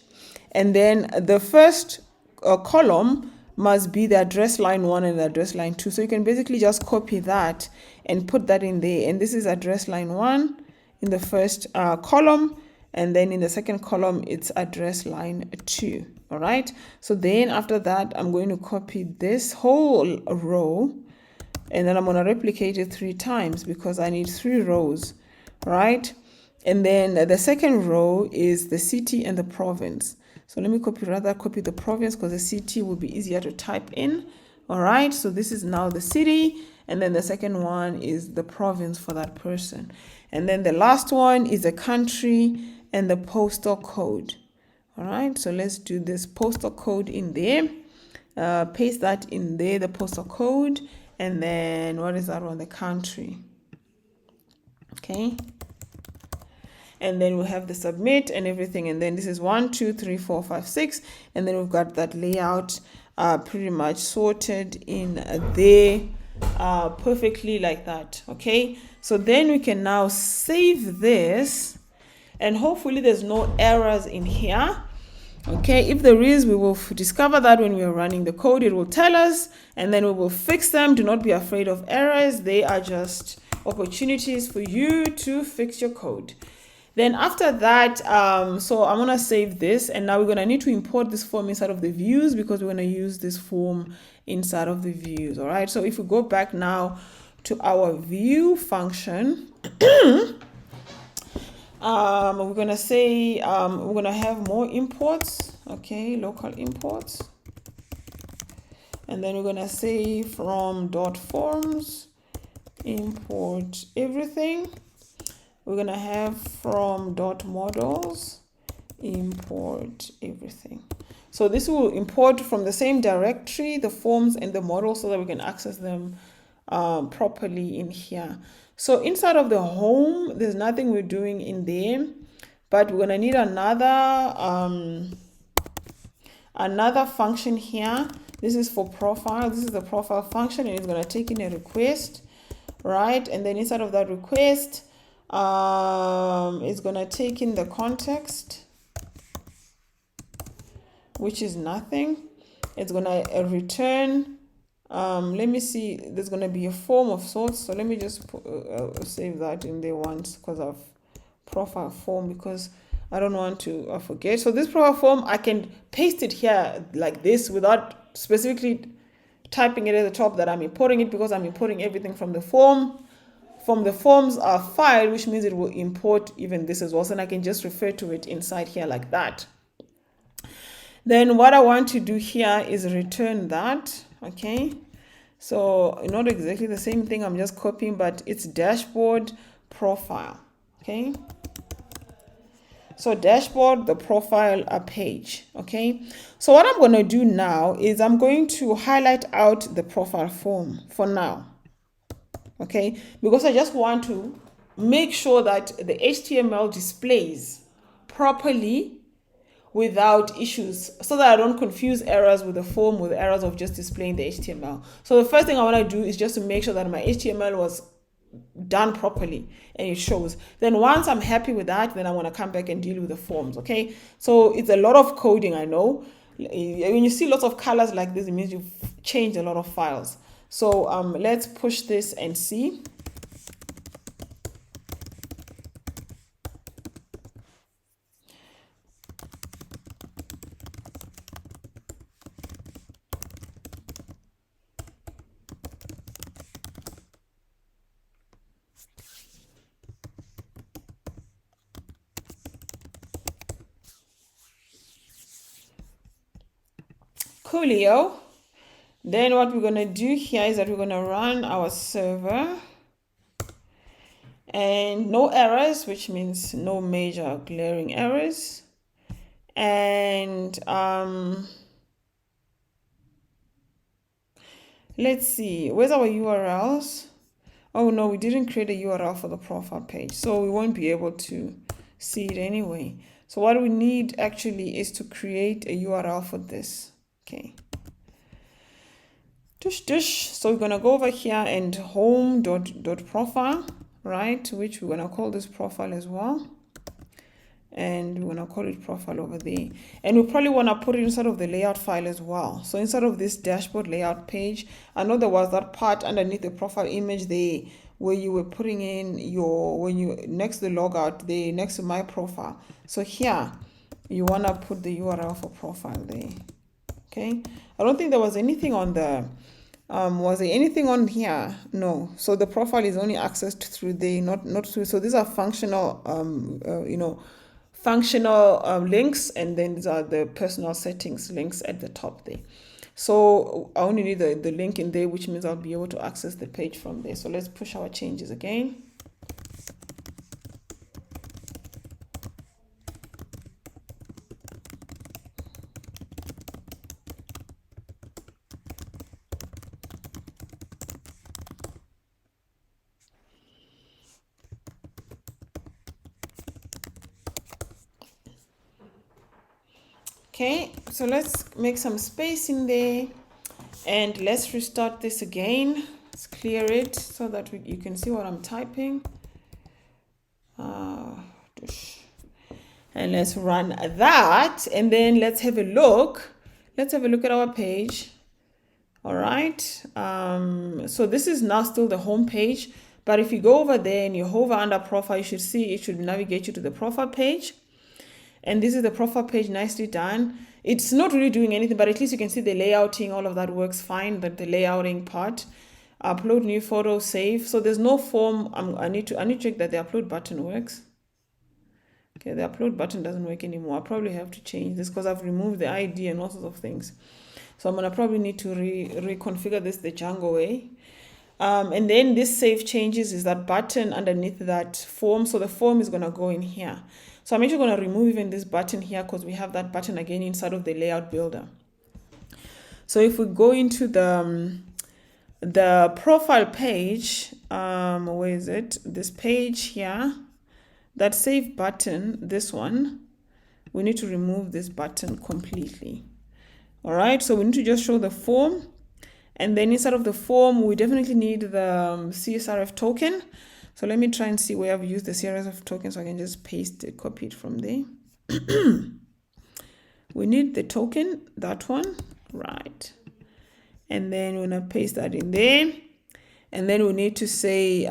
A: And then the first column must be the address line 1 and the address line 2. So you can basically just copy that and put that in there. And this is address line 1 in the first column, and then in the second column it's address line 2. All right, so then after that I'm going to copy this whole row, and then I'm going to replicate it 3 times because I need 3 rows, right? And then the second row is the city and the province. So let me copy the province, because the city will be easier to type in. All right, so this is now the city, and then the second one is the province for that person. And then the last one is the country and the postal code. All right, so let's do this postal code in there. Paste that in there, the postal code, and then what is that one? The country. Okay. And then we'll have the submit and everything, and then this is 1, 2, 3, 4, 5, 6, and then we've got that layout pretty much sorted in there perfectly like that. Okay, so then we can now save this, and hopefully there's no errors in here. Okay, if there is, we will discover that when we are running the code. It will tell us, and then we will fix them. Do not be afraid of errors. They are just opportunities for you to fix your code. Then after that, so I'm gonna save this, and now we're gonna need to import this form inside of the views, because we're gonna use this form inside of the views. All right, so if we go back now to our view function, we're gonna say we're gonna have more imports. Okay, local imports, and then we're gonna say from .forms import everything. We're gonna have from .models import everything. So this will import from the same directory the forms and the models, so that we can access them properly in here. So inside of the home, there's nothing we're doing in there, but we're gonna need another function here. This is for profile. This is the profile function, and it's gonna take in a request, right? And then inside of that request, it's gonna take in the context, which is nothing. It's gonna return, let me see, there's gonna be a form of sorts. So let me just save that in there once, because of profile form, because I don't want to forget. So this profile form, I can paste it here like this without specifically typing it at the top that I'm importing it, because I'm importing everything from the form. From the forms file, which means it will import even this as well. So I can just refer to it inside here like that. Then what I want to do here is return that. Okay, so not exactly the same thing, I'm just copying, but it's dashboard profile. Okay. So dashboard, the profile page. Okay. So what I'm going to do now is I'm going to highlight out the profile form for now. Okay. Because I just want to make sure that the HTML displays properly without issues, so that I don't confuse errors with the form with errors of just displaying the HTML. So the first thing I want to do is just to make sure that my HTML was done properly and it shows. Then once I'm happy with that, then I want to come back and deal with the forms. Okay, so it's a lot of coding, I know. When you see lots of colors like this, it means you've changed a lot of files. So let's push this and see. Coolio. Then what we're going to do here is that we're going to run our server, and no errors, which means no major glaring errors. And let's see, where's our URLs? Oh no, we didn't create a URL for the profile page, so we won't be able to see it anyway. So what we need actually is to create a URL for this. Okay. So we're gonna go over here and home.profile, right? Which we're gonna call this profile as well. And we're gonna call it profile over there. And we probably wanna put it inside of the layout file as well. So inside of this dashboard layout page, I know there was that part underneath the profile image there where you were putting in your, when you next to the logout there, next to my profile. So here you wanna put the URL for profile there. Okay, I don't think there was anything on the was there anything on here? No. So the profile is only accessed through the not through. So these are functional functional links, and then these are the personal settings links at the top there. So I only need the link in there, which means I'll be able to access the page from there. So let's push our changes again. Okay, so let's make some space in there and let's restart this again. Let's clear it so that you can see what I'm typing. And let's run that, and then let's have a look. Let's have a look at our page. All right, so this is now still the home page, but if you go over there and you hover under profile, you should see it should navigate you to the profile page. And this is the profile page, nicely done. It's not really doing anything, but at least you can see the layouting, all of that works fine, but the layouting part. Upload new photo, save. So there's no form. I need to check that the upload button works. Okay, the upload button doesn't work anymore. I probably have to change this because I've removed the ID and all sorts of things. So I'm gonna probably need to reconfigure this the Django way. And then this save changes is that button underneath that form. So the form is gonna go in here. So I'm actually going to remove even this button here because we have that button again inside of the layout builder. So if we go into the profile page, where is it? This page here, that save button, this one, we need to remove this button completely. All right, so we need to just show the form. And then inside of the form, we definitely need the CSRF token. So let me try and see where I've used the CSRF token so I can just paste it, copy it from there. We need the token, that one, right. And then we're gonna paste that in there. And then we need to say,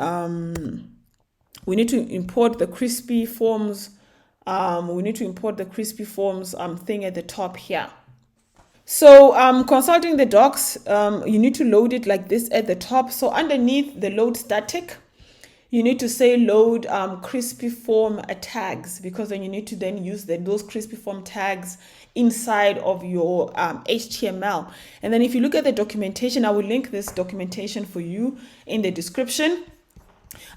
A: we need to import the crispy forms. We need to import the crispy forms thing at the top here. So consulting the docs, you need to load it like this at the top. So underneath the load static, you need to say load crispy form tags, because then you need to then use those crispy form tags inside of your HTML. And then if you look at the documentation, I will link this documentation for you in the description.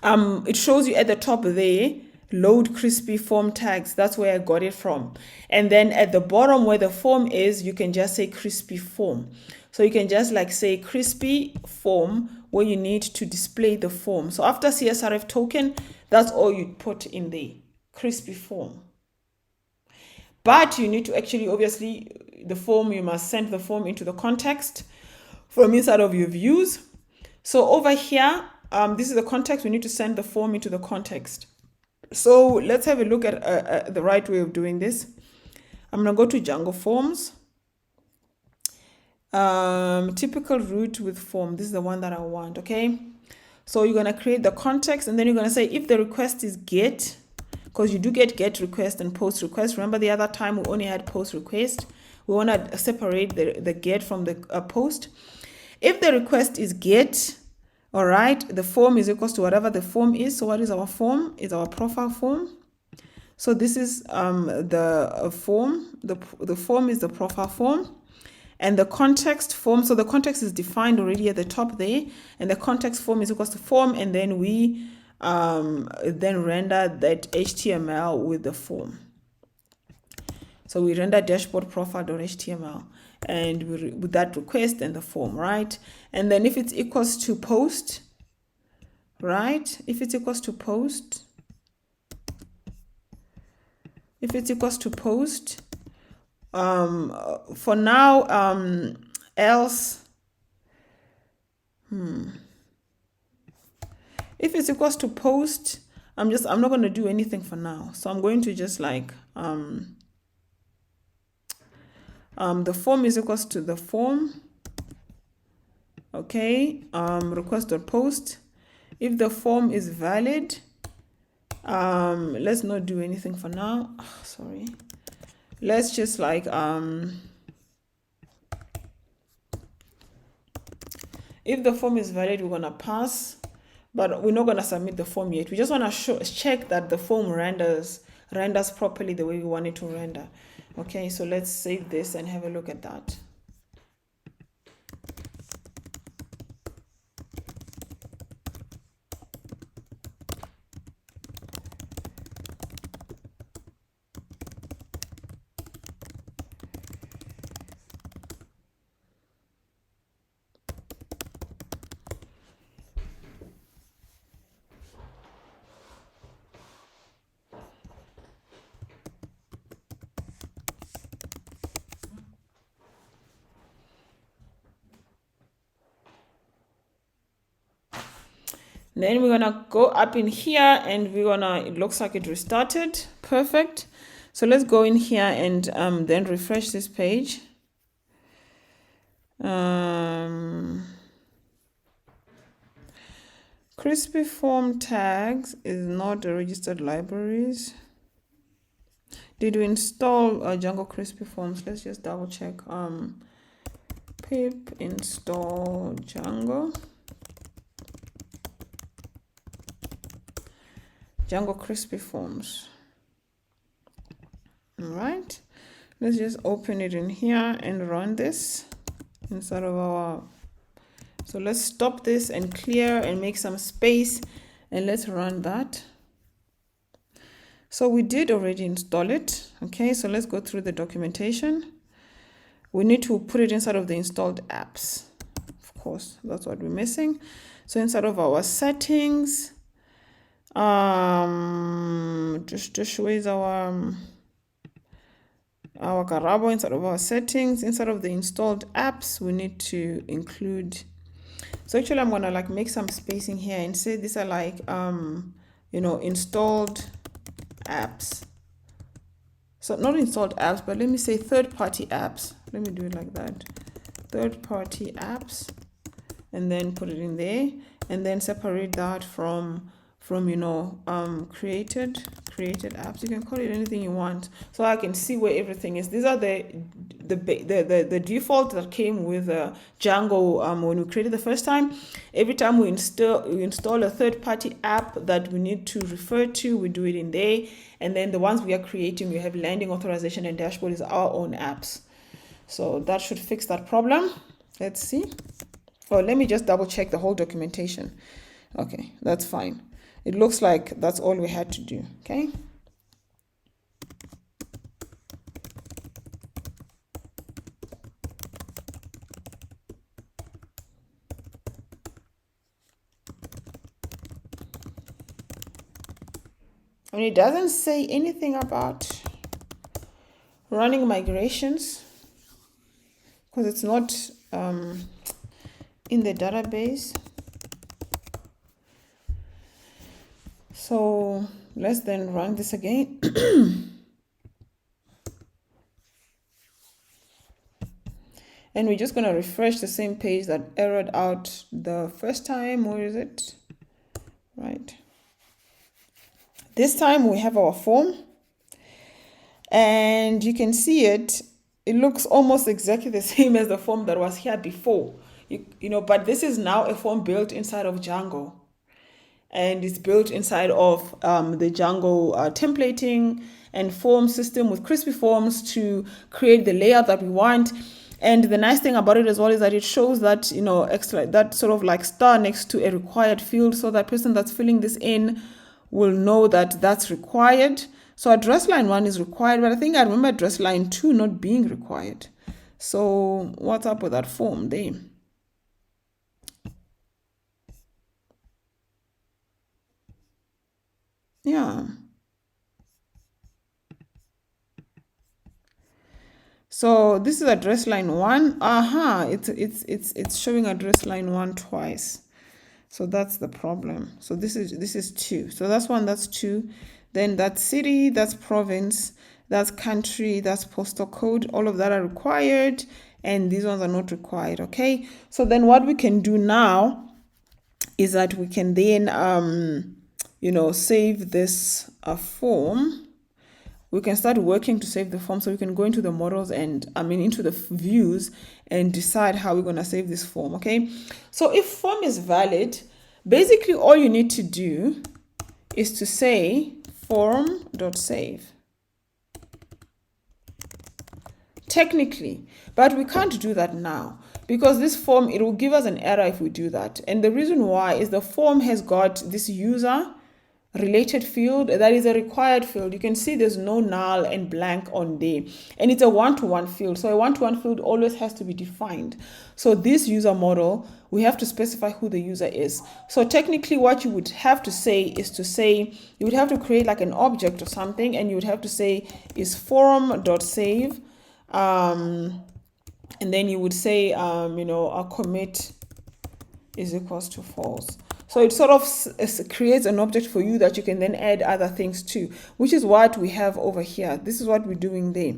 A: It shows you at the top there, load crispy form tags. That's where I got it from. And then at the bottom where the form is, you can just say crispy form. So you can just like say crispy form where you need to display the form. So after CSRF token, that's all you put in there, crispy form. But you need to actually, obviously, the form, you must send the form into the context from inside of your views. So over here, this is the context. We need to send the form into the context. So let's have a look at the right way of doing this. I'm going to go to Django Forms. Typical route with form. This is the one that I want, okay? So you're going to create the context, and then you're going to say if the request is get, because you do get request and post request. Remember the other time we only had post request. We want to separate the get from the post. If the request is get, all right, the form is equals to whatever the form is. So what is our form? Is our profile form. So this is the form. The form is the profile form. And the context form, so the context is defined already at the top there. And the context form is equals to form. And then we then render that HTML with the form. So we render dashboard profile.html and with that request and the form, right? And then if it's equals to post, right? If it's equals to post, for now, else, if it's equals to post, I'm not going to do anything for now. So I'm going to just like, the form is equals to the form. Okay, request.post. If the form is valid, let's not do anything for now. Sorry. Let's just like, if the form is valid, we're going to pass, but we're not going to submit the form yet. We just want to check that the form renders properly the way we want it to render. Okay, so let's save this and have a look at that. Then we're gonna go up in here and it looks like it restarted. Perfect. So let's go in here and then refresh this page. Crispy form tags is not the registered libraries. Did we install Django Crispy Forms? Let's just double check. Pip install Django Crispy Forms. All right, let's just open it in here and run this inside of our. So let's stop this and clear and make some space, and let's run that. So we did already install it. Okay, so let's go through the documentation. We need to put it inside of the installed apps. Of course, that's what we're missing. So inside of our settings, just where's our Garabo inside of our settings. Inside of the installed apps, we need to include. So actually, I'm gonna like make some spacing here and say these are like installed apps. So not installed apps, but let me say third-party apps. Let me do it like that. Third-party apps, and then put it in there, and then separate that from created apps. You can call it anything you want, so I can see where everything is. These are the default that came with Django when we created the first time. Every time we install a third-party app that we need to refer to, we do it in there. And then the ones we are creating, we have landing, authorization, and dashboard is our own apps. So that should fix that problem. Let's see. Oh, let me just double check the whole documentation. Okay, that's fine. It looks like that's all we had to do, okay? And it doesn't say anything about running migrations because it's not in the database. So let's then run this again. And we're just going to refresh the same page that errored out the first time. Where is it? Right. This time we have our form. And you can see it. It looks almost exactly the same as the form that was here before. You know, but this is now a form built inside of Django. And it's built inside of the Django templating and form system with crispy forms to create the layout that we want. And the nice thing about it as well is that it shows that, you know, extra, that sort of like star next to a required field, so that person that's filling this in will know that that's required. So address line 1 is required, but I think I remember address line 2 not being required. So what's up with that form there? Yeah. So this is address line 1. It's showing address line 1 twice. So that's the problem. So this is 2. So that's 1, that's 2. Then that's city, that's province, that's country, that's postal code. All of that are required, and these ones are not required, okay? So then what we can do now is that we can then, you know, save this form. We can start working to save the form, so we can go into the models and, into the views and decide how we're going to save this form, okay? So if form is valid, basically all you need to do is to say form.save. Technically, but we can't do that now because this form, it will give us an error if we do that. And the reason why is the form has got this user related field that is a required field. You can see there's no null and blank on there, and it's a one-to-one field. So a one-to-one field always has to be defined. So this user model, we have to specify who the user is. So technically what you would have to say is to say, you would have to create like an object or something, and you would have to say is form.save, and then you would say, our commit is equals to false. So it sort of creates an object for you that you can then add other things to, which is what we have over here. This is what we're doing there.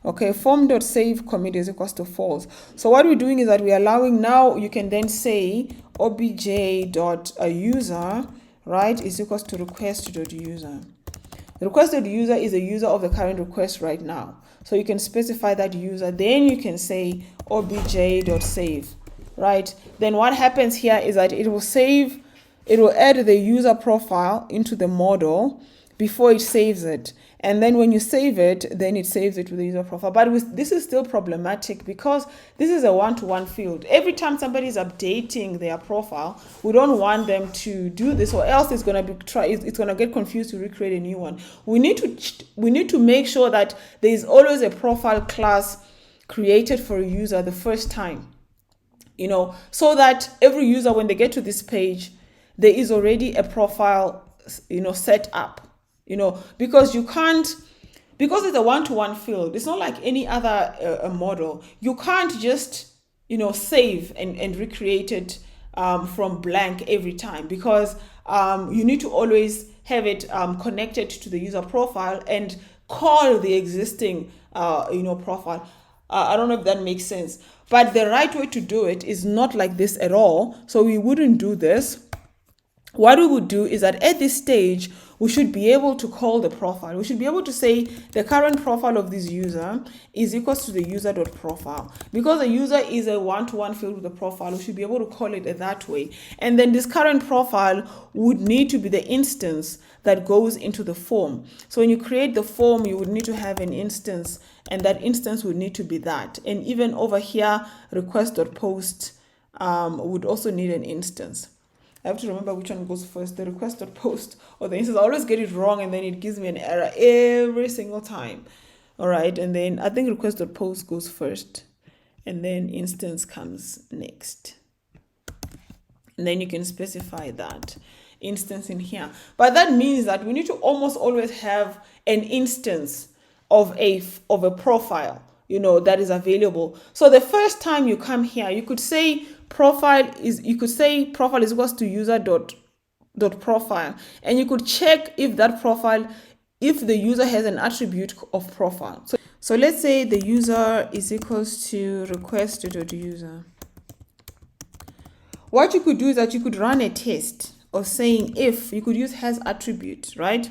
A: Okay, form.save commit is equals to false. So what we're doing is that we're allowing, now you can then say obj.user, right, is equals to request.user. The request.user is a user of the current request right now. So you can specify that user. Then you can say obj.save, right? Then what happens here is that it will save, it will add the user profile into the model before it saves it. And then when you save it, then it saves it with the user profile. But this is still problematic because this is a one-to-one field. Every time somebody is updating their profile, we don't want them to do this, or else it's going to get confused to recreate a new one. We need to make sure that there is always a profile class created for a user the first time, so that every user, when they get to this page, there is already a profile, set up. Because you can't, because it's a one-to-one field, it's not like any other model. You can't just, save and recreate it from blank every time, because you need to always have it connected to the user profile and call the existing, profile. I don't know if that makes sense, but the right way to do it is not like this at all. So we wouldn't do this. What we would do is that at this stage, we should be able to call the profile. We should be able to say the current profile of this user is equals to the user.profile. Because the user is a one-to-one field with the profile, we should be able to call it that way. And then this current profile would need to be the instance that goes into the form. So when you create the form, you would need to have an instance, and that instance would need to be that. And even over here, request.post would also need an instance. I have to remember which one goes first, the request.post or the instance. I always get it wrong and then it gives me an error every single time. All right, and then I think request.post goes first and then instance comes next. And then you can specify that instance in here. But that means that we need to almost always have an instance of a profile, that is available. So the first time you come here, you could say profile is equals to user.profile, and you could check if that profile, if the user has an attribute of profile. So let's say the user is equals to request.user. What you could do is that you could run a test of saying if you could use has attribute, right?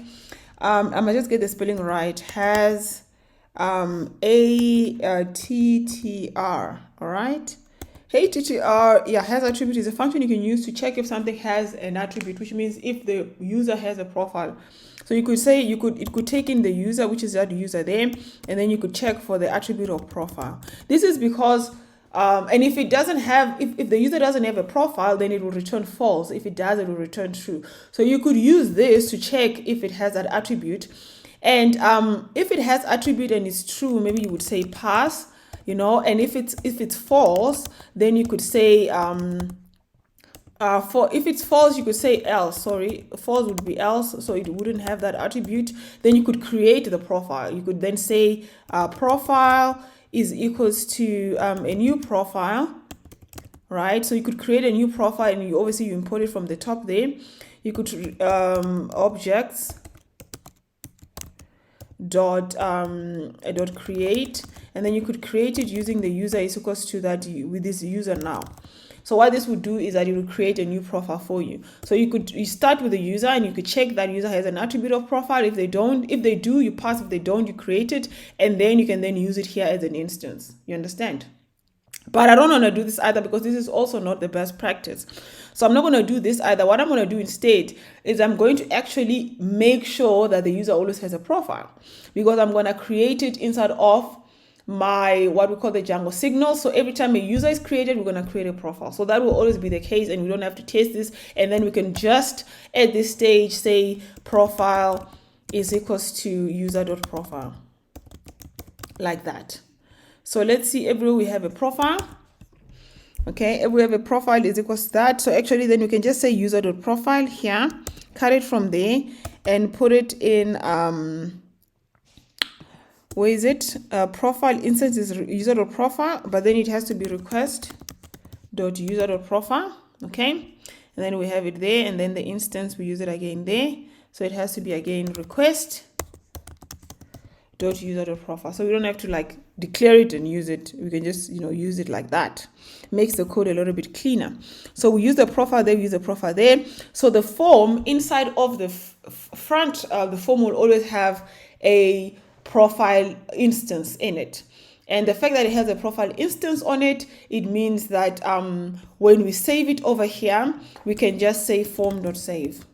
A: I might just get the spelling right. Has ATTR, all right? ATTR, has attribute is a function you can use to check if something has an attribute, which means if the user has a profile. So you could say it could take in the user, which is that user there, and then you could check for the attribute of profile. This is because and if it doesn't have, if the user doesn't have a profile, then it will return false. If it does, it will return true. So you could use this to check if it has that attribute. And if it has attribute and it's true, maybe you would say pass, and if it's false, then you could say if it's false, you could say else. Sorry, false would be else, so it wouldn't have that attribute. Then you could create the profile. You could then say profile is equals to a new profile, right? So you could create a new profile, and you import it from the top there. You could objects dot create, and then you could create it using the user is equals to that with this user now. So what this would do is that it will create a new profile for you. So you start with the user, and you could check that user has an attribute of profile. If they do, you pass. If they don't, you create it, and then you can then use it here as an instance. You understand? But I don't want to do this either, because this is also not the best practice. So I'm not going to do this either. What I'm going to do instead is I'm going to actually make sure that the user always has a profile, because I'm going to create it inside of my what we call the Django Signals. So every time a user is created, we're going to create a profile. So that will always be the case, and we don't have to test this. And then we can just at this stage say profile is equals to user.profile, like that. So let's see, everywhere we have a profile. Okay, everywhere we have a profile is equals to that. So actually then we can just say user.profile here, cut it from there and put it in where is it? Profile instance is user.profile, but then it has to be request.user.profile. Okay, and then we have it there, and then the instance we use it again there. So it has to be again request.user.profile. So we don't have to like declare it and use it. We can just use it like that. Makes the code a little bit cleaner. So we use the profile there, we use the profile there. So the form inside of the front, the form will always have a profile instance in it. And the fact that it has a profile instance on it, it means that when we save it over here, we can just say form.save.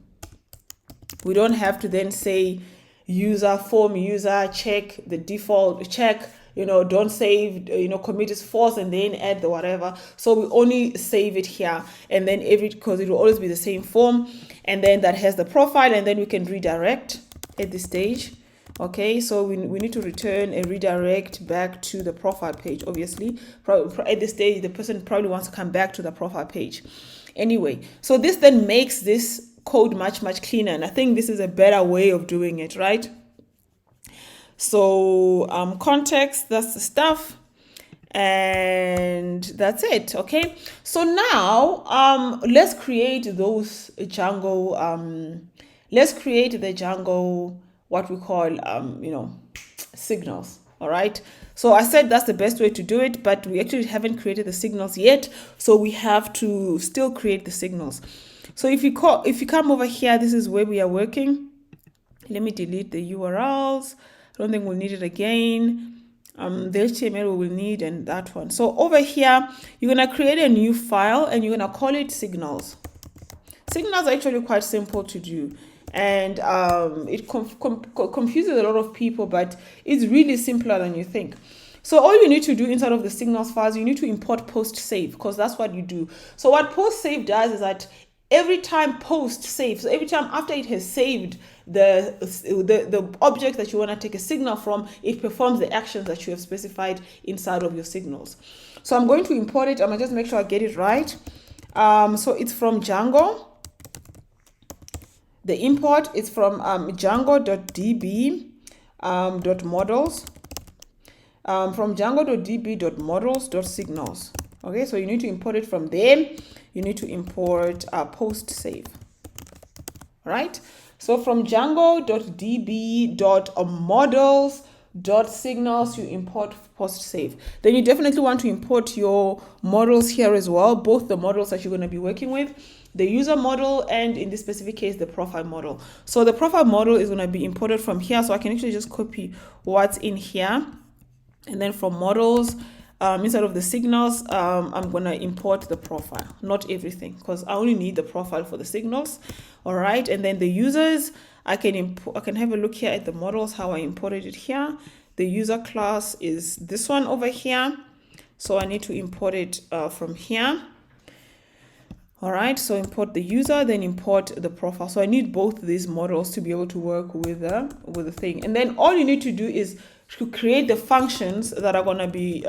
A: We don't have to then say user form user check the default check, don't save, commit is false and then add the whatever. So we only save it here, and then because it will always be the same form, and then that has the profile, and then we can redirect at this stage. Okay, so we need to return a redirect back to the profile page. Obviously, at this stage, the person probably wants to come back to the profile page. Anyway, so this then makes this code much cleaner, and I think this is a better way of doing it, right? So context, that's the stuff, and that's it. Okay, so now let's create those Django let's create the Django what we call signals. All right, so I said that's the best way to do it, but we actually haven't created the signals yet, so we have to still create the signals. So if you come over here, this is where we are working. Let me delete the URLs. I don't think we'll need it again. The HTML we will need, and that one. So over here, you're going to create a new file, and you're going to call it signals. Signals are actually quite simple to do, and it confuses a lot of people, but it's really simpler than you think. So all you need to do inside of the signals files, you need to import post save, because that's what you do. So what post save does is that every time post save. So every time after it has saved the object that you want to take a signal from, it performs the actions that you have specified inside of your signals. So I'm going to import it. I'm going to just make sure I get it right. So it's from Django. The import is from Django.db .models. From Django.db.models.signals. Okay, so you need to import it from there. You need to import post save. All right. So from Django.db.models.signals, you import post save. Then you definitely want to import your models here as well, both the models that you're going to be working with, the user model, and in this specific case, the profile model. So the profile model is going to be imported from here. So I can actually just copy what's in here. And then from models, inside of the signals, I'm going to import the profile, not everything, because I only need the profile for the signals. All right. And then the users, I can have a look here at the models, how I imported it here. The user class is this one over here. So I need to import it from here. All right. So import the user, then import the profile. So I need both these models to be able to work with the thing. And then all you need to do is to create the functions that are going to be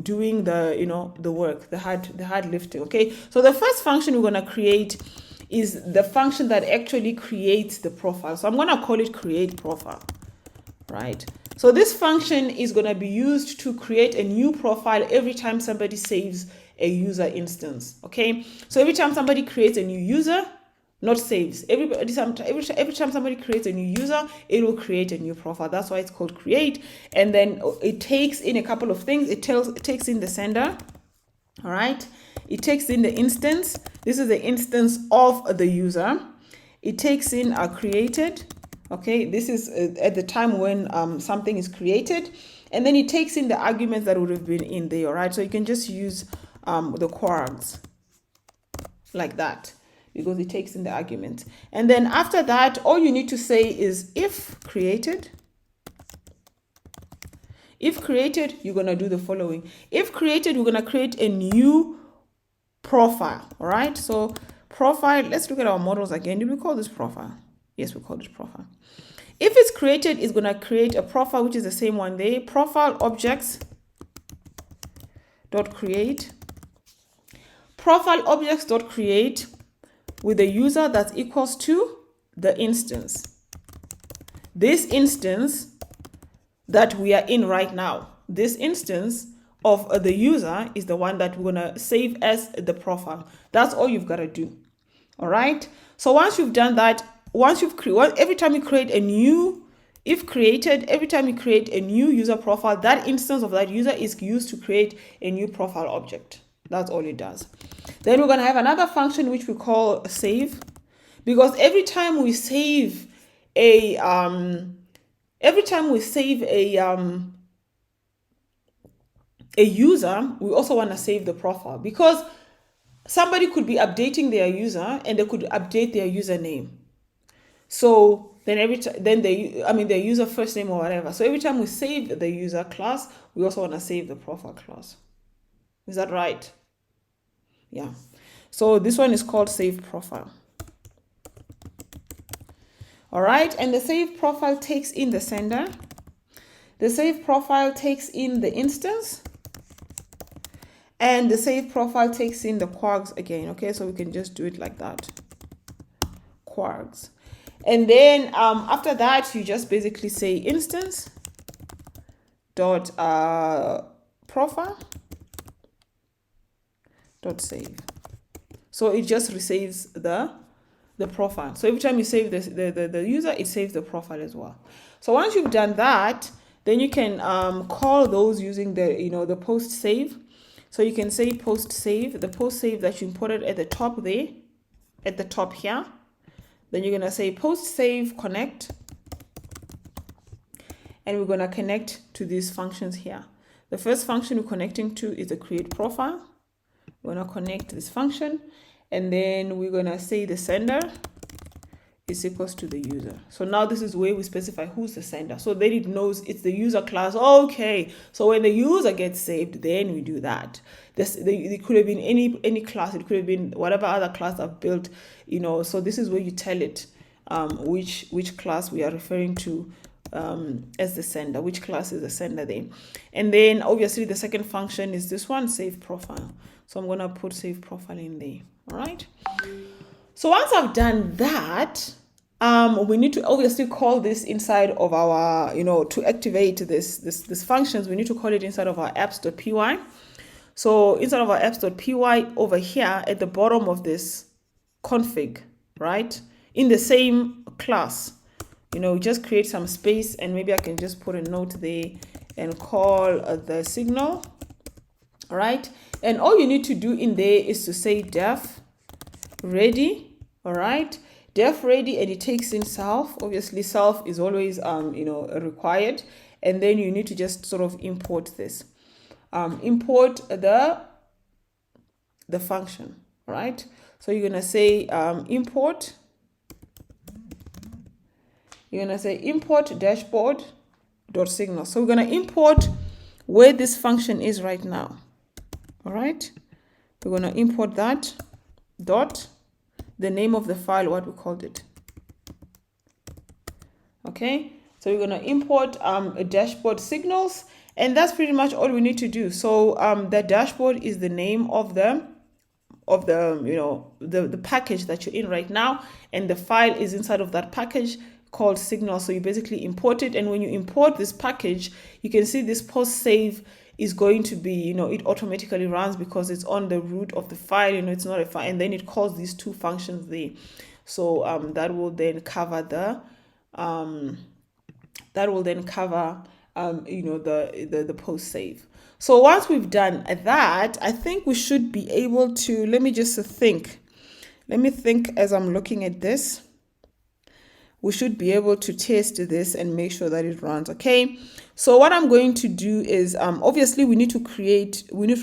A: doing the work, the hard lifting. Okay, so the first function we're going to create is the function that actually creates the profile. So I'm going to call it create profile, right? So this function is going to be used to create a new profile every time somebody saves a user instance. Okay, so every time somebody creates a new user, not saves, every time somebody creates a new user, it will create a new profile. That's why it's called create. And then it takes in a couple of things. It takes in the sender. All right, it takes in the instance. This is the instance of the user. It takes in created. Okay, this is at the time when something is created, and then it takes in the arguments that would have been in there. All right, so you can just use the quarks like that, because it takes in the argument. And then after that, all you need to say is if created. If created, you're going to do the following. If created, we're going to create a new profile. All right. So profile, let's look at our models again. Did we call this profile? Yes, we call it profile. If it's created, it's going to create a profile, which is the same one there. Profile objects dot create. Profile objects dot create with a user that's equals to the instance. This instance that we are in right now, this instance of the user is the one that we're going to save as the profile. That's all you've got to do. All right. So once you've done that, every time you create a new, if created, every time you create a new user profile, that instance of that user is used to create a new profile object. That's all it does. Then we're going to have another function which we call save, because every time we save a user, we also want to save the profile, because somebody could be updating their user and they could update their username. So then their user first name or whatever. So every time we save the user class, we also want to save the profile class. Is that right? Yeah. So this one is called save profile. All right. And the save profile takes in the sender. The save profile takes in the instance. And the save profile takes in the quarks again. Okay. So we can just do it like that. Quarks. And then after that, you just basically say instance dot profile dot save. So it just resaves the profile. So every time you save the user, it saves the profile as well. So once you've done that, then you can call those using the post save. So you can say post save, the post save that you imported at the top there, at the top here. Then you're going to say post save connect. And we're going to connect to these functions here. The first function we're connecting to is the create profile. We're going to connect this function. And then we're going to say the sender is equals to the user. So now this is where we specify who's the sender. So then it knows it's the user class. Okay, so when the user gets saved, then we do that. It could have been any class. It could have been whatever other class I've built, you know. So this is where you tell it which class we are referring to as the sender, which class is the sender there. And then obviously the second function is this one, save profile. So I'm going to put save profile in there. All right. So once I've done that, we need to obviously call this inside of our, you know, to activate this functions, we need to call it inside of our apps.py. So inside of our apps.py over here at the bottom of this config, right? In the same class, you know, just create some space, and maybe I can just put a note there and call the signal. All right. And all you need to do in there is to say def ready. All right, def ready, and it takes in self. Obviously self is always you know, required, and then you need to just sort of import this, import the function. All right, so you're gonna say import, dashboard dot signal. So we're gonna import where this function is right now. All right, we're gonna import that dot the name of the file, what we called it. Okay, so we're going to import a dashboard signals, and that's pretty much all we need to do. So the dashboard is the name of the you know, the package that you're in right now, and the file is inside of that package called signal. So you basically import it, and when you import this package, you can see this post save is going to be, you know, it automatically runs because it's on the root of the file, you know, it's not a file, and then it calls these two functions there. So that will then cover the you know, the post save. So once we've done that, I think we should be able to, let me think as I'm looking at this. We should be able to test this and make sure that it runs. Okay, so what I'm going to do is obviously we need to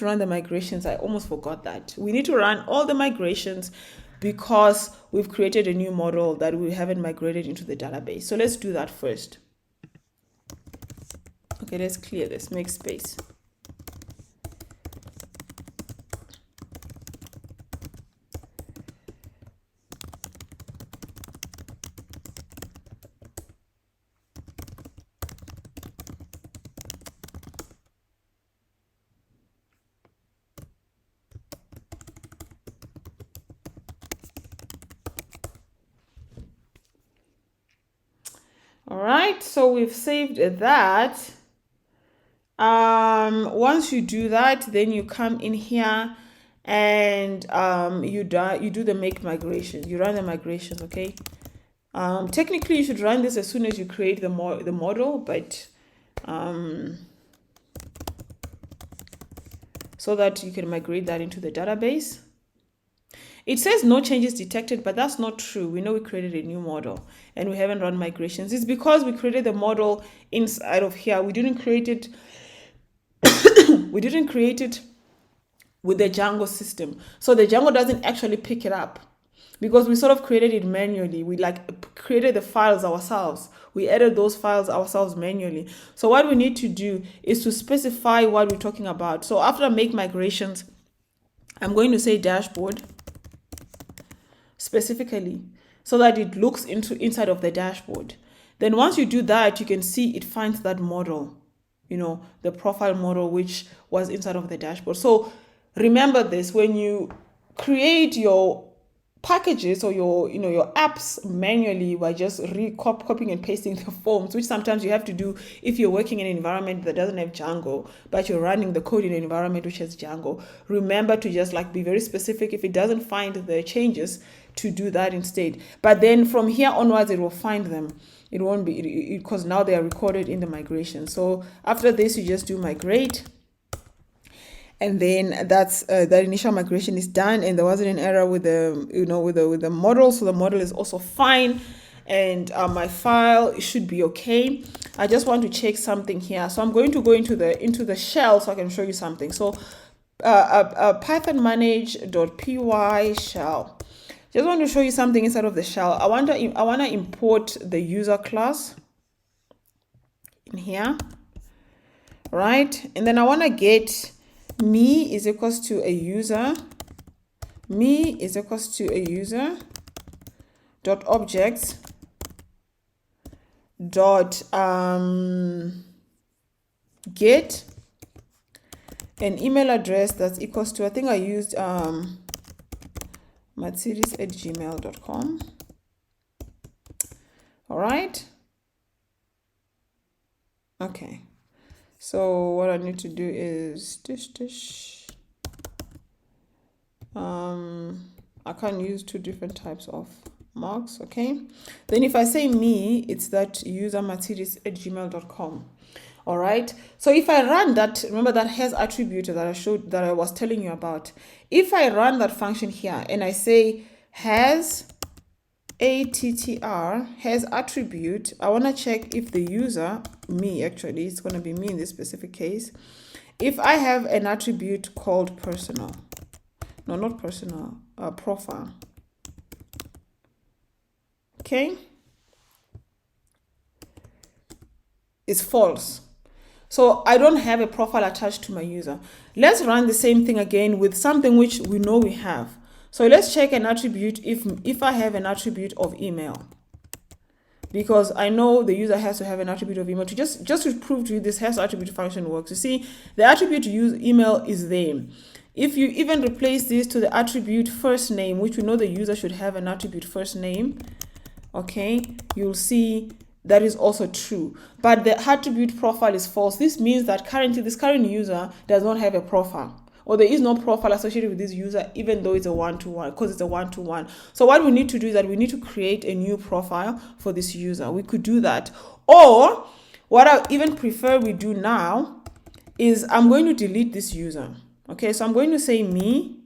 A: run the migrations. I almost forgot that. We need to run all the migrations because we've created a new model that we haven't migrated into the database. So let's do that first. Okay, let's clear this, make space. All right, so we've saved that. Once you do that, then you come in here and you do the make migration. You run the migrations. Okay. Technically, you should run this as soon as you create the model, but so that you can migrate that into the database. It says no changes detected, but that's not true. We know we created a new model and we haven't run migrations. It's because we created the model inside of here. We didn't create it. We didn't create it with the Django system. So the Django doesn't actually pick it up because we sort of created it manually. We created the files ourselves. We added those files ourselves manually. So what we need to do is to specify what we're talking about. So after make migrations, I'm going to say dashboard specifically so that it looks inside of the dashboard. Then once you do that, you can see it finds that model, you know, the profile model, which was inside of the dashboard. So remember this, when you create your packages or your apps manually by just copying and pasting the forms, which sometimes you have to do if you're working in an environment that doesn't have Django, but you're running the code in an environment which has Django. Remember to just be very specific. If it doesn't find the changes, to do that instead. But then from here onwards, it will find them. It won't be, because now they are recorded in the migration. So after this, you just do migrate. And then that's that initial migration is done, and there wasn't an error with the model, so the model is also fine, and my file should be okay. I just want to check something here, so I'm going to go into the shell so I can show you something. So python manage.py shell. Just want to show you something inside of the shell. I want to import the user class in here, right? And then I want to get me is equals to a user. Me is equals to a user dot objects dot get an email address that's equals to, I think I used matsiris@gmail.com. All right. Okay. So what I need to do is I can't use two different types of marks. Okay. Then if I say me, it's that user matsiris@gmail.com. All right. So if I run that, remember that has attribute that I was telling you about. If I run that function here and I say has attr has attribute, I want to check if the user, me actually, it's going to be me in this specific case, if I have an attribute called personal, no, not personal, profile. Okay. It's false. So I don't have a profile attached to my user. Let's run the same thing again with something which we know we have. So let's check an attribute if I have an attribute of email. Because I know the user has to have an attribute of email. Just to prove to you this has attribute function works. You see, the attribute to use email is there. If you even replace this to the attribute first name, which we know the user should have an attribute first name, okay, you'll see that is also true. But the attribute profile is false. This means that this current user does not have a profile, or there is no profile associated with this user, even though it's a one-to-one, because it's a one-to-one. So what we need to do is that we need to create a new profile for this user. We could do that. Or what I even prefer we do now is I'm going to delete this user. Okay, so I'm going to say me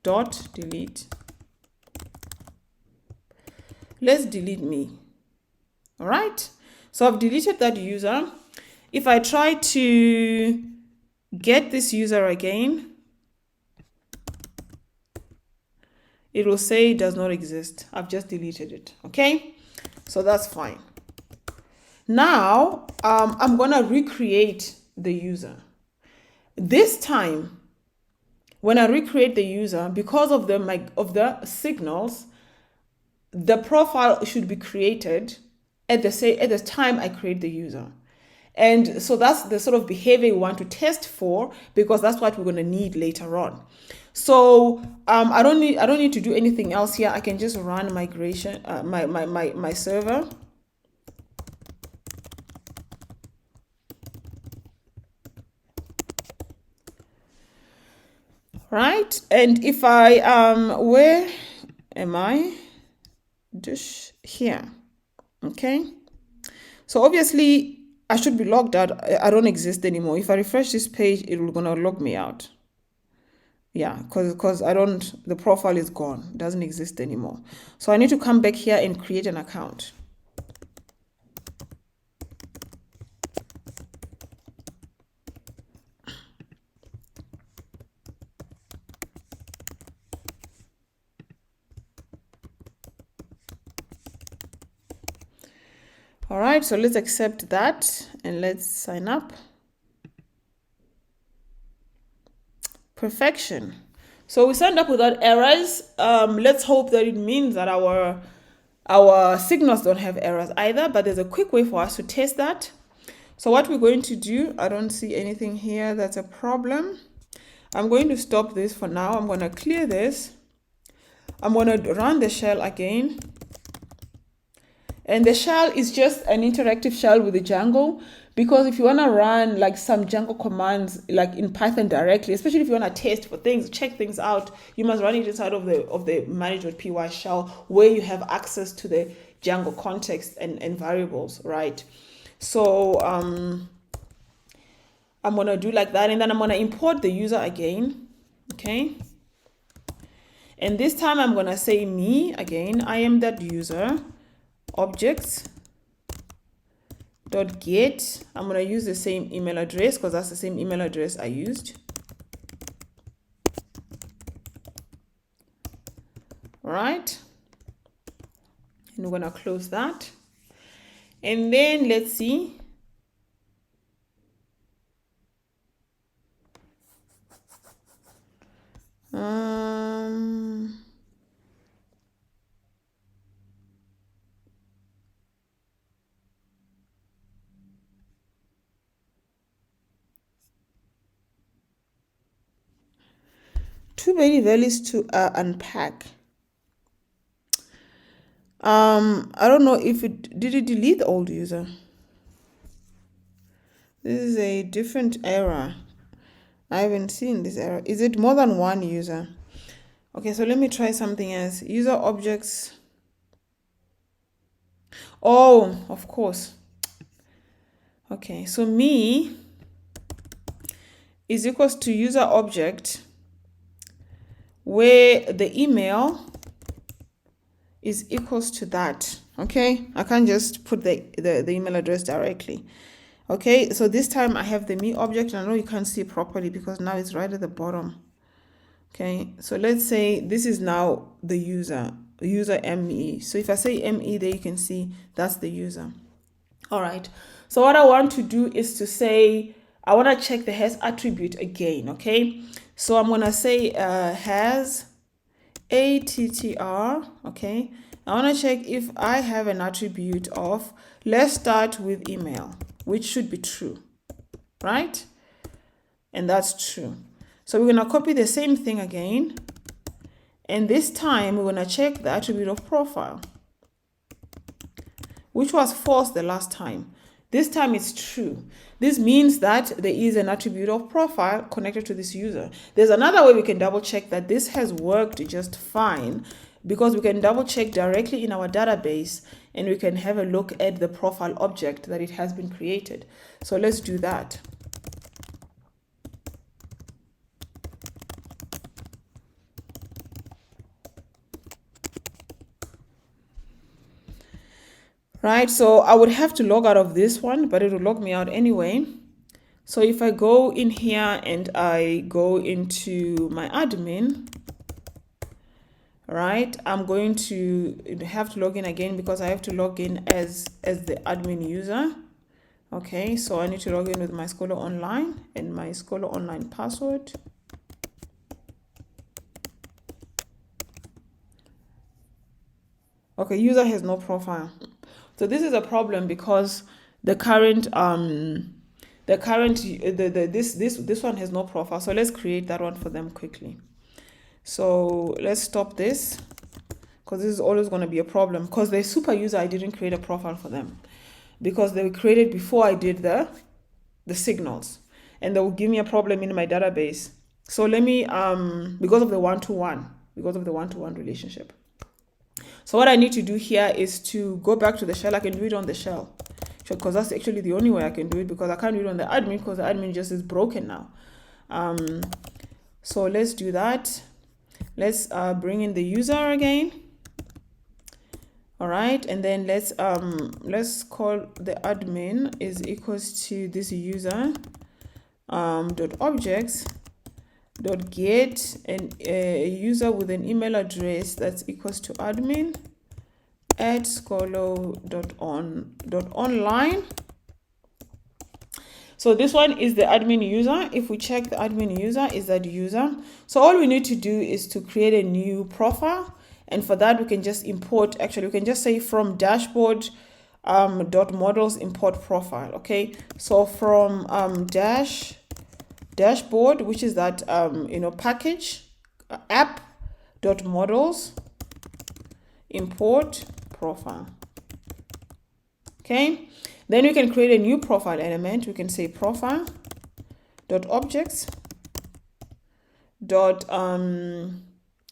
A: dot delete. Let's delete me. All right, so I've deleted that user. If I try to get this user again, it will say it does not exist. I've just deleted it. Okay, so that's fine. Now I'm gonna recreate the user. This time, when I recreate the user, because of the signals, the profile should be created at the time I create the user. And so that's the sort of behavior we want to test for, because that's what we're going to need later on. So I don't need to do anything else here. I can just run migration, my server. Right, and if I where am I? Just here. Okay, so obviously I should be logged out. I don't exist anymore. If I refresh this page, it will gonna log me out. Yeah, because the profile is gone. It doesn't exist anymore. So I need to come back here and create an account. All right, so let's accept that and let's sign up. Perfection. So we signed up without errors. Let's hope that it means that our signals don't have errors either, but there's a quick way for us to test that. So what we're going to do, I don't see anything here that's a problem. I'm going to stop this for now. I'm going to clear this. I'm going to run the shell again. And the shell is just an interactive shell with the Django, because if you want to run like some Django commands like in Python directly, especially if you want to test for things, check things out, you must run it inside of the manage.py shell, where you have access to the Django context and variables, right? So I'm going to do like that, and then I'm going to import the user again. Okay, and this time I'm going to say me again. I am that user. Objects dot get. I'm going to use the same email address because that's the same email address I used. All right, going to close that. And then let's see. Too many values to unpack. I don't know if did it delete the old user? This is a different error. I haven't seen this error. Is it more than one user? Okay, so let me try something else. User objects. Oh, of course. Okay, so me is equals to user object where the email is equals to that. Okay, I can't just put the email address directly. Okay, so this time I have the me object, and I know you can't see it properly because now it's right at the bottom. Okay, so let's say this is now the user ME. So if I say ME there, you can see that's the user. All right, so what I want to do is to say, I want to check the has attribute again. Okay, so I'm going to say has attr. Okay, I want to check if I have an attribute of, let's start with email, which should be true, right? And that's true. So we're going to copy the same thing again. And this time we're going to check the attribute of profile, which was false the last time. This time it's true. This means that there is an attribute of profile connected to this user. There's another way we can double check that this has worked just fine, because we can double check directly in our database and we can have a look at the profile object that it has been created. So let's do that. Right, so I would have to log out of this one, but it will log me out anyway. So if I go in here and I go into my admin, right, I'm going to have to log in again because I have to log in as the admin user. Okay, so I need to log in with my Skolo Online and my Skolo Online password. Okay, user has no profile. So this is a problem because this one has no profile. So let's create that one for them quickly. So let's stop this because this is always going to be a problem, because the super user, I didn't create a profile for them because they were created before I did the signals, and they will give me a problem in my database. So let me because of the one-to-one relationship. So what I need to do here is to go back to the shell. I can do it on the shell because that's actually the only way I can do it, because I can't do it on the admin because the admin just is broken now. So let's do that. Let's bring in the user again. All right, and then let's call the admin is equals to this user dot objects dot get a user with an email address that's equals to admin at skolo.online. So this one is the admin user. If we check the admin user, is that user. So all we need to do is to create a new profile, and for that we can just import, actually we can just say from dashboard dot models import profile. Okay, so from dashboard, which is that package app dot models import profile. Okay, then we can create a new profile element. We can say profile dot objects dot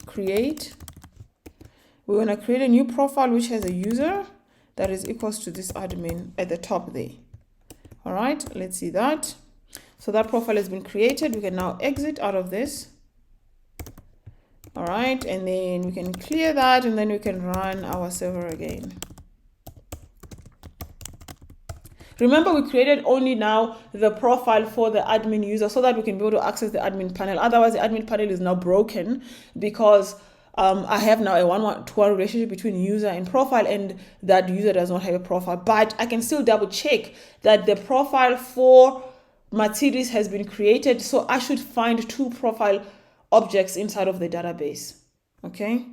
A: create. We're going to create a new profile which has a user that is equals to this admin at the top there. All right, let's see that. So that profile has been created. We can now exit out of this. All right, and then we can clear that, and then we can run our server again. Remember, we created only now the profile for the admin user so that we can be able to access the admin panel. Otherwise, the admin panel is now broken because I have now a one-to-one relationship between user and profile, and that user does not have a profile, but I can still double check that the profile for Mercedes has been created. So I should find 2 profile objects inside of the database. Okay.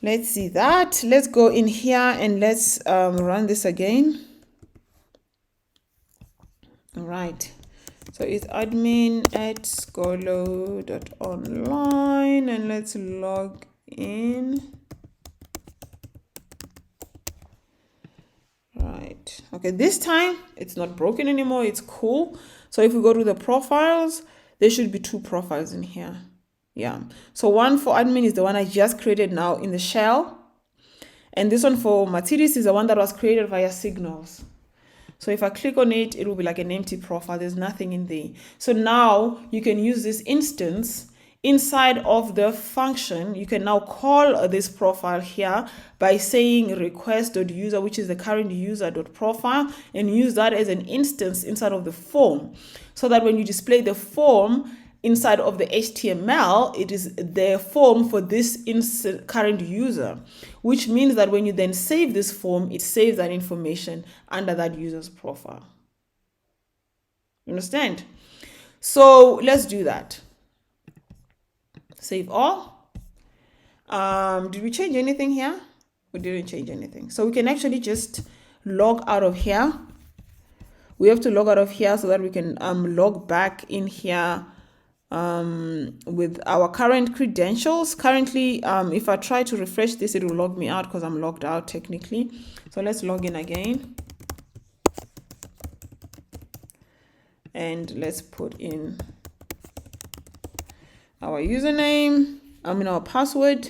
A: Let's see that. Let's go in here and let's run this again. All right. So it's admin@skolo.online, and let's log in. Right. Okay, this time it's not broken anymore. It's cool. So if we go to the profiles, there should be 2 profiles in here. Yeah. So one for admin is the one I just created now in the shell. And this one for Mercedes is the one that was created via Signals. So if I click on it, it will be like an empty profile. There's nothing in there. So now you can use this instance inside of the function. You can now call this profile here by saying request.user, which is the current user.profile, and use that as an instance inside of the form, so that when you display the form inside of the HTML, it is the form for this current user, which means that when you then save this form, it saves that information under that user's profile. You understand? So let's do that. Save all. Did we change anything here? We didn't change anything. So we can actually just log out of here. We have to log out of here so that we can log back in here with our current credentials. Currently, if I try to refresh this, it will log me out because I'm logged out technically. So let's log in again. And let's put in our username, our password,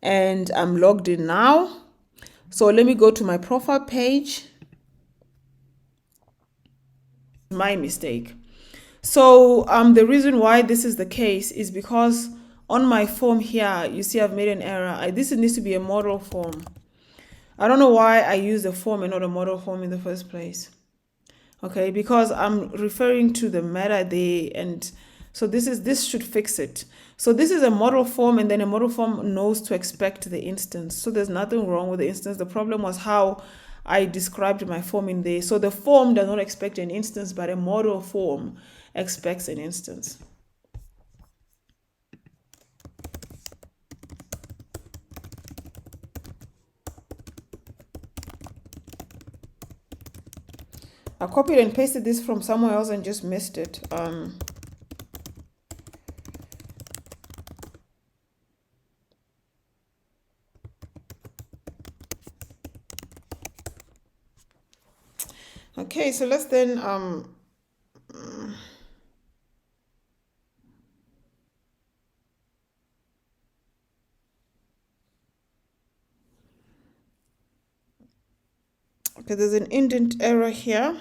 A: and I'm logged in now. So let me go to my profile page. My mistake. So the reason why this is the case is because on my form here, you see I've made an error. This needs to be a model form. I don't know why I used a form and not a model form in the first place. Okay, because I'm referring to the meta there, and so this should fix it. So this is a model form, and then a model form knows to expect the instance. So there's nothing wrong with the instance. The problem was how I described my form in there. So the form does not expect an instance, but a model form expects an instance. I copied and pasted this from somewhere else and just missed it. Okay, so let's then okay, there's an indent error here.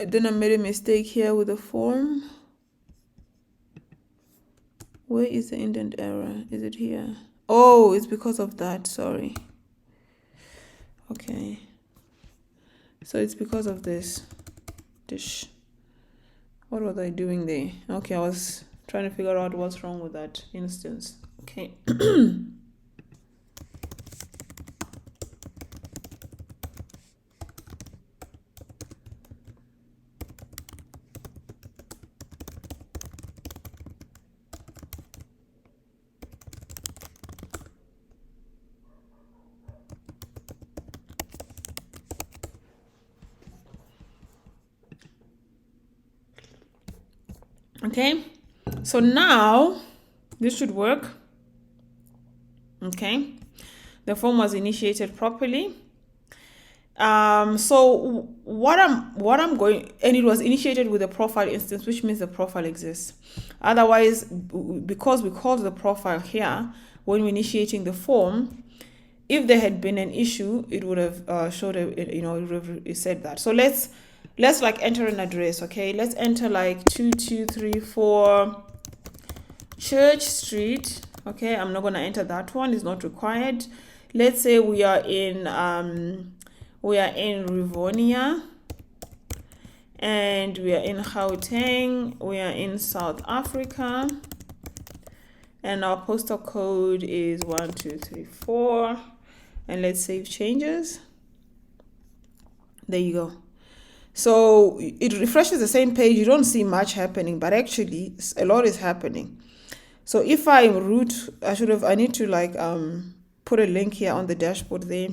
A: Then I made a mistake here with the form. Where is the indent error? Is it here? Oh, it's because of that. Sorry. Okay. So it's because of this. What was I doing there? Okay, I was trying to figure out what's wrong with that instance. Okay. Okay, so now this should work. Okay, the form was initiated properly. So what I'm going, and it was initiated with a profile instance, which means the profile exists. Otherwise, because we called the profile here when we're initiating the form, if there had been an issue, it would have showed it would have said that. So let's like enter an address. Okay, let's enter like 2234 Church Street. Okay, I'm not gonna enter that one, it's not required. Let's say we are in We are in Rivonia, and we are in Gauteng. We are in South Africa, and our postal code is 1234. And let's save changes. There you go. So it refreshes the same page. You don't see much happening, but actually a lot is happening. So if I'm root, I need to like put a link here on the dashboard there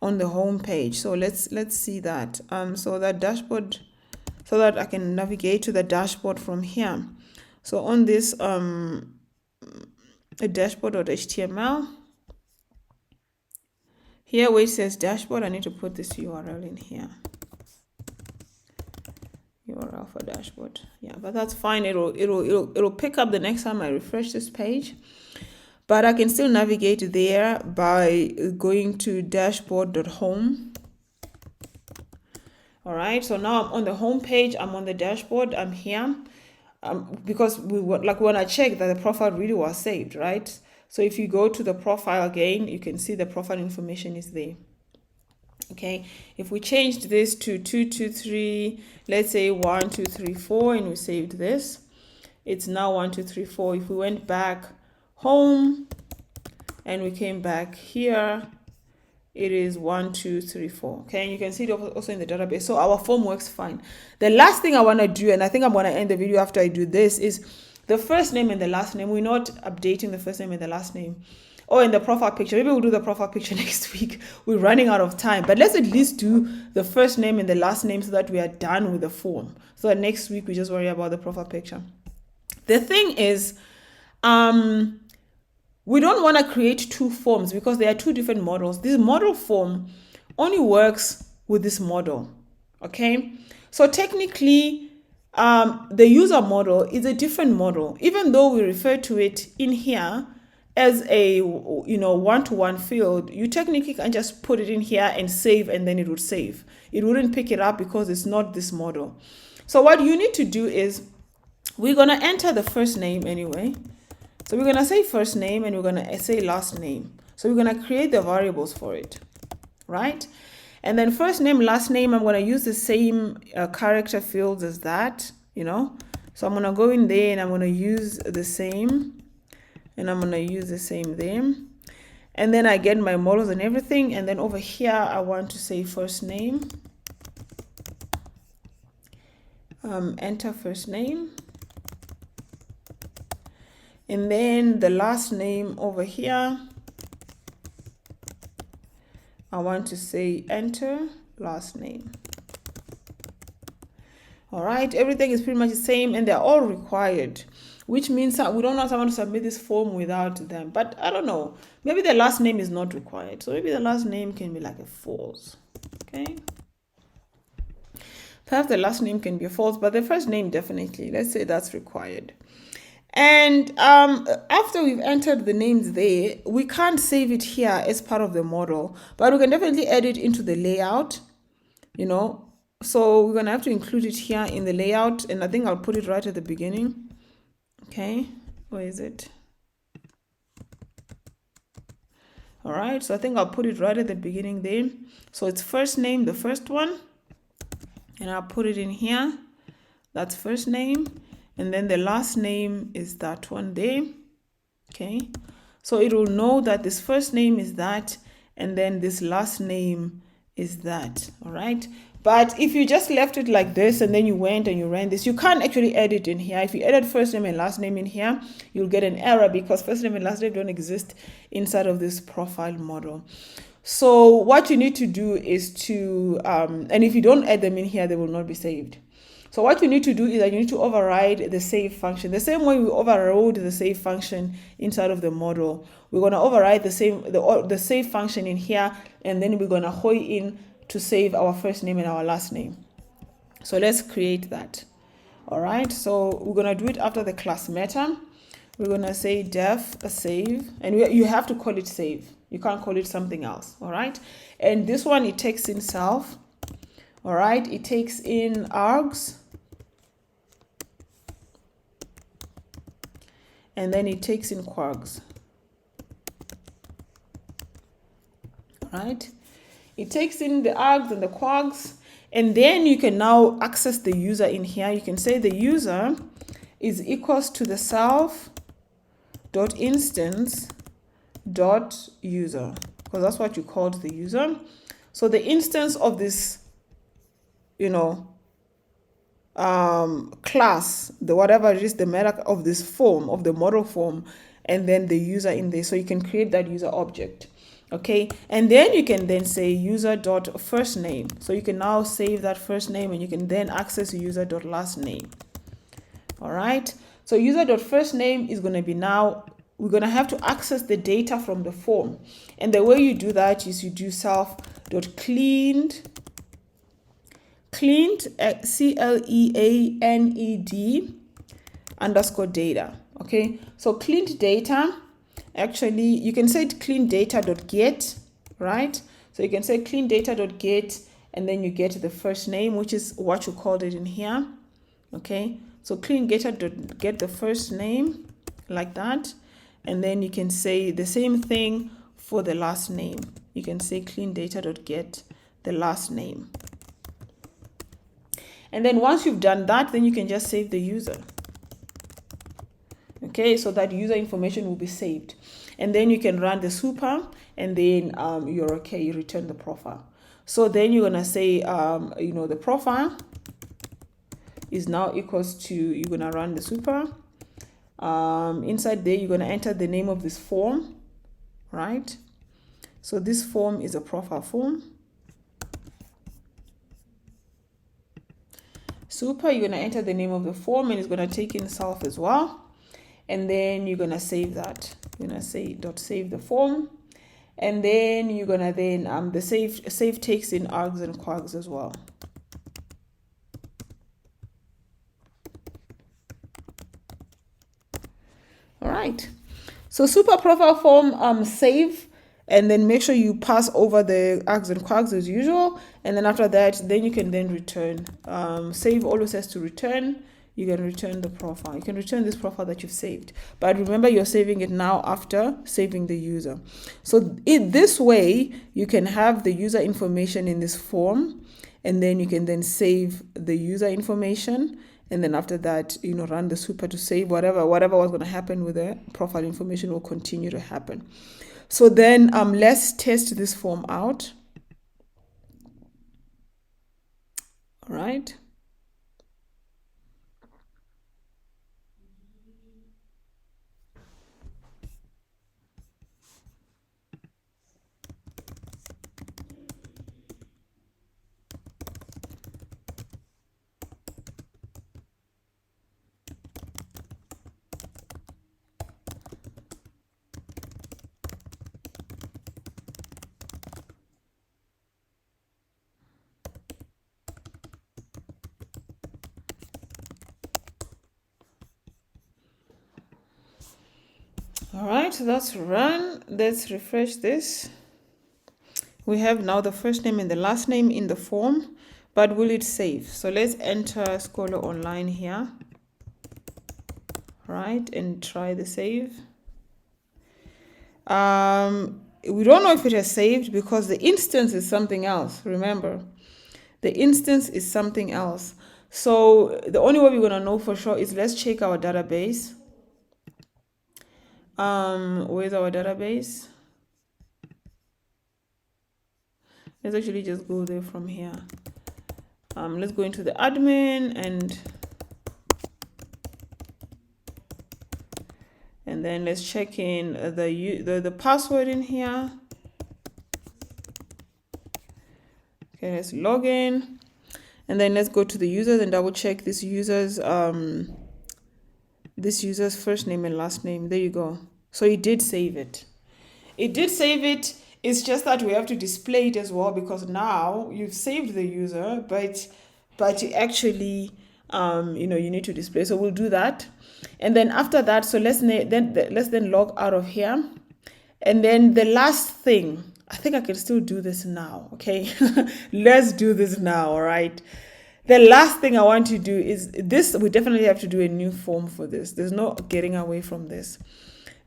A: on the home page. So let's see that. So that dashboard, so that I can navigate to the dashboard from here. So on this a dashboard.html, here where it says dashboard, I need to put this URL in here. URL for dashboard. Yeah, but that's fine. It'll pick up the next time I refresh this page. But I can still navigate there by going to dashboard.home. All right, so now I'm on the home page. I'm on the dashboard. I'm here because like when I checked that the profile really was saved, right? So if you go to the profile again, you can see the profile information is there. Okay, if we changed this to 223, let's say 1234, and we saved this, it's now 1234. If we went back home and we came back here, it is 1234. Okay, and you can see it also in the database. So our form works fine. The last thing I want to do, and I think I'm going to end the video after I do this, is the first name and the last name. We're not updating the first name and the last name. Oh, in the profile picture. Maybe we'll do the profile picture next week. We're running out of time. But let's at least do the first name and the last name so that we are done with the form. So that next week we just worry about the profile picture. The thing is, we don't want to create two forms because there are two different models. This model form only works with this model. Okay? So technically, the user model is a different model, even though we refer to it in here as a one-to-one field. You technically can just put it in here and save, and then it would save. It wouldn't pick it up because it's not this model. So what you need to do is, we're going to enter the first name anyway. So we're going to say first name and we're going to say last name. So we're going to create the variables for it, right? And then first name, last name, I'm going to use the same character fields as that, So I'm going to go in there and I'm going to use the same. And I'm going to use the same there. And then I get my models and everything. And then over here, I want to say first name. Enter first name. And then the last name over here, I want to say enter last name. All right, everything is pretty much the same and they're all required, which means that we don't want someone to submit this form without them. But I don't know, maybe the last name is not required. So maybe the last name can be like a false, okay? Perhaps the last name can be a false, but the first name definitely, let's say that's required. And after we've entered the names there, we can't save it here as part of the model, but we can definitely add it into the layout, So we're going to have to include it here in the layout, and I think I'll put it right at the beginning. Okay, where is it? All right, so I think I'll put it right at the beginning there. So it's first name, the first one, and I'll put it in here. That's first name. And then the last name is that one there. Okay, so it will know that this first name is that, and then this last name is that. All right, but if you just left it like this and then you went and you ran this, you can't actually edit in here. If you edit first name and last name in here, you'll get an error because first name and last name don't exist inside of this profile model. So what you need to do is to, and if you don't add them in here, they will not be saved. So what you need to do is that you need to override the save function. The same way we overrode the save function inside of the model, we're going to override the save function in here, and then we're going to hoi in to save our first name and our last name. So let's create that. All right, so we're going to do it after the class meta. We're going to say def save, and you have to call it save. You can't call it something else. All right, and this one, it takes in self. All right, it takes in args. And then it takes in quarks. All right. It takes in the args and the quarks, and then you can now access the user in here. You can say the user is equals to the self.instance.user, because that's what you called the user. So the instance of this, class, the whatever it is, the meta of this form, of the model form, and then the user in there. So you can create that user object. Okay, and then you can then say user.firstname. So you can now save that first name, and you can then access user.lastname. All right, so user.firstname is going to be now, we're going to have to access the data from the form. And the way you do that is you do self.cleaned, CLEANED underscore data. Okay, so cleaned data, actually you can say clean data.get, right? So you can say clean data.get, and then you get the first name, which is what you called it in here. Okay, so clean data.get the first name, like that. And then you can say the same thing for the last name. You can say clean data.get the last name. And then once you've done that, then you can just save the user. Okay, so that user information will be saved. And then you can run the super, and then you're okay, you return the profile. So then you're gonna say, the profile is now equals to, you're gonna run the super. Inside there, you're gonna enter the name of this form, right? So this form is a profile form. Super, you're gonna enter the name of the form, and it's gonna take in self as well. And then you're gonna save that. You're gonna say .save the form, and then you're gonna then the save takes in args and quarks as well. All right. So super profile form, save, and then make sure you pass over the args and quarks as usual. And then after that, then you can then return. Save always says to return. You can return the profile. You can return this profile that you've saved. But remember, you're saving it now after saving the user. So in this way, you can have the user information in this form, and then you can then save the user information. And then after that, run the super to save whatever was going to happen with the profile information will continue to happen. So then let's test this form out. All right. All right, so that's run. Let's refresh this. We have now the first name and the last name in the form, but will it save? So let's enter Skolo online here, right, and try the save. We don't know if it has saved because the instance is something else. Remember, the instance is something else. So the only way we're gonna know for sure is let's check our database. Where's our database? Let's actually just go there from here. Let's go into the admin and then let's check in the password in here. Okay, let's log in, and then let's go to the users and double check this user's first name and last name. There you go. So it did save it. It did save it. It's just that we have to display it as well, because now you've saved the user, but you actually you need to display. So we'll do that, and then after that, so let's then log out of here, and then the last thing, I think I can still do this now. Okay, let's do this now. All right. The last thing I want to do is this. We definitely have to do a new form for this. There's no getting away from this.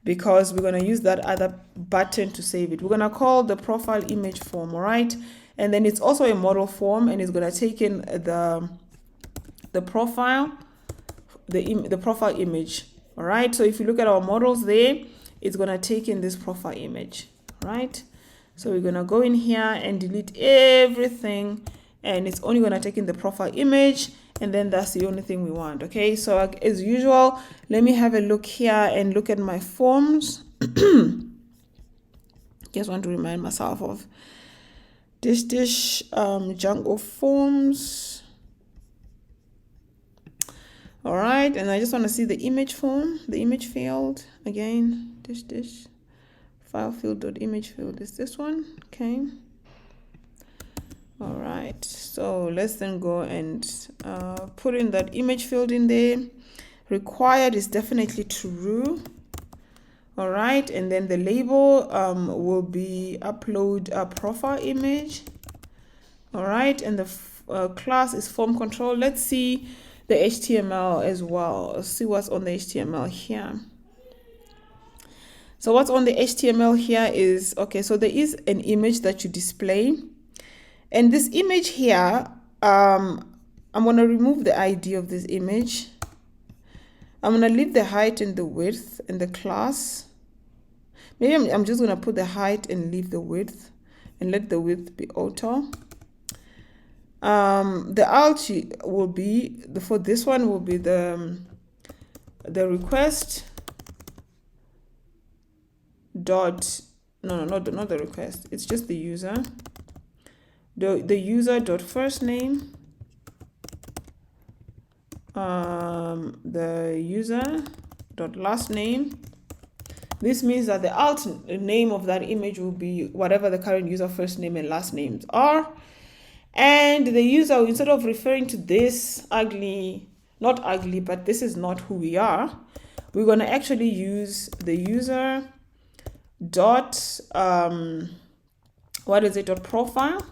A: because we're going to use that other button to save it. We're going to call the profile image form, all right? And then it's also a model form, and it's going to take in the profile, the profile image, all right? So if you look at our models there, it's going to take in this profile image, right? So we're going to go in here and delete everything, and it's only going to take in the profile image, and then that's the only thing we want. Okay, so as usual, let me have a look here and look at my forms. Just want to remind myself of this Django forms. All right, and I just want to see the image form, the image field again. This file field.image field is this one. Okay. All right, so let's then go and put in that image field in there. Required is definitely true. All right, and then the label will be upload profile image. All right, and the class is form control. Let's see the HTML as well. Let's see what's on the HTML here. So what's on the HTML here is, okay, so there is an image that you display. And this image here, I'm going to remove the ID of this image. I'm going to leave the height and the width in the class. Maybe I'm just going to put the height and leave the width and let the width be auto. The alt will be, for this one will be the request dot, no, not the request. It's just the user. The user dot first name, the user dot last name. This means that the alt name of that image will be whatever the current user first name and last names are. And the user, instead of referring to this ugly, not ugly, but this is not who we are, we're going to actually use the user dot, what is it, dot profile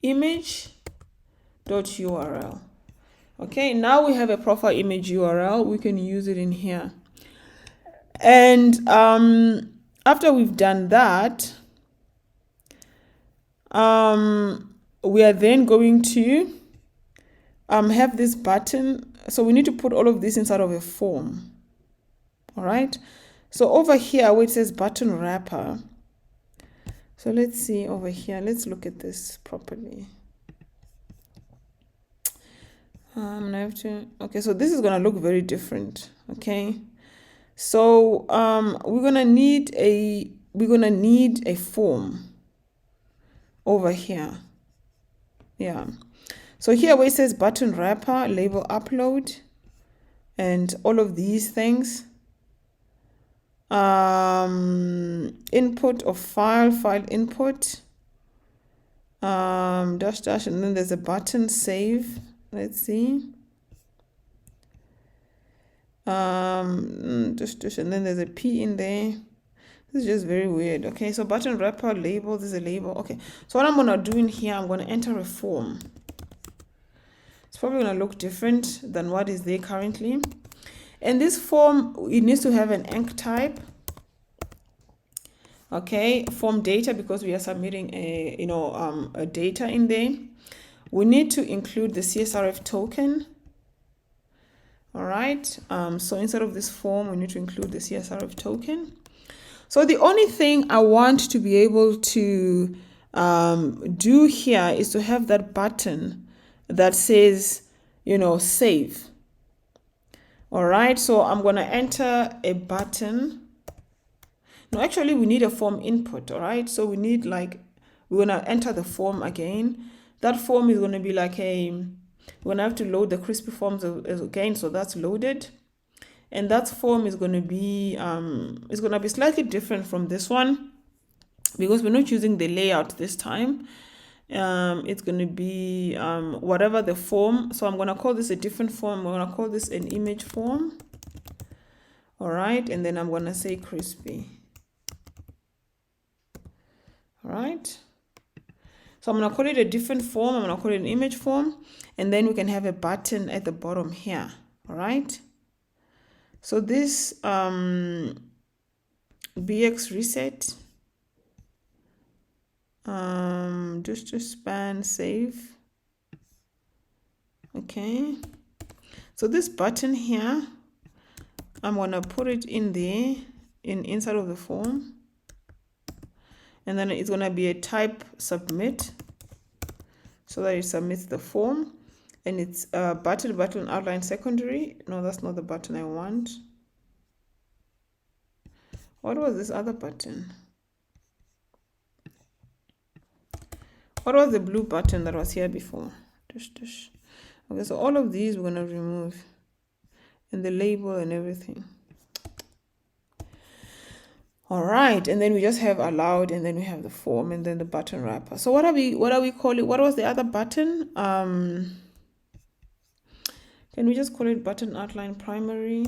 A: image dot URL. Okay, now we have a profile image URL. We can use it in here. And after we've done that, we are then going to have this button. So we need to put all of this inside of a form. All right. So over here where it says button wrapper. So let's see over here. Let's look at this properly. I have to, okay, so this is going to look very different. Okay. So we're going to need a form over here. Yeah. So here where it says button wrapper, label upload, and all of these things. Input of file input, dash, and then there's a button save. Let's see. And then there's a P in there. This is just very weird. Okay, so button wrapper label, this is a label. Okay, so what I'm gonna do in here, I'm gonna enter a form. It's probably gonna look different than what is there currently. And this form, it needs to have an enc type. Okay, form data, because we are submitting a data in there. We need to include the CSRF token. All right, so instead of this form, we need to include the CSRF token. So the only thing I want to be able to do here is to have that button that says, save. All right, so I'm going to enter a button. No, actually, we need a form input. All right, so we need we're going to enter the form again. That form is going to be we're going to have to load the crispy forms again. So that's loaded. And that form is going to be, slightly different from this one because we're not using the layout this time. It's going to be whatever the form. So I'm going to call this a different form. I'm going to call this an image form. All right. And then I'm going to say crispy. All right. So I'm going to call it a different form. I'm going to call it an image form. And then we can have a button at the bottom here. All right. So this BX reset, just to span save. Okay. So this button here, I'm going to put it in there, inside of the form. And then it's going to be a type submit, so that it submits the form. And it's button outline secondary. No, that's not the button I want. What was this other button? What was the blue button that was here before? Okay, so all of these we're going to remove, and the label and everything. All right, and then we just have allowed, and then we have the form, and then the button wrapper. So what are we calling? What was the other button? Can we just call it button outline primary?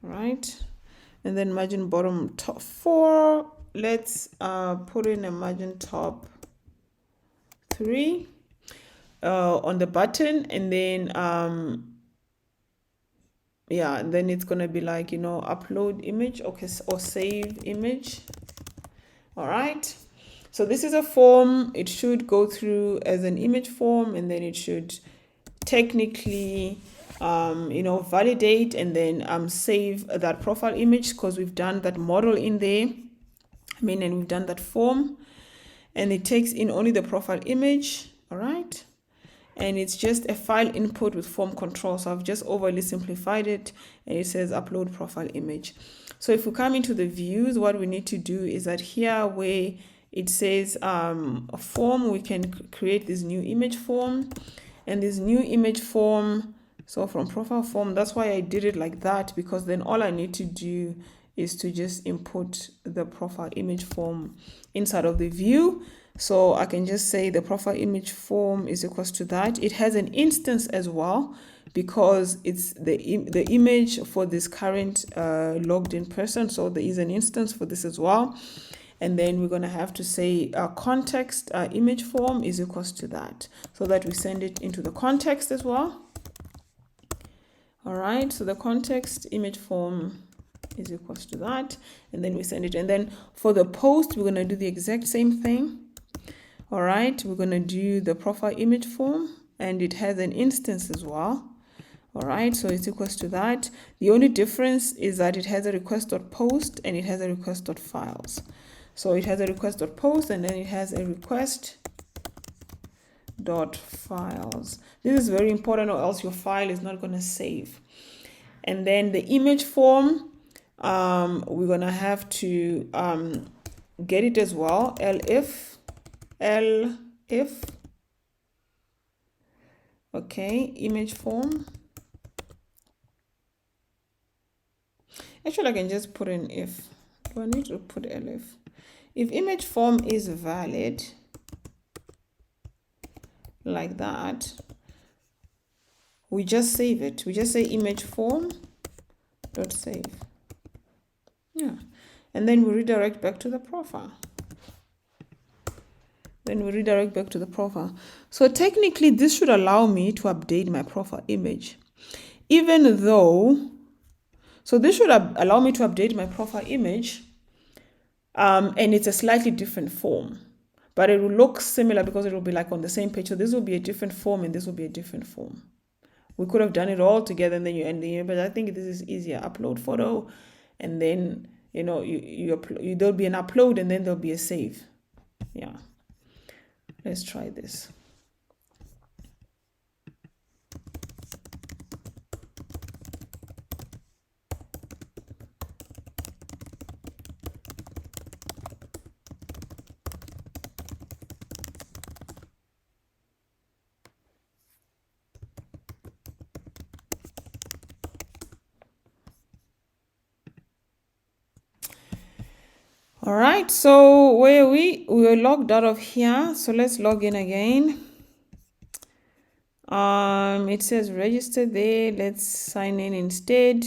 A: Right, and then margin bottom top 4. Let's put in a margin top 3 on the button, and then yeah, and then it's gonna be like, you know, upload image, okay, or save image. All right, so this is a form. It should go through as an image form, and then it should technically you know, validate and then save that profile image, because we've done that model in there. And we've done that form, and it takes in only the profile image. All right, and it's just a file input with form control. So I've just overly simplified it, and it says upload profile image. So if we come into the views, what we need to do is that here where it says a form, we can create this new image form, and this new image form, so from profile form, that's why I did it like that, because then all I need to do is to just input the profile image form inside of the view. So I can just say the profile image form is equals to that. It has an instance as well, because it's the image for this current logged in person. So there is an instance for this as well. And then we're going to have to say context image form is equals to that, so that we send it into the context as well. All right, so the context image form is equals to that, and then we send it. And then for the post, we're going to do the exact same thing. All right, we're going to do the profile image form, and it has an instance as well. All right, so it's equals to that. The only difference is that it has a request.post and it has a request.files. So it has a request.post, and then it has a request.files. This is very important, or else your file is not going to save. And then the image form, we're going to have to get it as well. elif. Okay, image form. Actually, I can just put in if. Do I need to put elif? If image form is valid, like that, we just save it. We just say image form dot save. Yeah, and then we redirect back to the profile. So technically, this should allow me to update my profile image, even though. So this should allow me to update my profile image, and it's a slightly different form, but it will look similar because it will be like on the same page. So this will be a different form, and this will be a different form. We could have done it all together, and then you end the year, but I think this is easier. Upload photo, and then, you know, there'll be an upload, and then there'll be a save. Yeah, let's try this. All right, so where we were logged out of here, so let's log in again. It says register there. Let's sign in instead.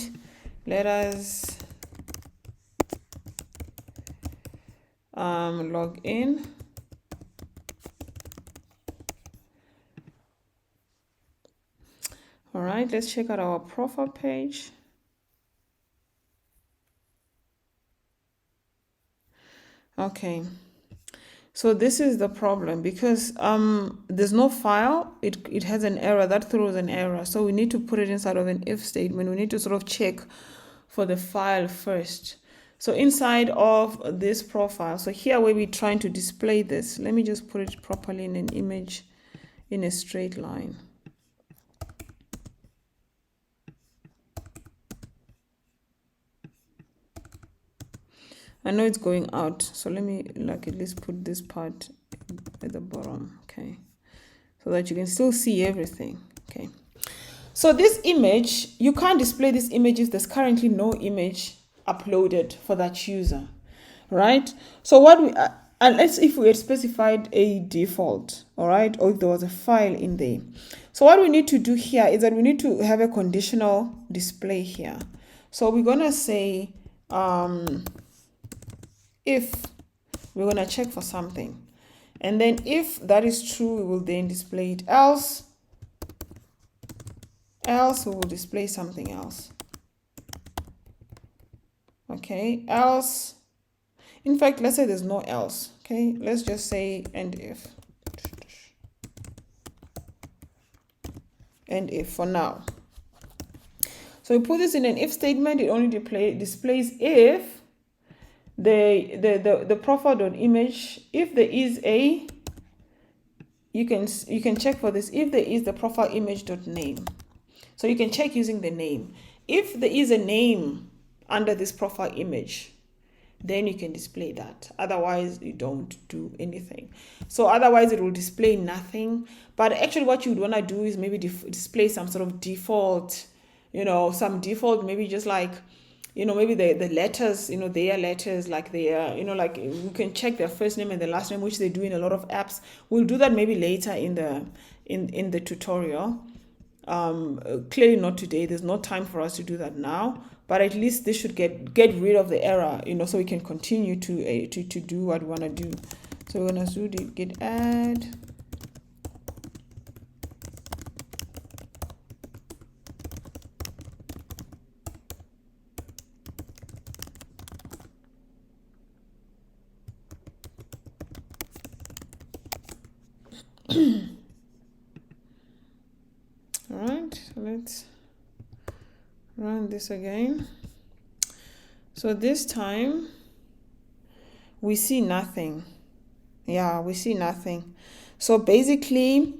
A: Let us log in. All right, let's check out our profile page. Okay, so this is the problem because there's no file. It has an error that throws an error. So we need to put it inside of an if statement. We need to sort of check for the file first. So inside of this profile, so here where we're trying to display this, let me just put it properly in an image in a straight line. I know it's going out, so let me like at least put this part at the bottom, okay, so that you can still see everything. Okay, so this image, you can't display this image if there's currently no image uploaded for that user, right? So what we unless if we had specified a default, all right, or if there was a file in there. So what we need to do here is that we need to have a conditional display here. So we're gonna say if we're going to check for something, and then if that is true, we will then display it. Else we will display something else. Okay, else, in fact, let's say there's no else. Okay, let's just say and if for now. So we put this in an if statement. It only displays if the profile.image, if there is a, you can check for this, if there is the profile image.name. So you can check using the name. If there is a name under this profile image, then you can display that. Otherwise, you don't do anything. So otherwise, it will display nothing. But actually, what you would want to do is maybe display some sort of default, some default, maybe just like, maybe the letters, their letters, like their, like you can check their first name and the last name, which they do in a lot of apps. We'll do that maybe later in the tutorial. Clearly not today. There's no time for us to do that now. But at least this should get rid of the error, so we can continue to do what we want to do. So we're gonna do the git add. All right, so let's run this again. So this time we see nothing. Yeah, we see nothing. So basically,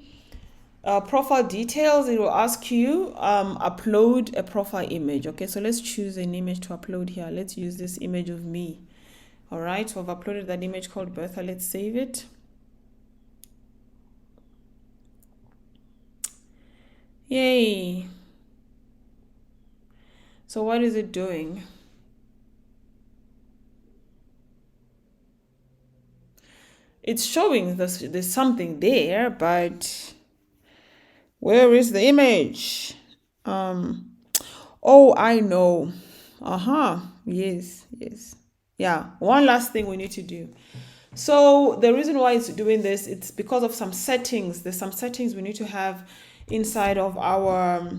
A: profile details, it will ask you upload a profile image. Okay, so let's choose an image to upload here. Let's use this image of me. All right, so I've uploaded that image called Bertha. Let's save it. Yay. So what is it doing? It's showing there's something there, but where is the image? Oh, I know. Yes. Yeah, one last thing we need to do. So the reason why it's doing this, it's because of some settings. There's some settings we need to have inside of our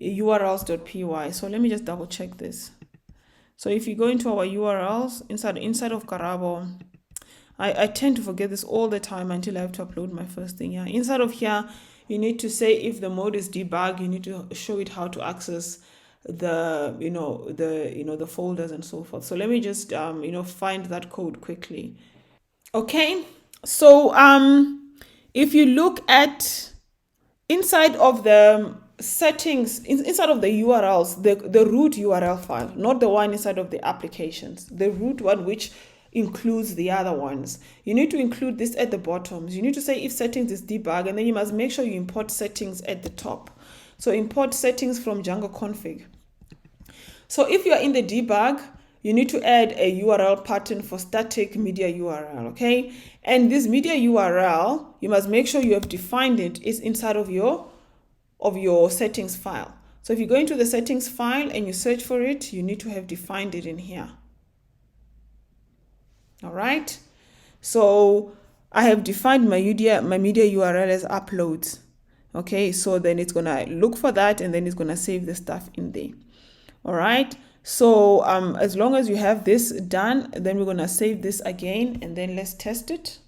A: urls.py. So let me just double check this. So if you go into our URLs inside of Karabo, I tend to forget this all the time until I have to upload my first thing. Yeah, inside of here, you need to say if the mode is debug, you need to show it how to access the the folders and so forth. So let me just find that code quickly. Okay, so if you look at inside of the settings, inside of the URLs, the root URL file, not the one inside of the applications, the root one which includes the other ones. You need to include this at the bottom. You need to say if settings is debug, and then you must make sure you import settings at the top. So import settings from Django config. So if you are in the debug, you need to add a URL pattern for static media URL, okay? And this media URL, you must make sure you have defined it is inside of your settings file. So if you go into the settings file and you search for it, you need to have defined it in here. All right. So I have defined my media URL as uploads. Okay, so then it's gonna look for that, and then it's gonna save the stuff in there. All right, so as long as you have this done, then we're gonna save this again, and then let's test it.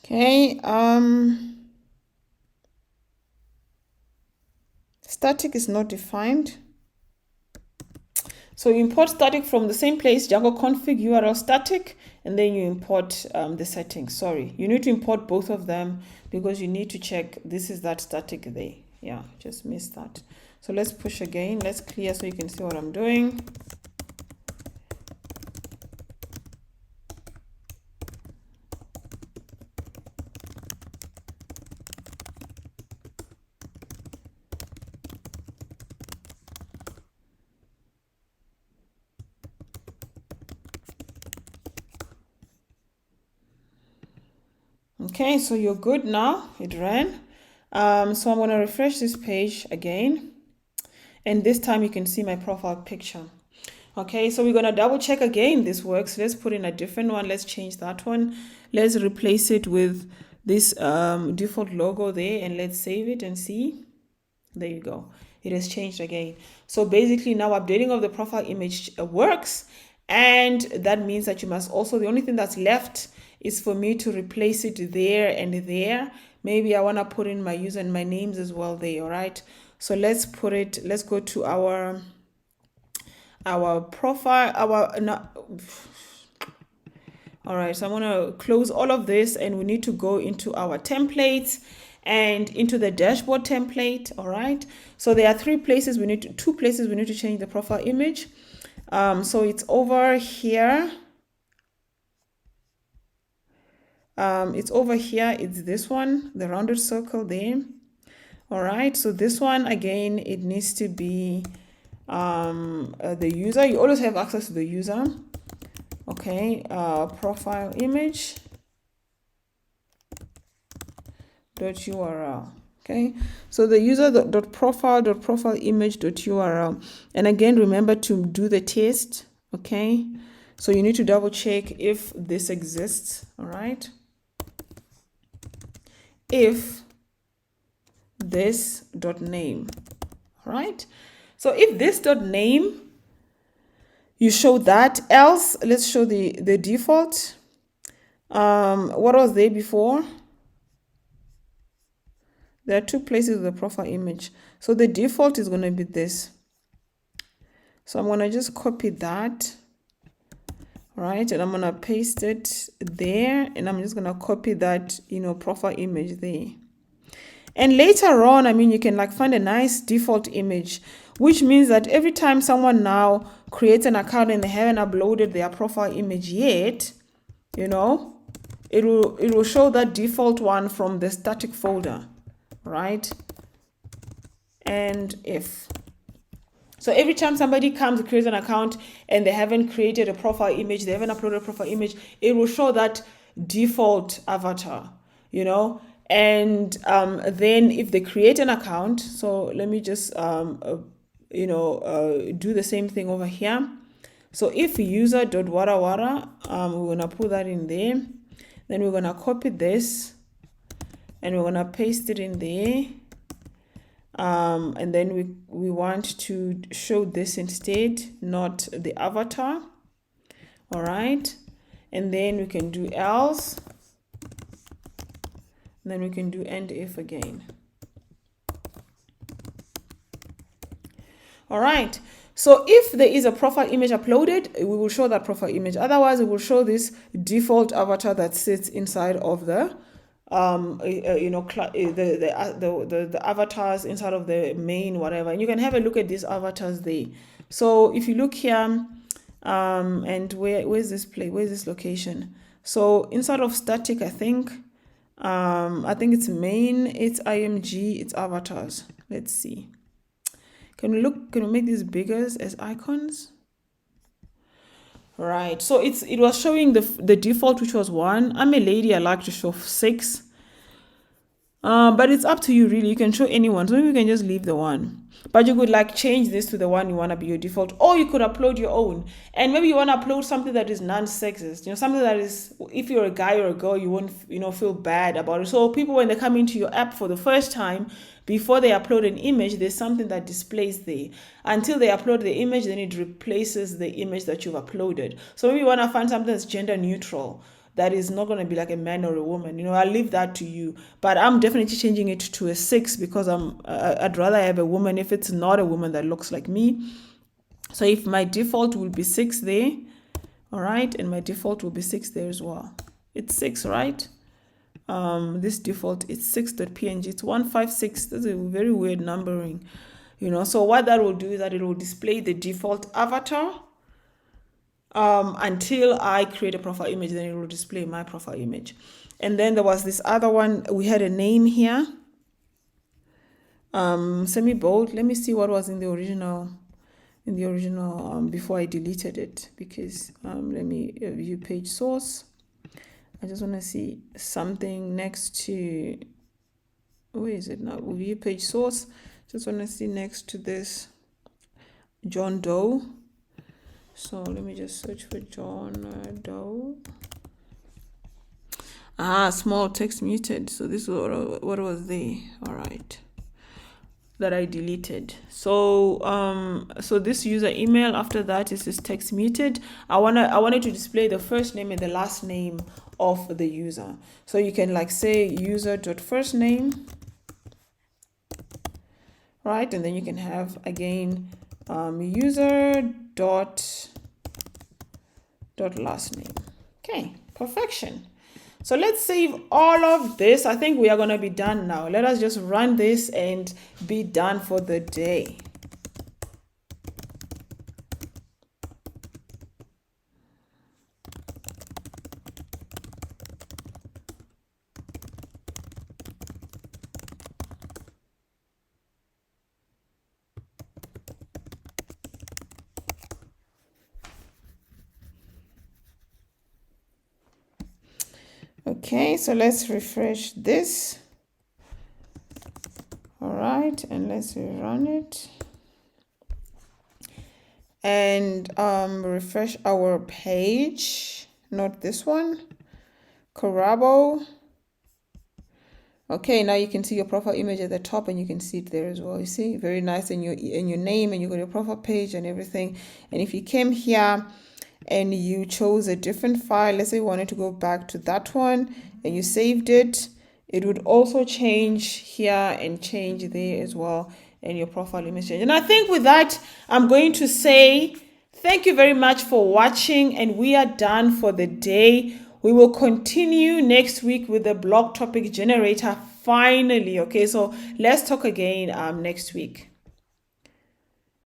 A: Okay, static is not defined. So you import static from the same place, Django config URL static, and then you import the settings. Sorry, you need to import both of them because you need to check this is that static there. Yeah, just missed that. So let's push again. Let's clear so you can see what I'm doing. Okay, so you're good now. It ran. So I'm going to refresh this page again. And this time you can see my profile picture. Okay, so we're going to double check again this works. Let's put in a different one. Let's change that one. Let's replace it with this default logo there, and let's save it and see. There you go. It has changed again. So basically now updating of the profile image works. And that means that you must also, the only thing that's left is for me to replace it there and there. Maybe I want to put in my user and my names as well there, all right? So let's put it, let's go to our profile, all right, so I'm going to close all of this, and we need to go into our templates and into the dashboard template, all right? So there are two places we need to change the profile image. So it's over here. It's over here. It's this one, the rounded circle there. All right, so this one, again, it needs to be the user. You always have access to the user. Okay, profile image dot URL. Okay, so the user dot profile image dot URL. And again, remember to do the test. Okay, so you need to double check if this exists. All right, if this dot name. All right, so if this dot name, you show that. Else, let's show the default. What was there before? There are two places with the profile image. So the default is going to be this. So I'm going to just copy that. All right, and I'm going to paste it there, and I'm just going to copy that, profile image there. And later on, you can like find a nice default image, which means that every time someone now creates an account and they haven't uploaded their profile image yet, it will show that default one from the static folder, right? And if. So every time somebody comes to create an account and they haven't created a profile image, they haven't uploaded a profile image, it will show that default avatar, And then if they create an account, so let me just, do the same thing over here. So if user.warawara, we're going to put that in there. Then we're going to copy this and we're going to paste it in there. And then we want to show this instead, not the avatar. All right. And then we can do else. Then we can do end if again. All right. So if there is a profile image uploaded, we will show that profile image. Otherwise, it will show this default avatar that sits inside of the the avatars inside of the main whatever. And you can have a look at these avatars there. So if you look here, and where's this place? Where's this location? So inside of static, I think it's main, it's IMG, it's avatars. Let's see. Can we make these bigger as icons? Right. So it was showing the default, which was 1. I'm a lady. I like to show 6. But it's up to you, really. You can show anyone. So maybe you can just leave the 1. But you could like change this to the one you want to be your default, or you could upload your own. And maybe you want to upload something that is non-sexist, something that is, if you're a guy or a girl, you won't, feel bad about it. So people, when they come into your app for the first time, before they upload an image, there's something that displays there. Until they upload the image, then it replaces the image that you've uploaded. So maybe you want to find something that's gender neutral, that is not going to be like a man or a woman. I'll leave that to you. But I'm definitely changing it to a 6 because I'd rather have a woman if it's not a woman that looks like me. So if my default will be 6 there, all right, and my default will be 6 there as well. It's 6, right? This default is 6.png. It's 156. That's a very weird numbering, So what that will do is that it will display the default avatar. Until I create a profile image, then it will display my profile image. And then there was this other one. We had a name here, semi-bold. Let me see what was in the original before I deleted it, because let me view page source. I just want to see something next to, where is it now? View page source. Just want to see next to this John Doe. So let me just search for John Doe. Small text muted. So this is what was there. All right, that I deleted. So so this user email, after that is this text muted. I wanted to display the first name and the last name of the user. So you can like say user.firstname, right? And then you can have again user dot last name. Okay, perfection. So let's save all of this. I think we are going to be done now. Let us just run this and be done for the day. Okay, so let's refresh this. All right, and let's rerun it. And refresh our page, not this one, Carabo. Okay, now you can see your profile image at the top, and you can see it there as well. You see, very nice, and your name, and you got your profile page and everything. And if you came here and you chose a different file, let's say you wanted to go back to that one and you saved it, it would also change here and change there as well, and your profile image change. And I think with that, I'm going to say thank you very much for watching, and we are done for the day. We will continue next week with the blog topic generator finally. Okay, so let's talk again next week.